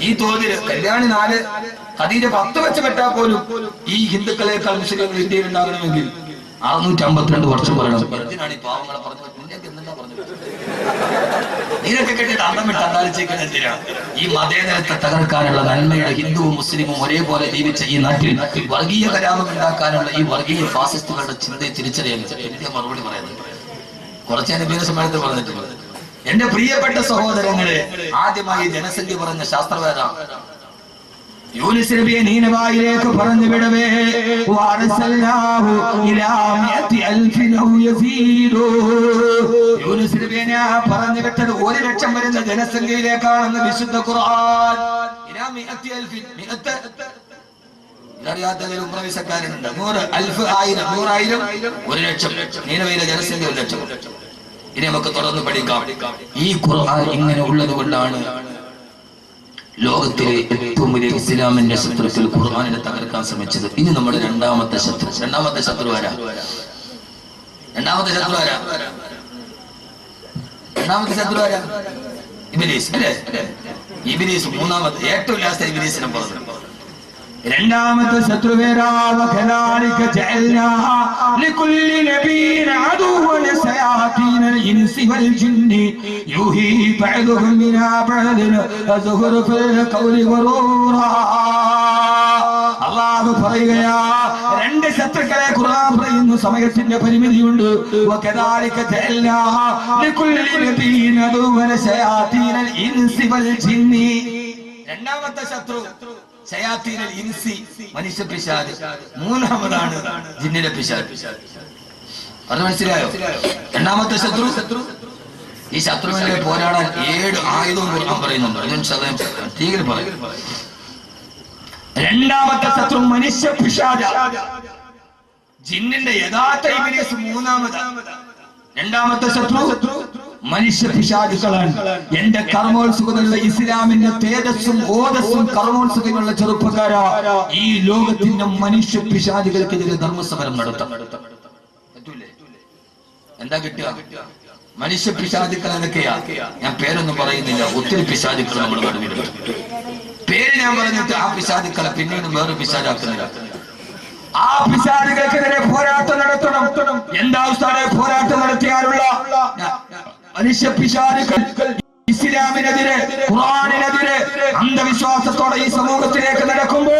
ഈ തോതിൽ കല്യാണി 4 ഖദീജ 10 വെച്ച് പെട്ടാൽ പോലും ഈ ഹിന്ദുക്കളെക്കാൾ മുസ്ലിങ്ങൾ ഇന്ത്യയിൽ ഉണ്ടാകണമെങ്കിൽ 652 വർഷം പറയണം. എന്തിനാണ് ഈ പാവങ്ങളെ പറഞ്ഞു? നീനൊക്കെ കേട്ടിട്ട് അന്തം വിട്ട് അന്താലിച്ചേക്കാൻ എന്തിനാണ്? ഈ മതേതരത്തെ തകർക്കാനുള്ള നന്മയുടെ ഹിന്ദുവും മുസ്ലിമും ഒരേപോലെ ജീവിച്ച ഈ നാട്ടിൽ വർഗീയ കലാപം ഉണ്ടാക്കാനുള്ള ഈ വർഗീയ ഫാസിസ്റ്റുകളുടെ ചിന്തയെ തിരിച്ചറിയാൻ ഇന്ത്യ മറുപടി പറയുന്നത്. കുറച്ച് അനുഭവ സമ്മേളനത്തിൽ പറഞ്ഞിട്ടുണ്ട്. എന്റെ പ്രിയപ്പെട്ട സഹോദരങ്ങളെ, ആദ്യമായി ജനസംഖ്യ പറഞ്ഞ ശാസ്ത്രവേദ യൂനുസ് നബിയെ നീനവായിലേക്ക് പറഞ്ഞു വിടവേ യൂനുസ് നബിയെ പറഞ്ഞു വിട്ടത് 1,00,000 വരുന്ന ജനസംഖ്യയിലേക്കാണെന്ന് വിശുദ്ധ ഖുർആൻ. അറിയാത്തതിൽ ഉംറവിസക്കാരനുണ്ട്. 100,000 100,000 1,00,000 നീനവയിലെ ജനസംഖ്യ 1,00,000. ഇനി നമുക്ക് തുറന്ന് പഠിക്കാം. ഈ ഖുർആൻ ഇങ്ങനെ ഉള്ളത് കൊണ്ടാണ് ലോകത്തിലെ ഏറ്റവും വലിയ ഇസ്ലാമിന്റെ ശത്രുക്കൾ ഖുർആനിനെ തകർക്കാൻ ശ്രമിച്ചത്. ഇനി നമ്മുടെ രണ്ടാമത്തെ ശത്രു ആരാ? ഇബ്ലീസ് അല്ലേ? ഇബ്ലീസ് മൂന്നാമത്തെ, ഏറ്റവും ലാസ്റ്റ് ഇബ്ലീസിനെ പറഞ്ഞു. രണ്ടാമത്തെ ശത്രുവേരാ വകലാലിക ജഅൽനാ ലികുല്ലി നബിയിൻ അദുവൻ സയാതീനൽ ഇൻസി വൽ ജിന്നി യൂഹി ബഅദുഹും മിനാ ബഅദിൻ അസ്ഖുറുഫൽ ഖൗലി വറൂറാ. അല്ലാഹു പറയുകയാ, രണ്ട് ശത്രുക്കളെ ഖുർആൻ പറയുന്ന സമയത്തിന്റെ പരിമിതിയുണ്ട്. വകലാലിക ജഅൽനാ ലികുല്ലി നബിയിൻ അദുവൻ സയാതീനൽ ഇൻസി വൽ ജിന്നി. രണ്ടാമത്തെ ശത്രു ശയാത്തീനൽ ഇൻസി, മനുഷ്യ പിശാച്. മൂന്നാമതാണ് ജിന്നിലെ പിശാച്. അത് മനസ്സിലായോ? രണ്ടാമത്തെ ശത്രു. ഈ ശത്രുവിനെ പോരാടാൻ 7 ആയുധവും ഖുർആൻ പറയുന്നുണ്ട്. രണ്ടാമത്തെ ശത്രു മനുഷ്യ പിശാച്. ജിന്നിന്റെ യഥാർത്ഥ ഇബ്ലീസ് മൂന്നാമതാണ്. രണ്ടാമത്തെ ശത്രു മനുഷ്യ പിശാചുക്കളാണ്. എന്റെ കർമ്മോത്സുകതയുള്ള ഇസ്ലാമിന്റെ തേജസ്സും ഓജസ്സും കർമ്മോത്സുകമുള്ള ചെറുപ്പക്കാരാ, ഈ ലോകത്തിന്റെ മനുഷ്യ പിശാചുകൾക്കെതിരെ ധർമ്മസമരം നടത്താം. പറ്റൂലേ? എന്താ കിട്ടുക? മനുഷ്യ പിശാചുക്കൾ എന്നൊക്കെയാ. ഞാൻ പേരൊന്നും പറയുന്നില്ല. ഒത്തിരി പിശാചുക്കൾ നമ്മൾ കടന്നിട്ടുണ്ട്. പേര് ഞാൻ പറഞ്ഞിട്ട് ആ പിശാചുക്കളെ പിന്നീട് വേറെ പിശാചാക്കുന്നില്ല. ആ പിശാചുകൾക്കെതിരെ പോരാട്ടം നടത്തണം. എന്താ ഉസ്താദേ പോരാട്ടം നടത്തിയാലുള്ള മനുഷ്യ പിശാചുക്കൾ ഇസ്ലാമിനെതിരെ, ഖുർആനിനെതിരെ അന്ധവിശ്വാസത്തോടെ ഈ സമൂഹത്തിലേക്ക് നടക്കുമ്പോ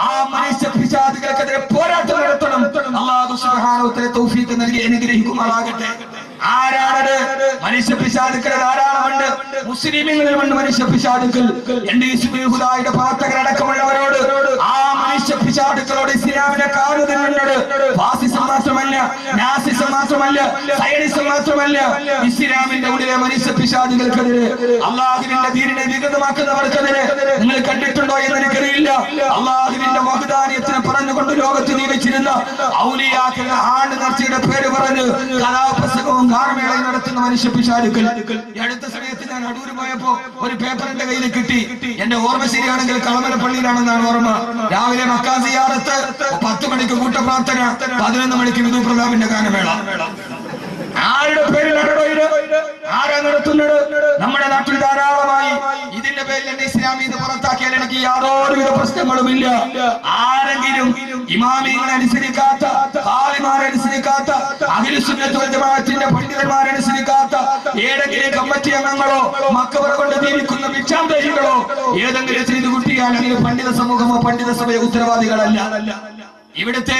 ആ മനുഷ്യ പിശാചുകൾക്കെതിരെ പോരാട്ടം നടത്തണം. അല്ലാഹു സുബ്ഹാനഹു വ തആല തൗഫീഖ് നൽകി അനുഗ്രഹിക്കുമാറാകട്ടെ. ആരാണത്? മനുഷ്യ പിശാചുക്കൾ ധാരാളമുണ്ട്. മുസ്ലിമീങ്ങളിലുമുണ്ട് മനുഷ്യ പിശാചുക്കൾ. എന്റെ ഇസ്ലാമിയുടെ പ്രവർത്തകരടക്കമുള്ളവരോട് ആ മനുഷ്യ പിശാചുക്കളോട് ഇസ്ലാമിനെ കാണുന്നുണ്ട്. ഫാസിസം മാത്രമല്ല, നാസിസം മാത്രമല്ല, സയനിസം മാത്രമല്ല, ഇസ്ലാമിന്റെ ഉള്ളിലെ മനുഷ്യ പിശാചുകൾക്കെതിരെ, അള്ളാഹുവിന്റെ ദീനിനെ വികൃതമാക്കുന്നവർക്കെതിരെ നിങ്ങൾ കണ്ടിട്ടുണ്ടോ എന്ന് എനിക്കറിയില്ല. അള്ളാഹുവിന്റെ വഹ്ദാനിയത്തിനെ പറഞ്ഞുകൊണ്ട് ലോകത്ത് ജീവിച്ചിരുന്ന ഔലിയാക്കളുടെ ആണ്ട് നേർച്ചയുടെ പേര് പറഞ്ഞ് കലാപ്രസംഗവും ഗാനമേളയും നടത്തുന്ന മനുഷ്യ പിശാചുക്കൾ. ഈ അടുത്ത സമയത്ത് ഞാൻ അടൂര് പോയപ്പോ ഒരു പേപ്പർ എന്റെ കയ്യിൽ കിട്ടി. എന്റെ ഓർമ്മ ശരിയാണെങ്കിൽ കളമലപ്പള്ളിയിലാണെന്നാണ് ഓർമ്മ. രാവിലെ മക്കാ സിയാറത്ത്, 10 മണിക്ക് കൂട്ടപ്രാർത്ഥന, 11 മണിക്ക് വിധു പ്രതാപിന്റെ ഗാനമേള. ആരുടെ പേരിലാണോ ഇത്? ആരാ നടത്തുന്നത്? നമ്മുടെ നാട്ടിൽ ധാരാളമായി. ഇതിന്റെ പേരിൽ എന്നെ ഇസ്ലാമീത് പുറത്താക്കിയാൽ എനിക്ക് യാതൊരുവിധ പ്രശ്നങ്ങളുമില്ല. ആരെങ്കിലും ഇമാമികളെ അനുസരിക്കാത്ത, ഖാലിമാരെ അനുസരിക്കാത്ത, അഹ്ലു സുന്നത്ത് വൽ ജമാഅത്തിന്റെ പണ്ഡിതന്മാരെ അനുസരിക്കാത്ത ഏതെങ്കിലും കമ്മിറ്റി അംഗങ്ങളോ മക്കബറ കൊണ്ട് ജീവിക്കുന്ന ഭിക്ഷാന്തരികളോ ഏതെങ്കിലും ചെയ്തു കുട്ടിയാൽ അതിന് പണ്ഡിത സമൂഹമോ പണ്ഡിത സഭയോ ഉത്തരവാദികളല്ല. ഇവിടുത്തെ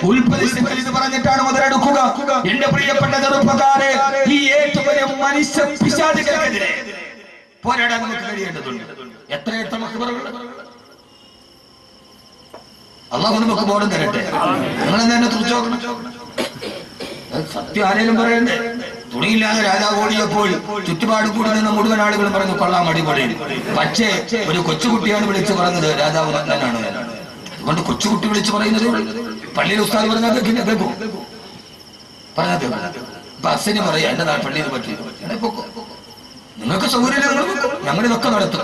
ഉൽപ്പതിഷ്ഠികൾ ഇത് പറഞ്ഞിട്ടാണ് മുതലെടുക്കുക. എന്റെ പ്രിയപ്പെട്ട ചെറുപ്പക്കാരെ, ഈ ഏറ്റവും വലിയ മനുഷ്യ പിശാചുകൾക്കെതിരെ പോരാടാൻ നമുക്ക് കഴിയേണ്ടതുണ്ട്. എത്ര മക്ബറകൾ അല്ലാഹു നമുക്ക് ബോധം തരട്ടെ. നിങ്ങൾ തന്നെ തുറച്ചു സത്യം ആരെങ്കിലും പറയണ്ടേ? തുണിയില്ലാതെ രാജാവ് ഓടിയപ്പോൾ ചുറ്റുപാട് കൂടി നിന്ന് മുഴുവൻ ആളുകളും പറഞ്ഞു കൊള്ളാം, അടിപൊളി. പക്ഷേ ഒരു കൊച്ചുകുട്ടിയാണ് വിളിച്ചു പറഞ്ഞത് രാജാവ് നല്ലനാണ്. അതുകൊണ്ട് കൊച്ചുകുട്ടി വിളിച്ചു പറയുന്നത് പള്ളിയിൽ ഉസ്താദ് പറഞ്ഞാൽ കേൾക്കും. പറഞ്ഞാൽ ബസ്സിന് പറയാം എന്റെ പള്ളിയിൽ പറ്റി നിങ്ങൾക്ക് സൗകര്യം ഞങ്ങളിതൊക്കെ നടത്തും.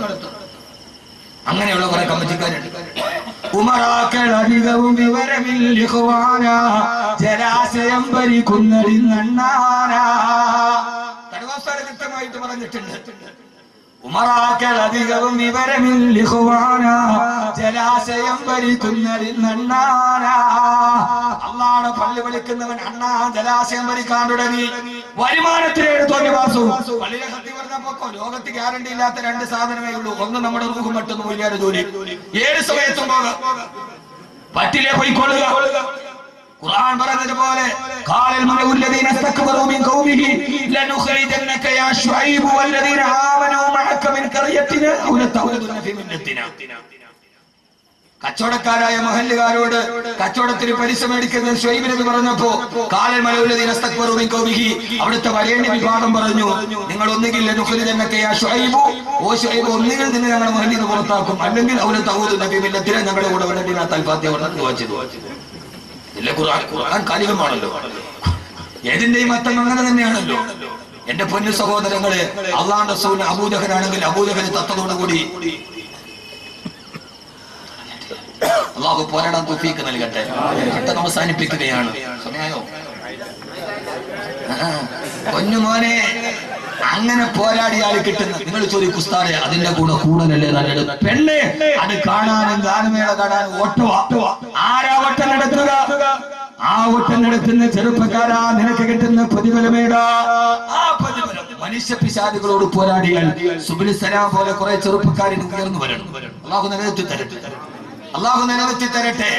അങ്ങനെയുള്ള കുറെ കമ്മിറ്റിക്കാരുണ്ട്. ഉമറാക്കളധികവും വിവരമില്ല, ജലാശയം ഭരിക്കുന്നതിന്നണ്ണാനാ. തടവാസ്ഥാനം വ്യക്തമായിട്ട് പറഞ്ഞിട്ടുണ്ട്. ഉമറാക്കളധികവും വിവരമില്ല, ജലാശയം ഭരിക്കുന്നതിന്നണ്ണാനാ. അള്ളാഹുവിന്റെ പള്ളി വിളിക്കുന്നവൻ അണ്ണാ ജലാശയം ഭരിക്കാൻ തുടങ്ങി. വരുമാനത്തിനേട് തോന്നിവാസവും പള്ളിയിലെ സത്യം പറഞ്ഞപ്പോ ലോകത്ത് ഗ്യാരണ്ടി ഇല്ലാത്ത 2 സാധനമേ ഉള്ളൂ. ഒന്ന് നമ്മുടെ റൂഹും, മറ്റൊന്ന് വലിയ ജോലി. ഏത് സമയത്തും പോകാം, പറ്റില്ലേ പോയിക്കൊള്ളുക. ഖുർആൻ പറഞ്ഞതുപോലെ ഖാലൽ മലഉല്ലദീന ഇസ്തക്ബറൂ മിൻ ഖൗമിഹി ലനുഖരിജന്നക യാ ശുഐബ് വല്ലദീന ആമനൂ മഅക മിൻ ഖറിയതിനാ ഔ ലതൗദുന ഫീ മില്ലത്തിനാ. കച്ചവടക്കാരായ മഹല്ലുകാരോട് കച്ചവടത്തിന് പലിശ മേടിക്കുന്ന ശുഐബ് നബി പറഞ്ഞപ്പോ കാലൽ മലൗലദീന ഇസ്തക്ബറു മിൻ ഖൗമിഹി, അവിടുത്തെ വരേണ്യ വിഭാഗം പറഞ്ഞു, നിങ്ങൾ ഒന്നുകിൽ നുഖ്രിജന്നക യാ ശുഐബ്, ഓ ശുഐബ്, ഒന്നുകിൽ നിന്നെ ഞങ്ങളുടെ മഹല്ലിൽ നിന്ന് പുറത്താക്കും, അല്ലെങ്കിൽ അവരെ തഊദു നബി മില്ലത്തിനെ ഞങ്ങളുടെ കൂടെ വരണ്ടിനാ തൽഫാത്തിയ പറഞ്ഞു ദുആ ചെയ്തു. ഇല്ലേ ഖുർആൻ കാലികമാണല്ലോ, ഏതിന്റെയും അർത്ഥം അങ്ങനെ തന്നെയാണല്ലോ. എന്റെ പൊന്നു സഹോദരങ്ങളെ, അള്ളാഹുവിന്റെ റസൂൽ അബൂജഹലാണെങ്കിൽ അബൂജഹൽ തത്തതോടുകൂടി അള്ളാഹു പോരാടാൻ തൗഫീഖ് നൽകട്ടെ. പെട്ടെന്ന് അവസാനിപ്പിക്കുകയാണ്. സമയായോ? പൊന്നുമോനെ, അങ്ങനെ പോരാടിയാൽ കിട്ടുന്ന, നിങ്ങൾ ചോദിക്കും ഉസ്താദേ അതിന്റെ കൂടെ കൂടുതലല്ലേ നല്ലത്? പെണ്ണെ, അത് കാണാനും ഗാനമേള കാണാനും ഓട്ടുവാ. ആരാ വട്ടം നടത്തുക? ആ വട്ടം നടത്തുന്ന ചെറുപ്പക്കാരാ, നിനക്ക് കിട്ടുന്ന പ്രതിഫലമേടാ. ആ പ്രതിഫലം മനുഷ്യ പിശാചുകളോട് പോരാടിയാൽ സുബ്ഹിൽ സലാം പോലെ കുറെ ചെറുപ്പക്കാരിന് ഉയർന്നു വരണം. അള്ളാഹു നിലനിർത്തി തരട്ടെ, അള്ളാഹു നിലനിർത്തി തരട്ടെ.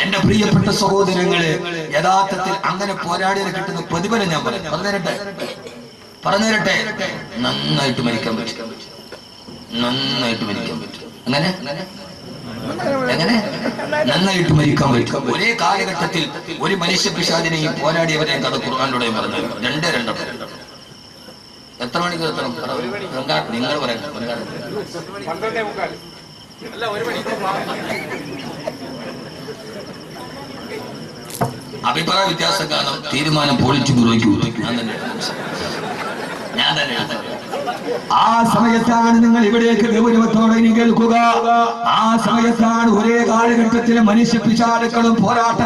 എന്റെ പ്രിയപ്പെട്ട സഹോദരങ്ങളെ, യഥാർത്ഥത്തിൽ അങ്ങനെ പോരാടിയാൽ കിട്ടുന്ന പ്രതിഫലം ഞാൻ പറഞ്ഞുതരട്ടെ. നന്നായിട്ട് മരിക്കാൻ പറ്റും, നന്നായിട്ട് മരിക്കാൻ പറ്റും. എങ്ങനെ നന്നായിട്ട് മരിക്കാൻ പറ്റും. ഒരേ കാലഘട്ടത്തിൽ ഒരു മനുഷ്യ പിശാചിനെയും പോരാടിയവരെ കഥ ഖുർആനിലൂടെ പറഞ്ഞു. രണ്ടെണ്ണം. എത്ര മണിക്ക് എത്തണം? നിങ്ങൾ പറയണം. അഭിപ്രായ വ്യത്യാസം കാരണം തീരുമാനം പൊളിച്ചു പുറയ്ക്കും. ഞാൻ തന്നെ ആ സമയത്താണ് നിങ്ങൾ ഇവിടേക്ക് ഗൗരവത്തോടെ ഇനി കേൾക്കുക. ആ സമയത്താണ് ഒരേ കാലഘട്ടത്തിലെ മനുഷ്യ പിശാചുക്കളും പോരാട്ട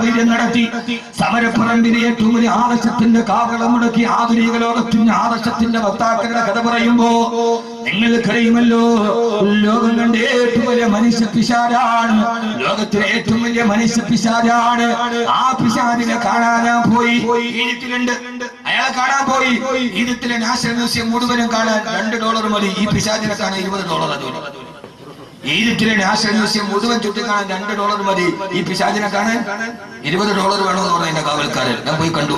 വീര്യം നടത്തി സമരപ്പറമ്പിന് ഏറ്റവും വലിയ ആദർശത്തിന്റെ കാവളം മുടക്കി ആധുനിക ലോകത്തിന്റെ ആദർശത്തിന്റെ വക്താക്കളുടെ കഥ പറയുമ്പോ നിങ്ങൾക്കറിയുമല്ലോ, ലോകം കണ്ട ഏറ്റവും വലിയ മനുഷ്യ പിശാചാണ്, ലോകത്തിലെ ഏറ്റവും വലിയ മനുഷ്യ പിശാചാണ്. ആ പിശാചിനെ കാണാൻ ഞാൻ പോയി. ഈജിപ്തിലുണ്ട്, അയാളെ കാണാൻ പോയി. ഈജിപ്തിലെ നാഷണൽ മ്യൂസിയം മുഴുവനും കാണാൻ $2 മതി. ഈ പിശാചിനെ കാണാൻ $20 ജോലി. ഈജിപ്തിലെ നാഷണൽ മ്യൂസിയം മുഴുവൻ ചുറ്റി കാണാൻ $2 മതി. ഈ പിശാചിനെ കാണാൻ $20 വേണമെന്ന് പറഞ്ഞ എന്റെ കാവൽക്കാരൻ. ഞാൻ പോയി കണ്ടു.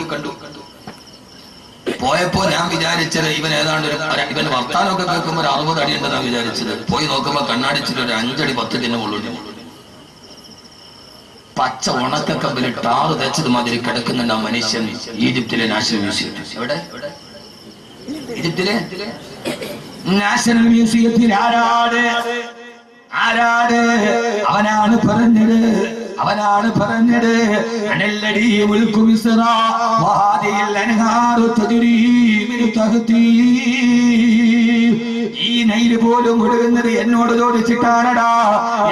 പോയപ്പോ ഞാൻ വിചാരിച്ചത് ഇവൻ ഏതാണ്ട് ഇവൻ വർത്താനമൊക്കെ കേൾക്കുമ്പോൾ 60 അടി ഉണ്ടെന്നാണ് വിചാരിച്ചത്. പോയി നോക്കുമ്പോ കണ്ണാടിച്ചിട്ട് ഒരു 5 അടി 10 അടി ഉള്ളു. പച്ച ഉണക്കക്കമ്പിൽ ടാറ് തേച്ചത് മാതിരി കിടക്കുന്നുണ്ട് ആ മനുഷ്യൻ ഈജിപ്തിലെ നാഷണൽ മ്യൂസിയം. എവിടെ? ഈജിപ്തിലെ നാഷണൽ മ്യൂസിയത്തിൽ ആരാട് അവനാണ് പറഞ്ഞത് അനല്ലടി മുൽക്കു മിസ്റ വഹാദിൽ അൻഹാറു തജ്രി മിൻ തഹ്തി. ഈ നൈൽ പോലും ഒഴുകുന്നത് എന്നോട് ചോദിച്ചിട്ടാണടാ.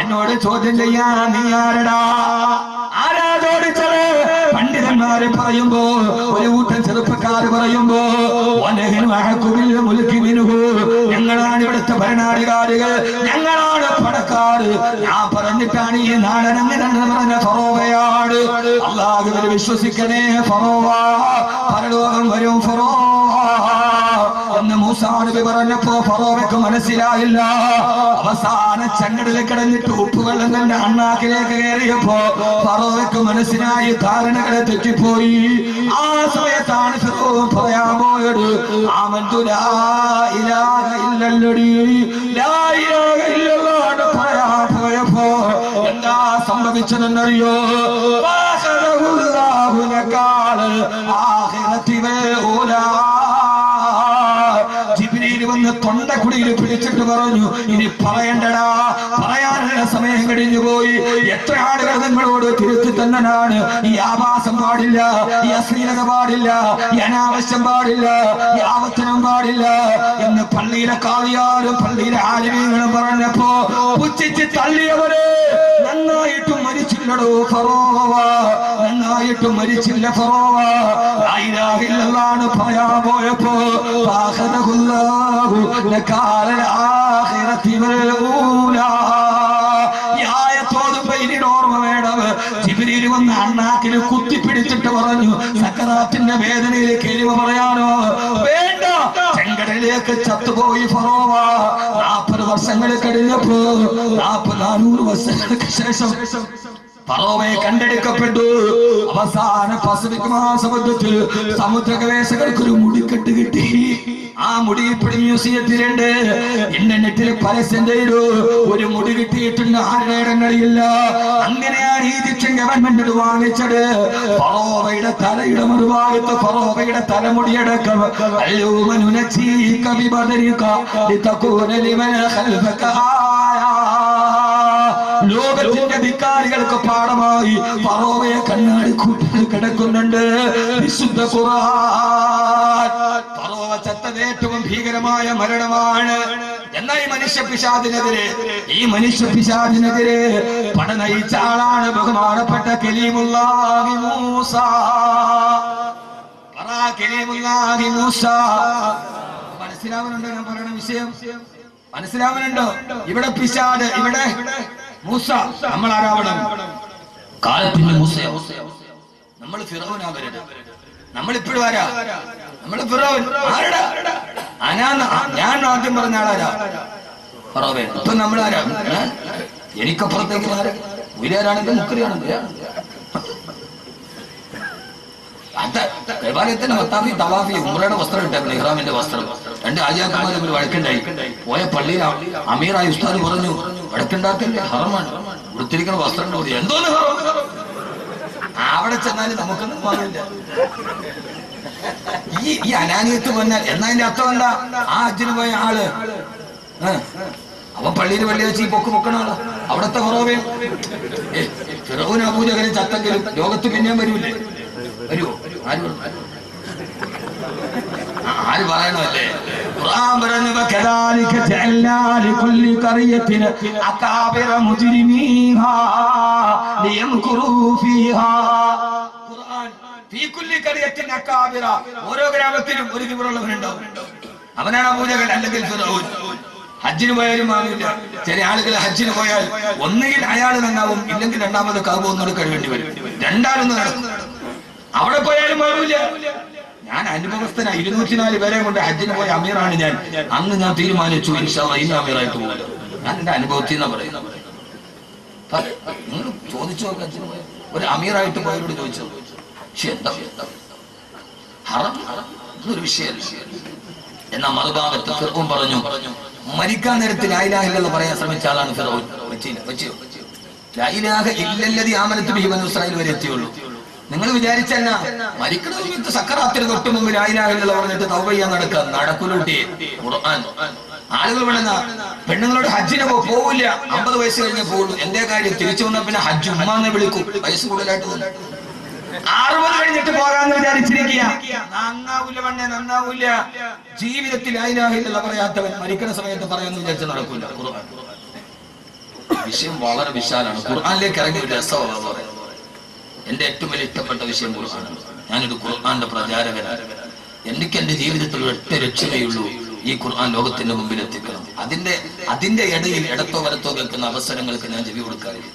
എന്നോട് ചോദ്യം ചെയ്യാൻ നീ ആരടാ? ആരാ ചോദിച്ചത്? പണ്ഡിതന്മാര് പറയുമ്പോ, ഒരു കൂട്ടം ചെറുപ്പക്കാര് പറയുമ്പോ, ഞങ്ങളാണ് ഇവിടുത്തെ ഭരണാധികാരികൾ, ഞങ്ങളാണ് പണക്കാര്. ഞാൻ പറഞ്ഞിട്ടാണ് ഈ നാടനങ്ങനെന്ന് പറഞ്ഞ ഫറോവയാണ്. അല്ലാഹുവിൽ വിശ്വസിക്കണേ ഫറോവ, പരലോകം വരും ഫറോവ എന്ന് മൂസാ നബി പറഞ്ഞപ്പോ ഫറോവയ്ക്ക് മനസ്സിലായില്ല. അവസാന ചങ്ങടിൽ കിടന്നിട്ട് ഉപ്പുവെള്ളം തന്റെ അണ്ണാക്കിലേക്ക് കയറിയപ്പോ ഫറോവയ്ക്ക് മനസ്സിലായി, ധാരണകളെ തെറ്റിപ്പോയി. ആ സമയത്താണ് ഫിർഔൻ പറയാൻ പോയത്, ആമന്തു ലാ ഇലാഹ ഇല്ലല്ലദീ ലാ ഇലാഹ ഇല്ലല്ലാഹ് പറയാൻ പോയപ്പോ എന്താ സംഭവിച്ചതെന്നറിയോ? ഫഅഖറഹുല്ലാഹു നകാല ആഖിറതി വഊലാ. ജിബ്രീൽ വന്ന് തൊണ്ടക്കുടിയിൽ പിടിച്ചിട്ട് പറഞ്ഞു, ഇനി പറയണ്ടടാ, പറയാനുള്ള സമയം കഴിഞ്ഞു പോയി. എത്ര ആളുകൾ നിങ്ങളോട് തിരുത്തി തന്നനാണ്. ഈ ആഭാസം പാടില്ല, ഈ അശ്ലീലത പാടില്ല, ഈ അനാവശ്യം പാടില്ല, ഈ ആവർത്തനം പാടില്ല എന്ന് പള്ളിയിലെ കാളിയാരും പള്ളിയിലെ ആലിമീങ്ങളും പറഞ്ഞപ്പോ പുച്ഛിച്ച് തള്ളിയവര് നന്നായിട്ടും മരിച്ചില്ലടോ ഫറോവ, നന്നായിട്ടും മരിച്ചില്ല ഫറോവ. ലാ ഇലാഹ ഇല്ലല്ലാഹ് പറയാൻ പോയപ്പോ ഫഅഖദഹുല്ലാഹു നകാല ആഖിറതി വൽ ഊലാ. ഓർമ്മ വേണം. ജിബ്രീൽ വന്ന് അണ്ണാക്കിന് കുത്തിപ്പിടിച്ചിട്ട് പറഞ്ഞു, സക്കറാത്തിന്റെ വേദനയിൽ കെലിമ പറയാനോ വേണ്ട. ചെങ്കടലിലേക്ക് ചത്തുപോയി ഫറോവ. 40 വർഷങ്ങൾ കഴിഞ്ഞപ്പോ 400 വർഷങ്ങൾക്ക് ശേഷം ഫറോവയെ കണ്ടെടുക്കപ്പെട്ടു. അവസാന പസഫിക് മഹാസമുദ്രത്തിൽ സമുദ്ര ഗവേഷകർക്കൊരു മുടിക്കെട്ട് കിട്ടി. ആ മുടി ഇപ്പോഴും മ്യൂസിയത്തിലുണ്ട്. ഇന്റർനെറ്റിൽ പരസ്യം ചെയ്തു, ഒരു മുടി കിട്ടിയിട്ടുണ്ട്, ആരുടെ ഇടങ്ങളില്ല. അങ്ങനെയാണ് ഈജിപ്ഷ്യൻ ഗവൺമെന്റ് വാങ്ങിച്ചത്. ഫറോവയുടെ തലയുടെ മറുഭാഗത്ത് ഫറോവയുടെ തലമുടിയടക്കം ലോകത്തിന്റെ ധിക്കാരികൾക്ക് പാഠമായി ഫറോവയെ കണ്ണാടി കൂട്ടിൽ കിടക്കുന്നുണ്ട് വിശുദ്ധ ഖുർആൻ. ഫറോവ ചത്തത് ഏറ്റവും ഭീകരമായ മരണമാണ്. എന്നാൽ ഈ മനുഷ്യ പിശാചിനെതിരെ പട നയിച്ച ആളാണ് ബഹുമാനപ്പെട്ട കലീമുല്ലാഹി മൂസ. കലീമുല്ലാഹി മൂസ. മനസ്സിലാവുന്നുണ്ടോ ഞാൻ പറയുന്ന വിഷയം? മനസ്സിലാവുന്നുണ്ടോ? ഇവിടെ പിശാച്, ഇവിടെ മൂസ. നമ്മൾ ആരാവണം? കാലത്തിന്റെ മൂസയോ? നമ്മൾ ഫിറൗനാവരുത്. നമ്മളിപ്പോഴും ആരാ? നമ്മള് ഫിറൗൻ. ആരടാ? ഞാൻ ആദ്യം പറഞ്ഞ ആളാരാ? ഫറോവ. ഇപ്പൊ നമ്മളാരാ? എനിക്കപ്പുറത്തേക്ക് ആരാ? ഉയരാണെങ്കിൽ മുക്കറിയാണെങ്കിൽ ദേവാലയത്തിന്റെ മത്താഫി തവാഫി ഉമ്രയുടെ വസ്ത്രം ഇട്ടേക്കണം, ഇഹ്റാമിന്റെ വസ്ത്രം. രണ്ട് ആചാര്യന്മാർ ഒരു വഴക്കുണ്ടായി. പോയ പള്ളിയിൽ അമീറായ ഉസ്താദ് പറഞ്ഞു, വഴക്കുണ്ടാക്കല്ലേ, ഹറമാണ്, ഉടുത്തിരിക്കുന്ന വസ്ത്രം കൂടി. എന്തോന്ന് ഹറം? അവിടെ ചെന്നാലും നമുക്കൊന്നും മാറില്ല. ഈ അനാനിയത്ത് പറഞ്ഞാൽ എന്നാ അതിന്റെ അർത്ഥം എന്താ? ആ ഹജ്ജിന് പോയ ആള് അവൻ പള്ളിയിൽ വെള്ളിയാഴ്ച ഈ പൊക്കണ ആള്. അവിടത്തെ ഫറോവയും ഫിറൗൻ അബൂജഹലും ചത്തെങ്കിലും ലോകത്ത് പിന്നെയും വരൂല്ലേ? വരുവോ? ആര് പറയണല്ലേ? ഖുർആൻ പറഞ്ഞു, വകദാലിക ജഅൽനാ ലികുല്ലി ഖറിയത്തിൻ അകാബിറ മുജ്രിമീഹാ ലിയംകുറൂ ഫീഹാ. ഖുർആൻ ഫീ കുല്ലി ഖറിയത്തിൻ അകാബിറ, ഓരോ ഗ്രാമത്തിലും ഒരു കിബറുള്ളവനുണ്ടാവും. അവനാണ് അബൂജഹൽ അല്ലെങ്കിൽ ഫിറൗൻ. ഹജ്ജിന് പോയാലും ആവില്ല. ചില ആളുകൾ ഹജ്ജിന് പോയാൽ ഒന്നുകിൽ അയാൾ നന്നാവും, ഇല്ലെങ്കിൽ രണ്ടാമത് കാബ് ഒന്നോട് കഴിവേണ്ടി വരും. രണ്ടാലൊന്നും നടക്കും. അവിടെ പോയാലും മാറില്ല. ഞാൻ അനുഭവസ്ഥന 204 പേരെ കൊണ്ട് ഹജ്ജിന് പോയ അമീറാണ് ഞാൻ. അന്ന് ഞാൻ തീരുമാനിച്ചു, ഇൻഷാ അല്ലാഹ് ഇന്ന് അമീറായിട്ട് പോകില്ല. ഞാൻ എന്റെ അനുഭവത്തിൽ നിന്നാ പറയുന്നത്. നിങ്ങൾ ചോദിച്ചു നോക്കാം, ഹജ്ജിന് പോയ ഒരു അമീറായിട്ട് പോയവരോട് ചോദിച്ചോ, പക്ഷെ എന്താ ഹറം ഇതൊരു വിഷയമല്ല. എന്നാ മറുഭാഗത്ത് ഫിർഔൻ പറഞ്ഞു, മരിക്കാൻ നേരത്തിൽ ലാ ഇലാഹ ഇല്ലല്ലാഹ് പറയാൻ ശ്രമിച്ച ആളാണ് ഫിർഔൻ. വെച്ചോ ലാ ഇലാഹ ഇല്ലല്ലദീ ആമനതു ബിഹി ബനൂ ഇസ്രായീൽ വരെ എത്തിയുള്ളൂ. നിങ്ങൾ വിചാരിച്ചല്ല മരിക്കണ സമയത്ത് സക്കറാത്തിന് തൊട്ട് മുമ്പ് ലാ ഇലാഹ ഇല്ലല്ലാഹ് പറഞ്ഞിട്ട് തൗബ ചെയ്യാൻ നടക്കൂലൂട്ടി. ഖുർആൻ ആളുകൾ വേണമെന്ന പെണ്ണുങ്ങളോട് ഹജ്ജിന് പോവില്ല, 50 വയസ്സ് കഴിഞ്ഞേ പോകുള്ളൂ. എന്റെ കാര്യം തിരിച്ചു വന്നാൽ പിന്നെ ഹജ്ജ് ഉമ്മാന്ന് വിളിക്കും. വയസ്സ് കൂടുതലായിട്ട് 60 കഴിഞ്ഞിട്ട് പോകാന്ന് വിചാരിച്ചിരിക്കുക. നന്നാവൂല പെണ്ണെ, നന്നാവൂല. ജീവിതത്തിൽ ലാ ഇലാഹ ഇല്ലല്ലാഹ് പറയാത്തവൻ മരിക്കുന്ന സമയത്ത് പറയാന്ന് വിചാരിച്ചാൽ നടക്കൂല. ഖുർആൻ വിഷയം വളരെ വിശാലാണ്. ഖുർആനിലേക്ക് ഇറങ്ങി ഒരു രസമാണ് പറയുന്നത്. എന്റെ ഏറ്റവും വലിയ ഇഷ്ടപ്പെട്ട വിഷയം ഖുർആനാണ്. ഞാനൊരു ഖുർആന്റെ പ്രചാരകനാണ്. എനിക്ക് എന്റെ ജീവിതത്തിൽ ഒറ്റ ലക്ഷ്യമേയുള്ളൂ, ഈ ഖുർആൻ ലോകത്തിന്റെ മുമ്പിൽ എത്തിക്കണം. അതിന്റെ ഇടയിൽ ഇടത്തോ വലത്തോ കേൾക്കുന്ന അവസരങ്ങൾക്ക് ഞാൻ ചെവി കൊടുക്കാറില്ല.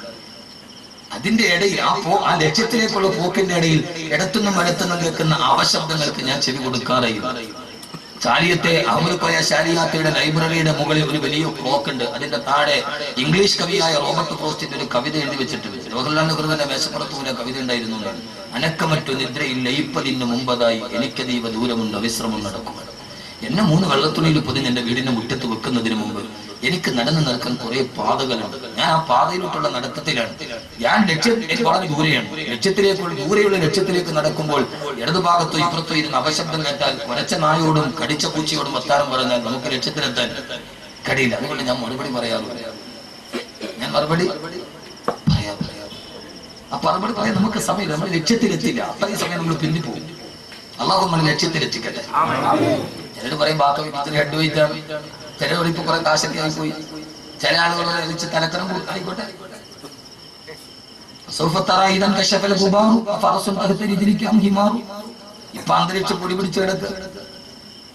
അതിന്റെ ഇടയിൽ ആ ലക്ഷ്യത്തിലേക്കുള്ള പോക്കിന്റെ ഇടയിൽ ഇടത്തുനിന്നും വലത്തുനിന്നും കേൾക്കുന്ന അവശബ്ദങ്ങൾക്ക് ഞാൻ ചെവി കൊടുക്കാറില്ല. ചാലിയത്തെ അഹമ്മദ് കോയ ശാലിയാത്തയുടെ ലൈബ്രറിയുടെ മുകളിൽ ഒരു വലിയ ക്ലോക്ക് ഉണ്ട്. അതിന്റെ താഴെ ഇംഗ്ലീഷ് കവിയായ റോബർട്ട് ഫ്രോസ്റ്റിന്റെ ഒരു കവിത എഴുതി വെച്ചിട്ടുണ്ട്. ജവഹർലാൽ നെഹ്റുവിന്റെ മേശപ്പുറത്തൂലെ കവിത ഉണ്ടായിരുന്നു. അനക്കമറ്റു നിദ്രയിൽ ലയിപ്പതിന് മുമ്പതായി എനിക്കതീവ ദൂരമുണ്ട് വിശ്രമം നടക്കും. എന്നെ 3 വെള്ളത്തുണിയിൽ പൊതിഞ്ഞ് എന്റെ വീടിന്റെ മുറ്റത്ത് വെക്കുന്നതിന് മുമ്പ് എനിക്ക് നടന്നു നടക്കാൻ കുറെ പാതകളുണ്ട്. ഞാൻ ആ പാതയിലോട്ടുള്ള നടത്തത്തിലാണ്. ഞാൻ ലക്ഷ്യം വളരെ ദൂരെയാണ്. ദൂരെയുള്ള ലക്ഷ്യത്തിലേക്ക് നടക്കുമ്പോൾ ഇടതുഭാഗത്തോ ഇപ്പുറത്തോ ഇരുന്ന് അപശബ്ദം കേട്ടാൽ കുരച്ച നായോടും കടിച്ച പൂച്ചയോടും വർത്താനം പറഞ്ഞാൽ നമുക്ക് ലക്ഷ്യത്തിലെത്താൻ കഴിയില്ല. അതുകൊണ്ട് ഞാൻ മറുപടി പറയാറില്ല. ആ മറുപടി പറയാൻ നമുക്ക് സമയമില്ല. നമ്മൾ ലക്ഷ്യത്തിലെത്തില്ല. അത്രയും സമയം നമ്മൾ പിന്നിപ്പോകും. അള്ളാഹു നമ്മൾ ലക്ഷ്യത്തിലെത്തിക്കട്ടെ. ചിലർ പറയും ബാക്കി ഹെഡ് വെയിറ്റാണ്, ചിലർ ഇപ്പൊ കുറെ കാശൊക്കെ ആയിപ്പോയി, ചില ആളുകൾ തലക്കരം ആയിക്കോട്ടെ. ഇപ്പൊ അന്തരീക്ഷം പൊടി പിടിച്ച് കിടക്ക്.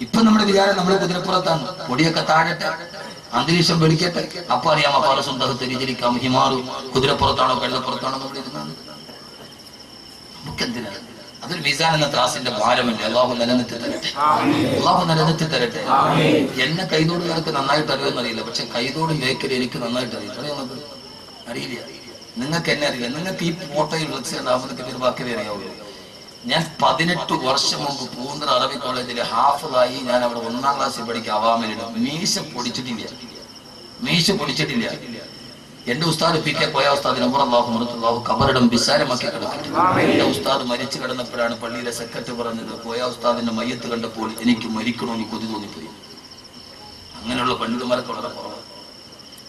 ഇപ്പൊ നമ്മുടെ വിചാരം നമ്മൾ കുതിരപ്പുറത്താണ്. പൊടിയൊക്കെ താഴട്ടെ, അന്തരീക്ഷം വെളിക്കട്ടെ, അപ്പൊ അറിയാം അപാരസും തഹത്തിരിക്കാം ഹിമാറു കുതിരപ്പുറത്താണോ വെള്ളപ്പുറത്താണോ നമ്മൾ ഇരുന്നത്. നമുക്കെന്തിനാണ്? അതൊരു മീസാൻ എന്ന ത്രാസിന്റെ ഭാരമല്ലേ. അള്ളാഹു നിലനിർത്തി തരട്ടെ. അള്ളാഹു നിലനിർത്തി തരട്ടെ. എന്നെ കൈതോടുകാർക്ക് നന്നായിട്ട് അറിയുമെന്നറിയില്ല, പക്ഷെ കൈതോട് മേക്കൽ എനിക്ക് നന്നായിട്ട് അറിയാം. അറിയില്ല. നിങ്ങൾക്ക് എന്നെ അറിയില്ല. നിങ്ങൾക്ക് ഈ ഫോട്ടോയിൽ ഡ്രഗ്സ് ഉണ്ടാവുന്നതൊക്കെ ഒരു ബാക്കി അറിയാവുള്ളൂ. ഞാൻ 18 വർഷം മുമ്പ് പൂന്തറ അറബി കോളേജിലെ ഹാഫിളായി ഞാൻ അവിടെ 1ാം ക്ലാസ്സിൽ പഠിക്കുക. അവാമിലിടും മീശ പൊടിച്ചിട്ടില്ല. എന്റെ ഉസ്താദ് പി കെ കോയ ഉസ്താദ് നമ്പറല്ലാഹു മറുത്തുള്ളാഹു കബറിടം വിശാലമാക്കി കിടക്കട്ടെ. എന്റെ ഉസ്താദ് മരിച്ചു കിടന്നപ്പോഴാണ് പള്ളിയിലെ സെക്രട്ടറി പറഞ്ഞത്, കോയ ഉസ്താദിന്റെ മയ്യത്ത് കണ്ടപ്പോൾ എനിക്ക് മരിക്കണമെന്ന് കൊതി തോന്നിപ്പോയി. അങ്ങനെയുള്ള പണ്ഡിതന്മാരൊക്കെ വളരെ കുറവാണ്.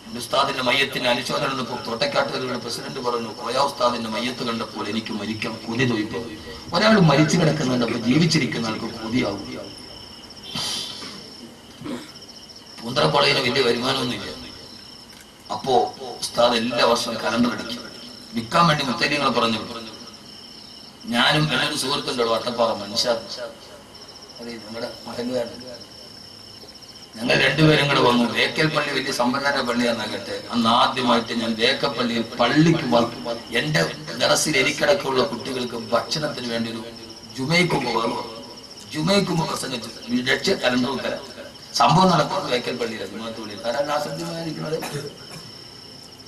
എന്റെ ഉസ്താദിന്റെ മയ്യത്തിന് അനുശോചനം എന്നപ്പോൾ തോട്ടക്കാട്ടുകാരുടെ പ്രസിഡന്റ് പറഞ്ഞു, കോയ ഉസ്താദിന്റെ മയ്യത്ത് കണ്ടപ്പോൾ എനിക്ക് മരിക്കാൻ കൊതി തോന്നിപ്പോയി. ഒരാൾ മരിച്ചു കിടക്കുന്നുണ്ടപ്പോൾ ജീവിച്ചിരിക്കുന്ന ആൾക്ക് കൊതിയാവും. പൂന്തറ കോളേജിന് വലിയ വരുമാനമൊന്നുമില്ല. അപ്പോ ഉസ്താദ് എല്ലാ വർഷവും കലണ്ടർ അടിക്കും. വിൽക്കാൻ വേണ്ടി മുത്തലിങ്ങൾ പറഞ്ഞു. ഞാനും എന്നൊരു സുഹൃത്തുണ്ട് വട്ടപ്പാറ മനുഷ്യാദ്, നിങ്ങളുടെ മഹലുകാരൻ, ഞങ്ങൾ രണ്ടുപേരും കൂടെ വന്നു. വേക്കൽ പള്ളി വലിയ സമ്പന്നരുടെ പള്ളിയാന്നാകട്ടെ. അന്ന് ആദ്യമായിട്ട് ഞാൻ വേക്കപ്പള്ളിയിൽ പള്ളിക്ക് എന്റെ ദറസിൽ എനിക്കടക്കമുള്ള കുട്ടികൾക്ക് ഭക്ഷണത്തിന് വേണ്ടി ഒരു ജുമൈക്കുമ്പ് പ്രസംഗിച്ചു. ലക്ഷ്യ കലണ്ടർ തരാം. സംഭവം നടക്കുന്നത് വേക്കൽ പള്ളിയിലാണ്, ജുമാത്തുപള്ളിയിൽ. കാരണം അസത്യമായിരിക്കുന്നത്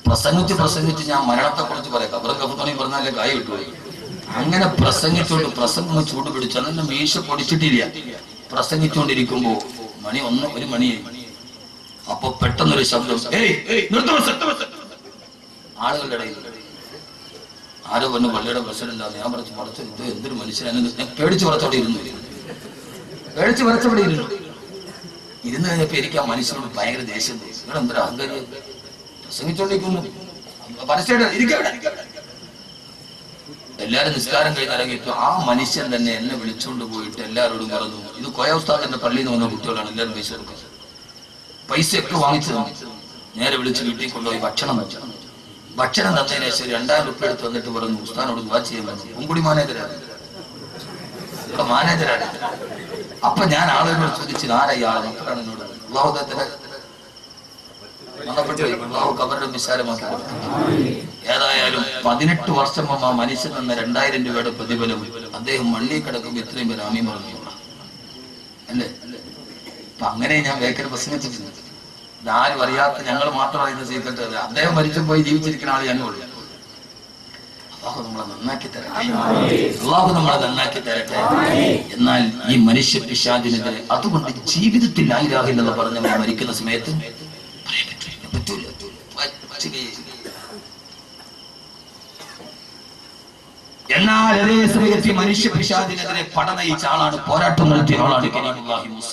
പ്രസംഗിച്ച് ഞാൻ മരണത്തെ കുറിച്ച് പറയാം. കബറും കഫത്തോണി പറഞ്ഞാലേ കായ് കിട്ടുപോയി. അങ്ങനെ പ്രസംഗിച്ചോണ്ട് പ്രസംഗം ചൂട് പിടിച്ചു. അതൊന്നും മീശ പൊടിച്ചിട്ടില്ല. പ്രസംഗിച്ചുകൊണ്ടിരിക്കുമ്പോ ഒരു മണിയായി. അപ്പൊ പെട്ടെന്നൊരു ശബ്ദം, ആളുകളുടെ ഇടയിൽ ആരോ പറഞ്ഞു പള്ളിയുടെ പ്രസിഡന്റ് ആണ്. ഞാൻ പറഞ്ഞു മറച്ചു, ഇത് എന്തൊരു മനുഷ്യനാണ്. ഞാൻ പേടിച്ച് പറച്ചവിടെ ഇരുന്നു കഴിഞ്ഞപ്പോ എനിക്ക് ആ മനുഷ്യനോട് ഭയങ്കര ദേഷ്യം തോന്നി. നിങ്ങൾ എന്തൊരു അഹങ്കാരി, പ്രസംഗിച്ചോണ്ടിരിക്കുന്നു, എല്ലാരും നിസ്കാരം കഴിഞ്ഞിറങ്ങിയിട്ടു ആ മനുഷ്യൻ തന്നെ എന്നെ വിളിച്ചുകൊണ്ട് പോയിട്ട് എല്ലാവരോടും പറഞ്ഞു, ഇത് കോയ ഉസ്താദിന്റെ പള്ളിയിൽ നിന്ന് വന്ന കുട്ടികളാണ്, എല്ലാവരും പൈസ കൊടുക്കുക. പൈസയൊക്കെ വാങ്ങിച്ചു തന്നു. നേരെ വിളിച്ച് വീട്ടിൽ കൊണ്ടുപോയി ഭക്ഷണം തന്നതിന് ശേഷം 2000 രൂപ എടുത്ത് വന്നിട്ട് പറഞ്ഞു, ഉസ്താദിനോട് ദുആ ചെയ്യാൻ പറഞ്ഞു. പുങ്കുടി മാനേജരാണ്. അപ്പൊ ഞാൻ ആളുകളോട് ചോദിച്ചു, ആരാ ഇയാളെ മക്കളാണ് എന്നോട്. അള്ളാഹുദത്തിലെ കബറിടം വിശാലമാക്കി. ഏതായാലും 18 വർഷം മുമ്പ് ആ മനുഷ്യൻ തന്ന 2000 രൂപയുടെ പ്രതിഫലം അദ്ദേഹം മണ്ണി കിടക്കുമ്പോൾ ഇത്രയും പേര് ആമീൻ പറഞ്ഞു അല്ലേ. അപ്പൊ അങ്ങനെ ഞാൻ വേക്കൽ പ്രസംഗിച്ചിട്ടുണ്ട്. ഇതാരും അറിയാത്ത ഞങ്ങൾ മാത്രം അറിയുന്ന സീക്രട്ട് അല്ല. അദ്ദേഹം മരിച്ചു പോയി ജീവിച്ചിരിക്കുന്ന ആൾ ഞാനുള്ളൂ. അള്ളാഹു നമ്മളെ നന്നാക്കി തരട്ടെ. എന്നാൽ ഈ മനുഷ്യ പിശാചിനെതിരെ അതുകൊണ്ട് ജീവിതത്തിൽ ലാ ഇലാഹ ഇല്ലല്ലാഹ് പറഞ്ഞ മരിക്കുന്ന സമയത്ത് പറ്റൂല. എന്നാൽ അതേ സമയത്ത് മനുഷ്യ പിശാചിനെതിരെ പടനയിച്ച ആളാണ്, പോരാട്ടം നടത്തിയ ആളാണ് കരീമുല്ലാഹി മൂസ.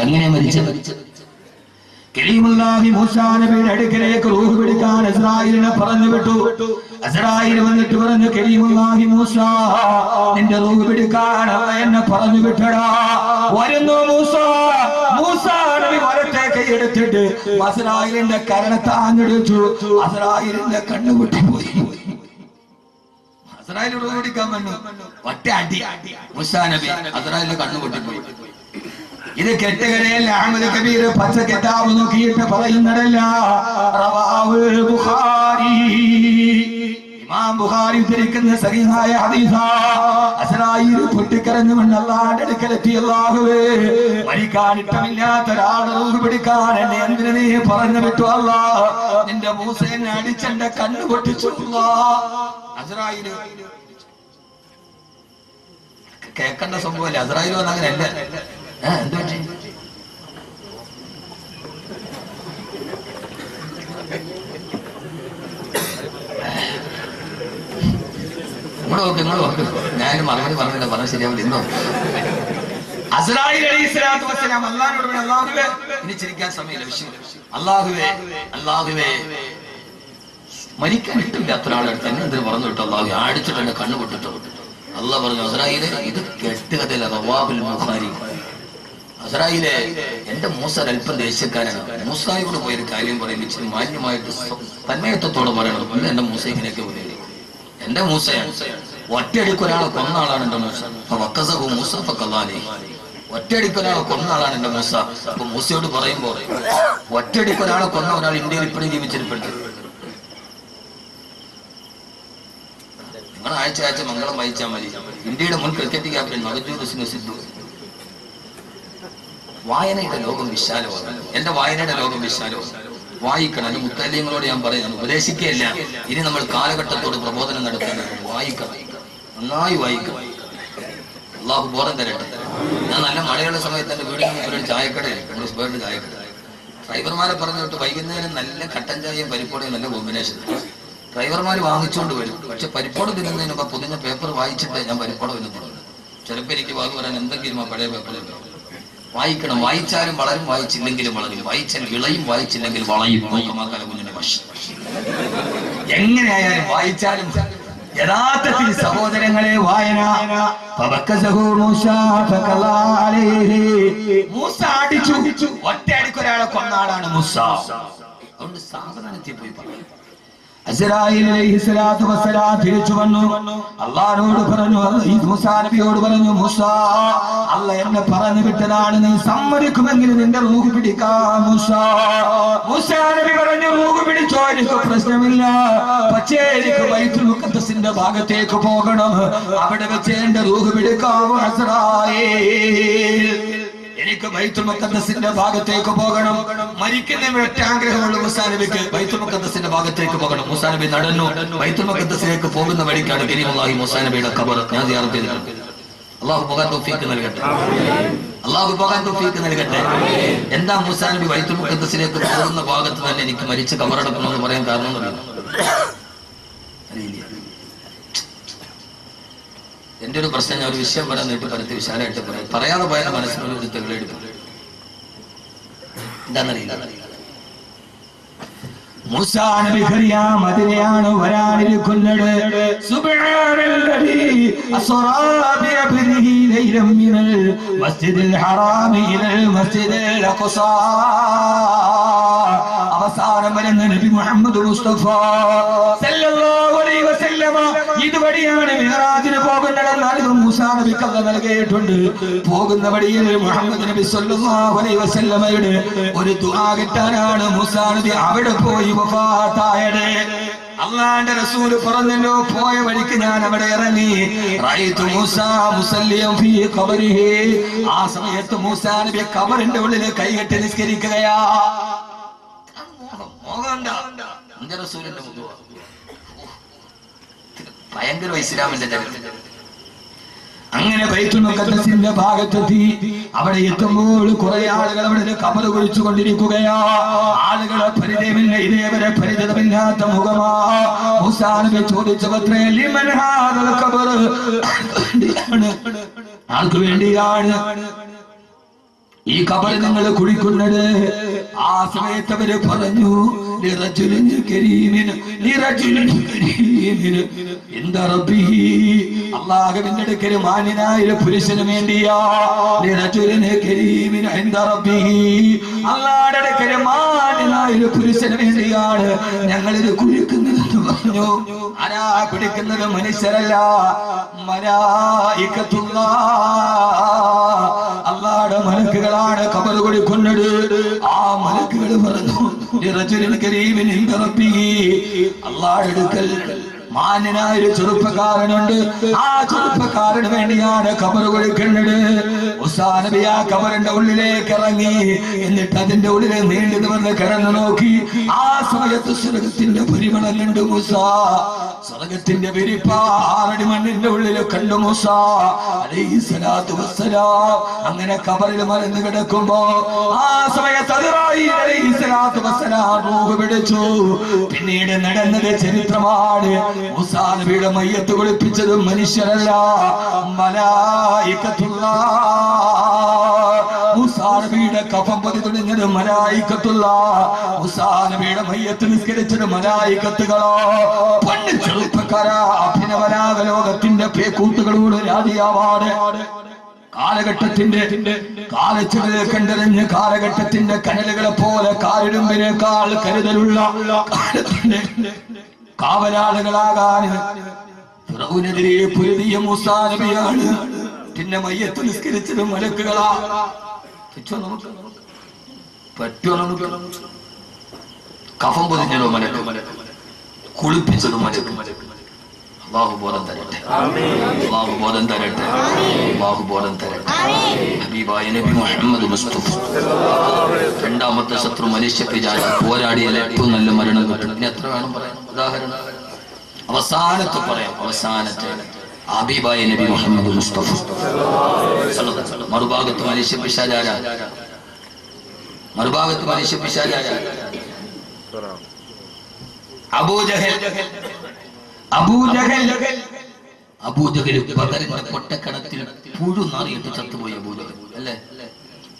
എങ്ങനെ മരിച്ചത്? കരീമുല്ലാഹി മൂസാ നബിയുടെ അടുക്കലേക്ക് റൂഹ് പിടിക്കാൻ ഇസ്രായേലിനെ പറഞ്ഞു വിട്ടു. ഇസ്രായേൽ വന്നിട്ട് പറഞ്ഞു, കരീമുല്ലാഹി മൂസാ, നിന്റെ റൂഹ് പിടിക്കാൻ എന്നെ പറഞ്ഞു വിട്ടടാ. വരുന്നു മൂസാ നബി വരട്ടെ. കൈയെടുത്തിട്ട് ഇസ്രായേലിന്റെ കരണത്താഞ്ഞെടുത്തു. ഇസ്രായേലിന്റെ കണ്ണു പൊട്ടിപ്പോയി. ഇസ്രായേൽ റൂഹ് പിടിക്കാൻ വന്നു. ഒറ്റ അടി മൂസാ നബി ഇസ്രായേലിന്റെ കണ്ണു പൊട്ടിപ്പോയി. ഇത് കെട്ടുകടയല്ല. അഹ്മദ് കബീർ പച്ച കിതാബ് നോക്കിയിട്ട് പറയുന്നതല്ല. റവാഹുൽ ബുഖാരി, ഇമാം ബുഖാരി ഉദ്ധരിക്കുന്ന സഹീഹായ ഹദീസാ. ഇസ്രായേൽ പൊട്ടിക്കരഞ്ഞുകൊണ്ട് അല്ലാഹുവിന്റെ അടുക്കലെത്തി, അല്ലാഹുവേ, മരിക്കാൻ ഇഷ്ടമില്ലാത്ത ഒരാളുടെ റൂഹ് പിടിക്കാൻ എന്നെ എന്തിനു നീ പറഞ്ഞു വിട്ടു അല്ലാഹ്? നിന്റെ മൂസയെ അടിച്ചെന്റെ കണ്ണ് പൊട്ടിച്ചു അല്ലാഹ്. ഇസ്രായേൽ കേൾക്കേണ്ട സംഭവമല്ലേ. ഇസ്രായേൽ വന്ന അങ്ങനെയല്ല. എന്ത് പറ്റി? നിങ്ങൾ നോക്ക്. ഞാൻ മറുപടി പറഞ്ഞില്ല, പറഞ്ഞ ശരിയാവില്ല. ഇന്നോ അസ്രായീൽ അലൈഹിസ്സലാത്തു വസ്സലാം അല്ലാഹുവോട് പറഞ്ഞു, അല്ലാഹുവേ, ഇനി ചിരിക്കാൻ സമയമില്ല, വിഷയം. അല്ലാഹുവേ, മരിക്കാൻ ഇഷ്ടമില്ലാത്ത ഒരാളെടുത്ത് എന്നെ എന്തിനു പറഞ്ഞു വിട്ടു അല്ലാഹു? അടിച്ചിട്ട് എന്നെ കണ്ണു പൊട്ടിട്ടു. അല്ലാഹ് പറഞ്ഞു, അസ്രായീലേ, ഇത് കെട്ടുകഥയില്ല. റവാഹുൽ ബുഖാരി. അസ്രായീലേ, എന്റെ മൂസ അല്പം ദേഷ്യക്കാരനാണ്. മൂസായോട് പോയൊരു കാര്യം പറയുമ്പോൾ ഇച്ചിരി മാന്യമായിട്ട് തന്മയത്വത്തോടെ പറയണം. അല്ല, എന്റെ മൂസ ഇങ്ങനെയൊക്കെ പറയും. എന്റെ മൂസയാണ്. ഒറ്റയടിക്ക് ഒരാളെ കൊന്ന ആളാണ് എന്റെ മൂസ. ഒറ്റയടിക്ക് ഒരാളെ കൊന്ന ആളാണ് എന്റെ മൂസ. അപ്പൊ മൂസയോട് പറയുമ്പോ ഒറ്റയടിക്ക് ഒരാളെ കൊന്ന ഒരാൾ ഇന്ത്യയിൽ ഇപ്പോഴും ജീവിച്ചിരിപ്പുണ്ട്. നിങ്ങൾ ആഴ്ച മംഗളം വായിച്ചാൽ മതി. ഇന്ത്യയുടെ മുൻ ക്രിക്കറ്റ് ക്യാപ്റ്റൻ നവജോത് സിംഗ് സിദ്ധു. വായനയുടെ ലോകം വിശാലമാണ്. എന്റെ വായനയുടെ ലോകം വിശാലമാണ്. വായിക്കണം. അത് മുത്തല്യങ്ങളോട് ഞാൻ പറയുന്നത് ഉപദേശിക്കുകയല്ല. ഇനി നമ്മൾ കാലഘട്ടത്തോട് പ്രബോധനം നടത്തുന്നത് വായിക്കണം. നന്നായി വായിക്കും. അള്ളാഹു ബോധം തരട്ടെ. ഞാൻ നല്ല മഴയുള്ള സമയത്ത് എൻ്റെ വീടിന് മുമ്പിൽ ഒരു ചായക്കടയിൽ നമ്മുടെ സ്പേറിന്റെ ചായക്കട ഡ്രൈവർമാരെ പറഞ്ഞിട്ട് വൈകുന്നേരം നല്ല കട്ടൻ ചായയും പരിപ്പോടയും നല്ല കോമ്പിനേഷൻ. ഡ്രൈവർമാർ വാങ്ങിച്ചുകൊണ്ട് വരും. പക്ഷെ പരിപ്പോട തിന്നുന്നതിന് മുമ്പ് പൊതിഞ്ഞ പേപ്പർ വായിച്ചിട്ട് ഞാൻ പരിപ്പോട തിന്നിട്ടുള്ളൂ. ചിലപ്പോൾ എനിക്ക് വാക്ക് പറയാൻ എന്തെങ്കിലും ആ പഴയ പേപ്പറിൽ വായിക്കണം. വായിച്ചാലും വളരും, വായിച്ചില്ലെങ്കിലും വളരും. വായിച്ചാൽ വിളയും, വായിച്ചില്ലെങ്കിൽ വളയും. നോക്കമാക്കാല കുഞ്ഞിന്റെ ഭാഷ എങ്ങനെയായാലും വായിച്ചാലും യഥാർത്ഥത്തിൽ സഹോദരങ്ങളെ വായന. മൂസ അടിച്ചു, ഒറ്റയടിക്ക് ഒരാളെ കൊന്നാളാണ് മൂസ. അതുകൊണ്ട് സാവധാനത്തിൽ പോയി പറയും. അസ്രായീൽ അലൈഹിസ്സലാത്തു വസ്സലാം തിരിച്ചു വന്നു. അല്ലാഹുവോട് പറഞ്ഞു, മൂസാ നബിയോട് പറഞ്ഞു, മൂസ അല്ലാഹ് എന്നെ പറഞ്ഞു വിട്ടതാണ്, നീ സമ്മതിക്കുമെങ്കിൽ നിന്റെ റൂഹ് പിടിക്കാം മൂസ. മൂസാ നബി പറഞ്ഞു, റൂഹ് പിടിച്ചോ, എനിക്ക് പ്രശ്നമില്ല. പക്ഷേ എനിക്ക് ബൈത്തുൽ മുഖദ്ദസിന്റെ ഭാഗത്തേക്ക് പോകണം. അവിടെ വെച്ച് എന്റെ റൂഹ് പിടിക്കാം അസ്രായീൽ. എനിക്ക് ബൈത്തുൽ മുഖദ്ദസിന്റെ ഭാഗത്തേക്ക് പോകണം. മരിക്കുന്ന ഒറ്റ ആഗ്രഹമുള്ള മൂസാ നബിക്ക് ബൈത്തുൽ മുഖദ്ദസിന്റെ ഭാഗത്തേക്ക് പോകണം. മൂസാ നബി നടന്നു. ബൈത്തുൽ മുഖദ്ദസിലേക്ക് പോകുന്ന വഴിക്കാണ് കരീമുല്ലാഹി മൂസാ നബിയുടെ ഖബർ. ഞാൻ സിയാറത്ത് ചെയ്തിട്ടുണ്ട്. അള്ളാഹു പോകാൻ തൗഫീഖ് നൽകട്ടെ. അള്ളാഹു പോകാൻ തൗഫീഖ് നൽകട്ടെ. എന്താ മൂസാ നബി ബൈത്തുൽ മുഖദ്ദസിലേക്ക് പോകുന്ന ഭാഗത്ത് തന്നെ എനിക്ക് മരിച്ച് ഖബറടക്കണമെന്ന് പറയാൻ കാരണം അറിയില്ല. എന്റെ ഒരു പ്രശ്നം ഞാൻ ഒരു വിഷയം പറയാൻ നീട്ടി പരത്തി വിശാലമായിട്ട് പറയാതെ പോയാൽ മനസ്സിനൊരു തെളിവെടുക്കും. എന്താണെന്നറിയില്ല. മൂസാ നബിക്കറിയാം അതിനെയാണ് വരാനിരിക്കുന്നത്. സുബ്ഹാനല്ലദീ അസ്റാ ബിഅബ്ദിഹി ലൈലൻ മിനൽ മസ്ജിദിൽ ഹറാമി ഇലൽ മസ്ജിദിൽ അഖ്സാ. അവസാനം വരുന്ന നബി മുഹമ്മദ് മുസ്തഫ സല്ലല്ലാഹു അലൈഹി വസല്ലമ ഇതുവഴിയാണ് മിഅ്റാജിന് പോകുന്നതെന്ന് അറിവ് മൂസാ നബിക്ക് അല്ലാഹു നൽകിയിട്ടുണ്ട്. പോകുന്ന വഴിയിൽ മുഹമ്മദ് നബി സല്ലല്ലാഹു അലൈഹി വസല്ലമയുടെ ഒരു ദുആ കിട്ടാനാണ് മൂസാ നബി അവിടെ പോയി വഫാത്തായത്. അല്ലാഹുവിന്റെ റസൂല് പറഞ്ഞല്ലോ, പോയ വഴിക്ക് ഞാൻ അവിടെ ഇറങ്ങി. റഅയ്തു മൂസാ മുസല്ലിയൻ ഫീ ഖബരിഹി. ആ സമയത്ത് മൂസാ നബി ഖബറിന്റെ ഉള്ളിൽ കൈകെട്ടി നിസ്കരിക്കുകയാ. ഭയങ്കര ഇസ്ലാമിന്റെ ചരിത്രം. അങ്ങനെ ബൈത്തുൽ മുഖദ്ദസിന്റെ ഭാഗത്തെത്തി. അവിടെ എത്തുമ്പോൾ കുറെ ആളുകൾ അവിടെ ഖബർ കുഴിച്ചു കൊണ്ടിരിക്കുകയാ. ആളുകളെ പരിചയമില്ല, ഇതേവരെ പരിചിതമില്ലാത്ത മുഖമാ. മൂസാ നബി ചോദിച്ചത്രേ, ലിമൻ ഹാദൽ ഖബർ, ആർക്ക് വേണ്ടിയാണ് ഈ ഖബർ നിങ്ങൾ കുഴിക്കുന്നത്? ആ സമയത്ത് അവര് പറഞ്ഞു, അല്ലാഹുവിന്റെ അടുക്കൽ മാന്യനായ പുരുഷന് വേണ്ടിയാ. അല്ലാഹുവിന്റെ അടുക്കൽ മാന്യനായ പുരുഷന് വേണ്ടിയാണ് ഞങ്ങളിത് കുഴിക്കുന്നതെന്ന് പറഞ്ഞു. ആരാ കുടിക്കുന്നത്? മനുഷ്യരല്ല, അല്ലാഹുവിന്റെ മലക്കുകളാണ് ഖബർ കുഴിക്കുന്നത്. ആ മലക്കുകൾ പറഞ്ഞു, അല്ലാഹുവിന്റെ അടുക്കൽ മാന്യനായ ഒരു ചെറുപ്പക്കാരനുണ്ട്. ആ ചെറുപ്പക്കാരന് വേണ്ടിയാണ് ഖബർ കുഴിക്കുന്നത്. മൂസാ നബി ആ ഖബറിന്റെ ഉള്ളിലേക്ക് ഇറങ്ങി. എന്നിട്ട് അതിന്റെ ഉള്ളിൽ നീണ്ടു നിവർന്ന് കിടന്നു നോക്കി. ആ സമയത്ത് സ്വർഗത്തിന്റെ പരിമളം കണ്ടു മൂസാ. സ്വർഗത്തിന്റെ വിരിപ്പ 6 അടി മണ്ണിന്റെ ഉള്ളിൽ കണ്ടു മൂസാ അലൈഹിസ്സലാത്തു വസ്സലാം. അങ്ങനെ ഖബറിൽ മലന്ന് കിടക്കുമ്പോ ആ സമയത്ത് അസ്രായീൽ അലൈഹിസ്സലാത്തു വസ്സലാം റൂഹ് പിടിച്ചു. പിന്നീട് നടന്നത് ചരിത്രമാണ്. മൂസാ നബിയുടെ മയ്യത്ത് കുളിപ്പിച്ചത് മനുഷ്യരല്ല, മലായികത്തുല്ലാഹ്. മൂസാ നബിയുടെ കഫം പൊതി തുണിഞ്ഞത് മലായികത്തുല്ലാഹ്. മൂസാ നബിയുടെ മയ്യത്ത് നിസ്കരിച്ചത് മലായികത്തുകളോ. പണ്ട് ചെറുപ്പക്കാരാ, അഭിനവരാഗ ലോകത്തിന്റെ പേക്കൂട്ടുകളോട് രാജിയാവാട്. കാലഘട്ടത്തിന്റെ കാലച്ചുകളിൽ കണ്ടെറിഞ്ഞ് കാലഘട്ടത്തിന്റെ കനലുകളെ പോലെ കാലിടുമ്പിനേക്കാൾ കരുതലുള്ള കാലത്തിന്റെ കാവലാളുകളാകാൻ ഫിറൗനെതിരെ പൊരുതിയ മൂസാ നബിയാണ്. പിന്നെ മയ്യത്ത് നിസ്കരിച്ചത് മലക്കുകളാ. കഫം പൊതിഞ്ഞതോ മലക്ക്, കുളിപ്പിച്ചതും മലക്ക്. അല്ലാഹു ബോധം തരട്ടെ, അല്ലാഹു ബോധം തരട്ടെ, അല്ലാഹു ബോധം തരട്ടെ. ഹബീബായ നബി മുഹമ്മദ് മുസ്തഫ രണ്ടാമത്തെ ശത്രു മനുഷ്യ പിശാച് പോരാടിയാൽ ഏറ്റവും നല്ല മരണം കിട്ടും. ഇനി എത്ര വേണം പറയാം? ഉദാഹരണം അവസാനത്തെ പറയാം. അവസാനത്തെ ഹബീബായ നബി മുഹമ്മദ് മുസ്തഫ മറുഭാഗത്ത് മനുഷ്യ പിശാചാര, മറുഭാഗത്ത് മനുഷ്യ പിശാചാര. അബൂജഹൽ ബദറിന്റെ പൊട്ടക്കണത്തിൽ പുഴു നാറിയിട്ട് ചത്തുപോയി. അബൂജഹൽ അല്ലേ?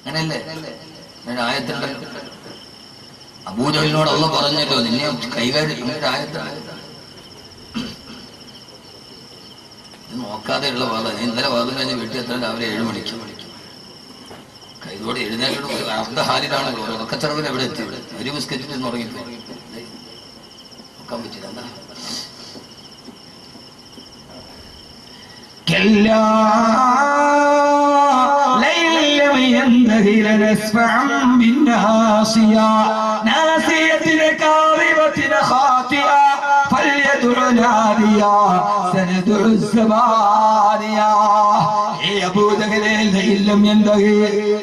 അങ്ങനെയല്ലേ? ആയത്തുണ്ടല്ലോ, അബൂജഹലിനോട് അള്ളാഹ് പറഞ്ഞല്ലോ നിന്നെ കൈകാര്യം. അങ്ങനെ ആയത്തുണ്ട്. നോക്കാതെ ഉള്ള വാദം. ഇന്നലെ വാദം കഴിഞ്ഞ് വീട്ടിൽ എത്താൻ രാവിലെ 7 മണിക്ക്. കൈതോടെ എഴുന്നേറ്റോട് അർദ്ധ ഹാലിലാണ്. ഉറക്കച്ചടവിൽ എവിടെ എത്തി? ഒരു ബിസ്ക്കറ്റിൽ ഉറങ്ങിപ്പോയി. നോക്കാൻ പറ്റില്ല. എന്താ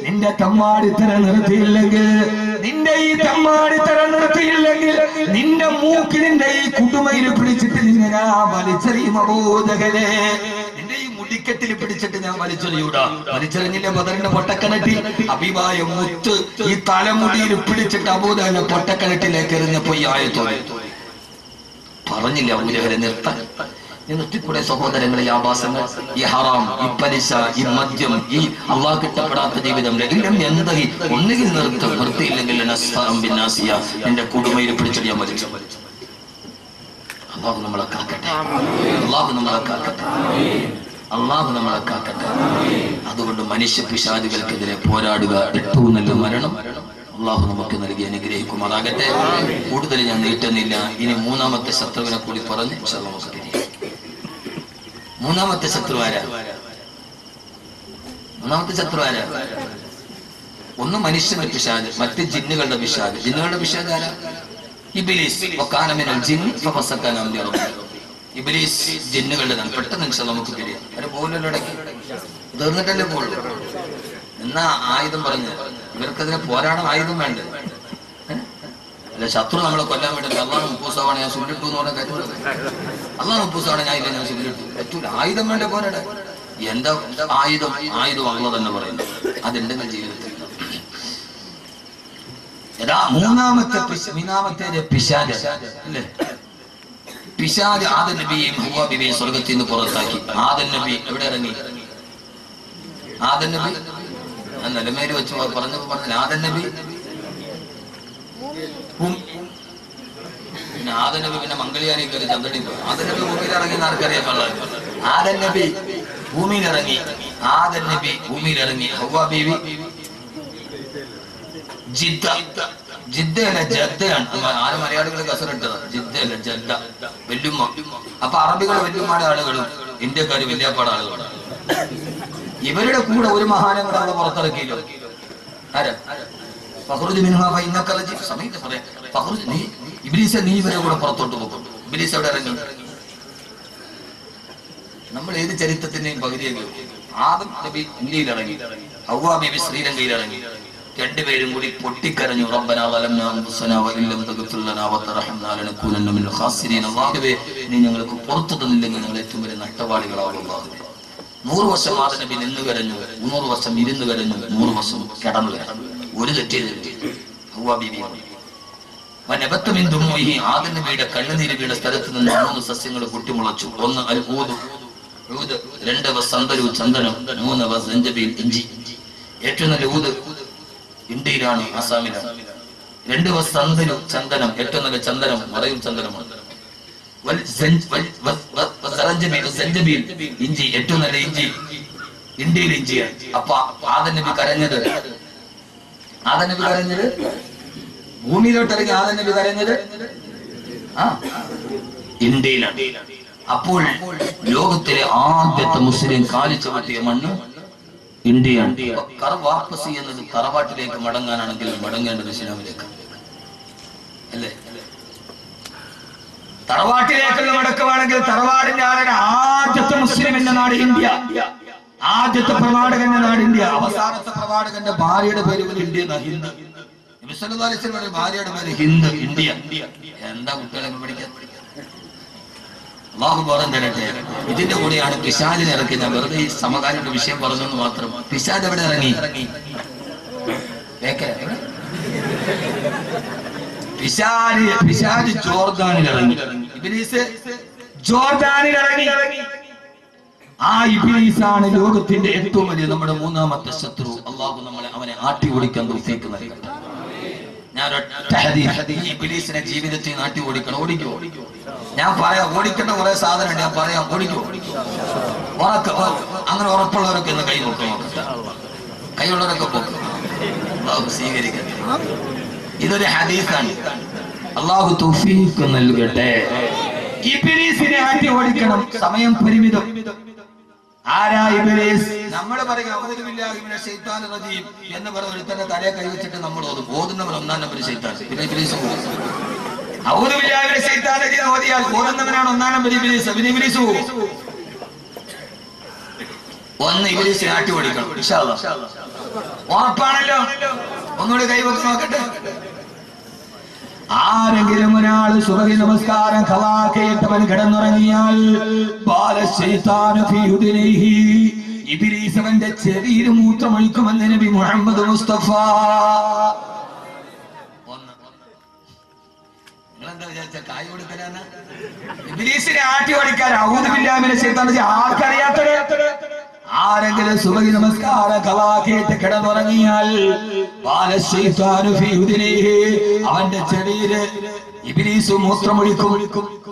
നിന്റെ തമ്മാടിത്തരം നിർത്തിയില്ലെങ്കിൽ, നിന്റെ ഈ തമ്മാടിത്തരം നിർത്തിയില്ലെങ്കിൽ നിന്റെ മൂക്കിനിന്റെ ഈ കുടുമയിൽ പിടിച്ചിട്ട് നിന്നെ ഞാൻ വലിച്ചെറിയും. അബൂജഹലേ, നിന്റെ ഈ മുടിക്കത്തിൽ പിടിച്ചിട്ട് ഞാൻ വലിച്ചെറിയൂടാ. വലിച്ചെറിഞ്ഞില്ലേ ബദറിന്റെ പൊട്ടക്കിണറ്റിൽ? ഹബീബായ മുത്ത് ഈ തലമുടിയിൽ പിടിച്ചിട്ട് അബൂജഹലിനെ പൊട്ടക്കിണറ്റിലേക്ക് എറിഞ്ഞപ്പോ ഈ ആയത്തോടെ പറഞ്ഞില്ല അബൂജഹലെ നിർത്താൻ. നിർത്തിക്കൂടെ സഹോദരങ്ങളെ? ഈ ആഭാസങ്ങൾ, ഈ ഹറാം, ഈ പലിശ, ഈ മദ്യം, ഈ അള്ളാഹ് കിട്ടപ്പെടാത്ത ജീവിതം എല്ലാം എന്തായി? ഒന്നുകിൽ നിർത്തിയില്ലെങ്കിൽ എന്റെ കുടുമയിൽ പിടിച്ചടിയാൻ മരിച്ചു. അള്ളാഹു നമ്മളെ കാക്കട്ടെ, അള്ളാഹു നമ്മളെ കാക്കട്ടെ, അള്ളാഹു നമ്മളെ കാക്കട്ടെ. അതുകൊണ്ട് മനുഷ്യ പിശാചുകൾക്കെതിരെ പോരാടുക ഏറ്റവും നല്ല മരണം അള്ളാഹു നമുക്ക് നൽകി അനുഗ്രഹിക്കുമാറാകട്ടെ. കൂടുതൽ ഞാൻ നീട്ടുന്നില്ല. ഇനി മൂന്നാമത്തെ ശത്രുവിനെ കൂടി പറഞ്ഞ് നമുക്ക് തിരിയാം. മൂന്നാമത്തെ ശത്രു ആരാ? മൂന്നാമത്തെ ശത്രു ആരാ? ഒന്ന് മനുഷ്യന്റെ പിശാച്, മറ്റ് ജിന്നുകളുടെ പിശാച്. ജിന്നുകളുടെ പിശാച് ആരാ? ഇബ്ലീസ്. ഇബ്ലീസ് ജിന്നുകളുടെ. പെട്ടെന്ന് നമുക്ക് തിരിയാം. ഒരു പോലും ഇടയ്ക്ക് തീർന്നിട്ടല്ലേ പോളൂ. എന്നാ ആയുധം പറഞ്ഞ് ഇവർക്കെതിരെ പോരാടം ആയുധം വേണ്ട. അല്ല, ശത്രു നമ്മളെ കൊല്ലാൻ വേണ്ടി അള്ളാഹ് 30 തവണ ഞാൻ സുല്ലിട്ടു എന്ന് പറഞ്ഞാൽ കാര്യമില്ല. അള്ളാഹ് 30 തവണ ഞാൻ ഇല്ല ഞാൻ സുല്ലിട്ടു പറ്റൂല. ആയുധം വേണ്ട പോരാടാൻ. എന്താ ആയുധം? ആയുധം അള്ളാഹ് തന്നെ പറയുന്നു. അതുണ്ടെങ്കിൽ ജീവിതത്തിൽ മൂന്നാമത്തെ പിശാച് അല്ലേ? പിശാച് ആദം നബിയെയും ഹവ്വാ ബീവിയെയും സ്വർഗത്തിൽ നിന്ന് പുറത്താക്കി. ആദം നബി എവിടെ ഇറങ്ങി? ആദം നബി ഞാൻ നിലമേല് വെച്ച് പറഞ്ഞപ്പോ ആദം നബി പിന്നെ ആദം നബി പിന്നെ മംഗളിയാനി കയറി ചന്ദ്രനി പോയി. ആദം നബി ഭൂമിയിൽ ഇറങ്ങി ആർക്കറിയാൻ പാടില്ല. ആദം നബി ഭൂമിയിൽ ഇറങ്ങി. ആദം നബി ഭൂമിയിൽ ഇറങ്ങി. ഹവ്വാ ബീവി ജിദ്ദയല്ല ജദ്ദയാണ്. ആരും മലയാളികൾ കസറിട്ടത് ജിദ്ദയല്ല ജദ്ദ. വെല്ലുമ്മ. അപ്പൊ അറബികൾ വെല്ലുമ്മാടെ ആളുകളും ഇന്ത്യക്കാര് വല്യാപ്പാട് ആളുകളും. ഇവരുടെ കൂടെ ഒരു മഹാനം കൂടെ അവിടെ പുറത്തിറക്കിയില്ലോ. ആരാ? സമയത്ത് പറയാം. ഇബ്ലീസെ നീ ഇവരെ കൂടെ പുറത്തോട്ട് പോകും. ഇബ്ലീസ് എവിടെ ഇറങ്ങി? നമ്മൾ ഏത് ചരിത്രത്തിന്റെയും പകുതിയൊക്കെ. ആദം നബി ഇന്ത്യയിൽ ഇറങ്ങി, ഹവ്വാ ബീവി ശ്രീലങ്കയിൽ ഇറങ്ങി. രണ്ടുപേരും കൂടി പൊട്ടിക്കരഞ്ഞു. റബ്ബനാ വലംനാ അൻഫുസനാ വഇല്ലം തഗ്ഫിർ ലനാ വതർഹംനാ ലനകൂനന്ന മിനൽ ഖാസിരീൻ. അല്ലാഹുവേ, നീ ഞങ്ങൾക്ക് പുറത്തു തന്നില്ലെങ്കിൽ ഞങ്ങൾ ഏറ്റവും വലിയ നഷ്ടവാളികളാവും. അല്ലാഹുവേ, 100 വർഷം ആദം നബി നിന്ന് കരഞ്ഞു, 100 വർഷം ഇരുന്ന് കരഞ്ഞു, 100 വർഷം കിടന്നു കരഞ്ഞു. ഒരു തെറ്റിയതില്ല. ഹവ്വാ ബീവി ആദം നബിയുടെ കണ്ണുനീര് വീണ സ്ഥലത്ത് നിന്ന് 3 സസ്യങ്ങൾ പൊട്ടിമുളച്ചു. 1 അൽഊദ്, 2 സന്തരു ചന്ദനം, 3 സഞ്ചബീൽ ഇഞ്ചി. ഏറ്റവും നല്ല ഊദ് ഇന്ത്യയിലാണ്, ആസാമിലാണ്. 2 സന്തരു ചന്ദനം, ഏറ്റവും നല്ല ചന്ദനം മറയൂർ ചന്ദനമാണ്. സഞ്ചബീൽ ഇഞ്ചി, ഏറ്റവും നല്ല ഇഞ്ചി ഇന്ത്യയിൽ ഇഞ്ചിയാണ്. അപ്പൊ ആദം നബി കരഞ്ഞത് ഭൂമിയിലോട്ട് ഇറങ്ങി ആദം നബി കരഞ്ഞത് ഇന്ത്യയിലാണ്. അപ്പോൾ ലോകത്തിലെ ആദ്യത്തെ മുസ്ലിം കാലിച്ചു പറ്റിയ മണ്ണ് ഇന്ത്യയാണ്. വാപ്പസി എന്നത് തറവാട്ടിലേക്ക് മടങ്ങാനാണെങ്കിൽ മടങ്ങേണ്ടത് ഇസ്ലാമിലേക്ക് അല്ലേ? തറവാട്ടിലേക്കുള്ള മടക്കമാണെങ്കിൽ തറവാടിന്റെ ആളുടെ ആദ്യത്തെ മുസ്ലിമിന്റെ നാട് ഇന്ത്യ, ആദ്യത്തെ പ്രവാചകന്റെ നാട് ഇന്ത്യ. അവസാനത്തെ പ്രവാചകന്റെ ഭാര്യയുടെ പേര് ഇന്ത്യ, ഹിന്ദ്. ഭാര്യയുടെ പേര് ഹിന്ദ്, ഇന്ത്യ. എന്താ കുട്ടികളെ പഠിക്കാൻ? അള്ളാഹു ബോധം തരട്ടെ. ഇതിന്റെ കൂടെയാണ് പിശാചിനെ ഇറക്കി. ഞാൻ വെറുതെ ഈ സമകാലിക വിഷയം പറഞ്ഞെന്ന് മാത്രം. പിശാച് എവിടെ ഇറങ്ങി? പിശാച് ജോർദാനിൽ ഇറങ്ങി. ഇബ്ലീസ് ജോർദാനിൽ ഇറങ്ങി. ആ ഇബ്ലീസാണ് ലോകത്തിന്റെ ഏറ്റവും വലിയ നമ്മുടെ മൂന്നാമത്തെ ശത്രു. അള്ളാഹു അവനെ ആട്ടി ഓടിക്കാൻ തൗഫീഖ് നൽകട്ടെ. ഞാൻ ഒറ്റ ഹദീസ് ഇബ്ലീസിനെ ജീവിതത്തിൽ നാട്ടി ഓടിക്കണം. ഓടിക്കോ? ഞാൻ പറയാം, ഓടിക്കേണ്ട കുറെ സാധനം ഞാൻ പറയാം. ഓടിക്കോ? അങ്ങനെ ഉറപ്പുള്ളവരൊക്കെ ഒന്ന് കൈ പൊക്കം നോക്കട്ടെ. കൈയുള്ളവരൊക്കെ പൊക്കും. അള്ളാഹു സ്വീകരിക്കട്ടെ. ഇതൊരു ഹദീസാണ്. അള്ളാഹു തൗഫീഖ് നൽകട്ടെ. ഇബ്ലീസിനെ ആട്ടി ഓടിക്കണം. സമയം പരിമിതം. ആരാ ഇബ്ലീസ്? നമ്മൾ പറയാം അഊദു ബില്ലാഹി മിനശ് ശൈത്താനിർ റജീം എന്ന് പറഞ്ഞ ഒരുത്തന്റെ തലയെ കൈവച്ചിട്ട് നമ്മൾ ഓതുന്നവൻ ഒന്നാം നമ്പർ ശൈത്താൻ. പിന്നെ ഇബ്ലീസ് അഊദു ബില്ലാഹി മിനശ് ശൈത്താനിർ റജീം ഓതിയാൽ ഓതുന്നവനാണ് ഒന്നാം നമ്പർ ഇബ്ലീസ്. പിന്നെ ഇബ്ലീസ് ഒന്ന് ഇബ്ലീസിനെ ആട്ടി ഓടിക്കണം. ഇൻഷാ അല്ലാഹ്. ഉറപ്പാണല്ലോ. ഒന്നുകൂടി കൈവച്ച് നോക്കട്ടെ. ആരെങ്കിലും ഒരാൾ സുബഹി നമസ്കാരം ഖളാഖിട്ടവൻ കിടന്നുറങ്ങിയാൽ ഇബ്ലീസ് അവന്റെ ചെവിയിൽ മൂത്രമൊഴിക്കുമെന്ന് നബി മുഹമ്മദ് മുസ്തഫ. നിങ്ങളെന്താ വിചാരിച്ച കായ് കൊടുക്കലാണ്? ഇബ്ലീസിനെ ആട്ടി ഓടിക്കാൻ അഊദു ബില്ലാഹി മിനശ് ശൈത്താനിർ റജീം ആർക്കറിയാത്തത്? ആരെങ്കിലും സുബഹി നമസ്കാരം ഖളാഖിട്ട് കിടന്നുറങ്ങിയാൽ അവന്റെ ചെവിയില് ഇബ്ലീസ് മൂത്രമൊഴിക്കും.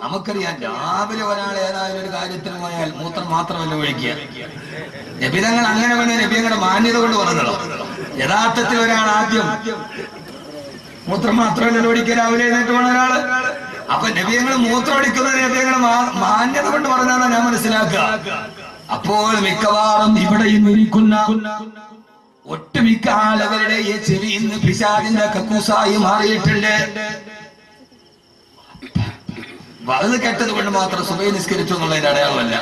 നമുക്കറിയാം, രാവിലെ ഒരാൾ ഏതായാലും ഒരു കാര്യത്തിന് പോയാൽ മൂത്രം മാത്രമല്ല ഒഴിക്കുക. നബിതങ്ങൾ അങ്ങനെ വേണ്ട നബിയങ്ങളുടെ മാന്യത കൊണ്ട് പറഞ്ഞല്ലോ. യഥാർത്ഥത്തിൽ ഒരാൾ ആദ്യം മൂത്രം മാത്രമല്ല ഒഴിക്കുക. രാവിലെ എഴുന്നേറ്റ് പോണ ഒരാള്. അപ്പൊ നബിയങ്ങൾ മൂത്രം ഒഴിക്കുന്നത് നബിയങ്ങളുടെ മാന്യത കൊണ്ട് പറഞ്ഞാണ് ഞാൻ മനസ്സിലാക്കുക. അപ്പോൾ മിക്കവാറും ഇവിടെ ഇരിക്കുന്ന ഒട്ടുമിക്ക ആളുകളുടെ ഈ ചെവി ഇന്ന് പിശാചിന്റെ കക്കൂസായി മാറിയിട്ടുണ്ട്. വലത് കെട്ടത് കൊണ്ട് മാത്രം സുബഹി നിസ്കരിച്ചു എന്നുള്ളതിന്റെ അടയാളമല്ല.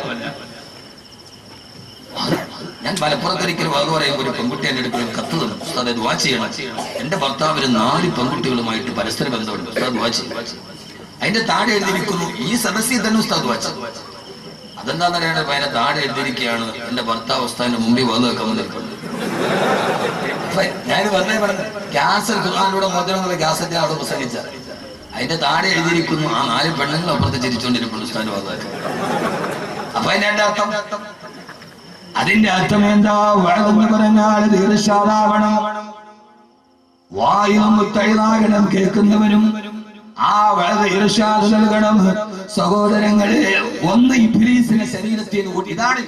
ഞാൻ മലപ്പുറത്തൊരിക്കൽ വലത് പറയുമ്പോൾ ഒരു പെൺകുട്ടി എന്റെ അടുത്ത് ഒരു കത്ത് തന്നു. ഉസ്താദേ ദുആ ചെയ്യണം. എന്റെ ഭർത്താവിന് 4 പെൺകുട്ടികളുമായിട്ട് പരസ്പര ബന്ധമുണ്ട്. ഉസ്താദ് ദുആ ചെയ്യും. അതിന്റെ താഴെ എഴുതിയിരിക്കുന്നു ഈ സദസ്സിൽ തന്നെ ഉസ്താദ് ദുആ ചെയ്യും. അതെന്താന്ന് അറിയാണ്ട് അതിന്റെ താഴെ എഴുതിയിരിക്കുകയാണ് എന്റെ ഭർത്താവ് ഉസ്താദിന്റെ മുമ്പിൽ വന്ന് വെക്കാൻ വന്നിരിക്കുന്നത്. ഞാൻ വെറുതെ പറഞ്ഞു ക്യാൻസർ ഖുർആനിലൂടെ മോചനം എന്നുള്ള ക്യാസറ്റ് അവിടെ പ്രസംഗിച്ച അതിന്റെ താഴെ എഴുതിയിരിക്കുന്നു ആ 4 പെണ്ണുങ്ങൾ അപ്പുറത്ത് ചിരിച്ചുകൊണ്ടിരിക്കുന്നു ഉസ്താദിന്റെ വാദമൊക്കെ. അപ്പൊ അതിന്റെ അർത്ഥം എന്താ? വഅദെന്ന് പറഞ്ഞാൽ ദീർഘാവണം, വായും മുത്തൈതാകണം, കേൾക്കുന്നവരും ആ വളരെ ഇർഷാദ് നൽകണം. സഹോദരങ്ങളെ, ഒന്ന് ഇബ്ലീസിന്റെ ശരീരത്തിൽ കൂട്ടി. ഇതാണ്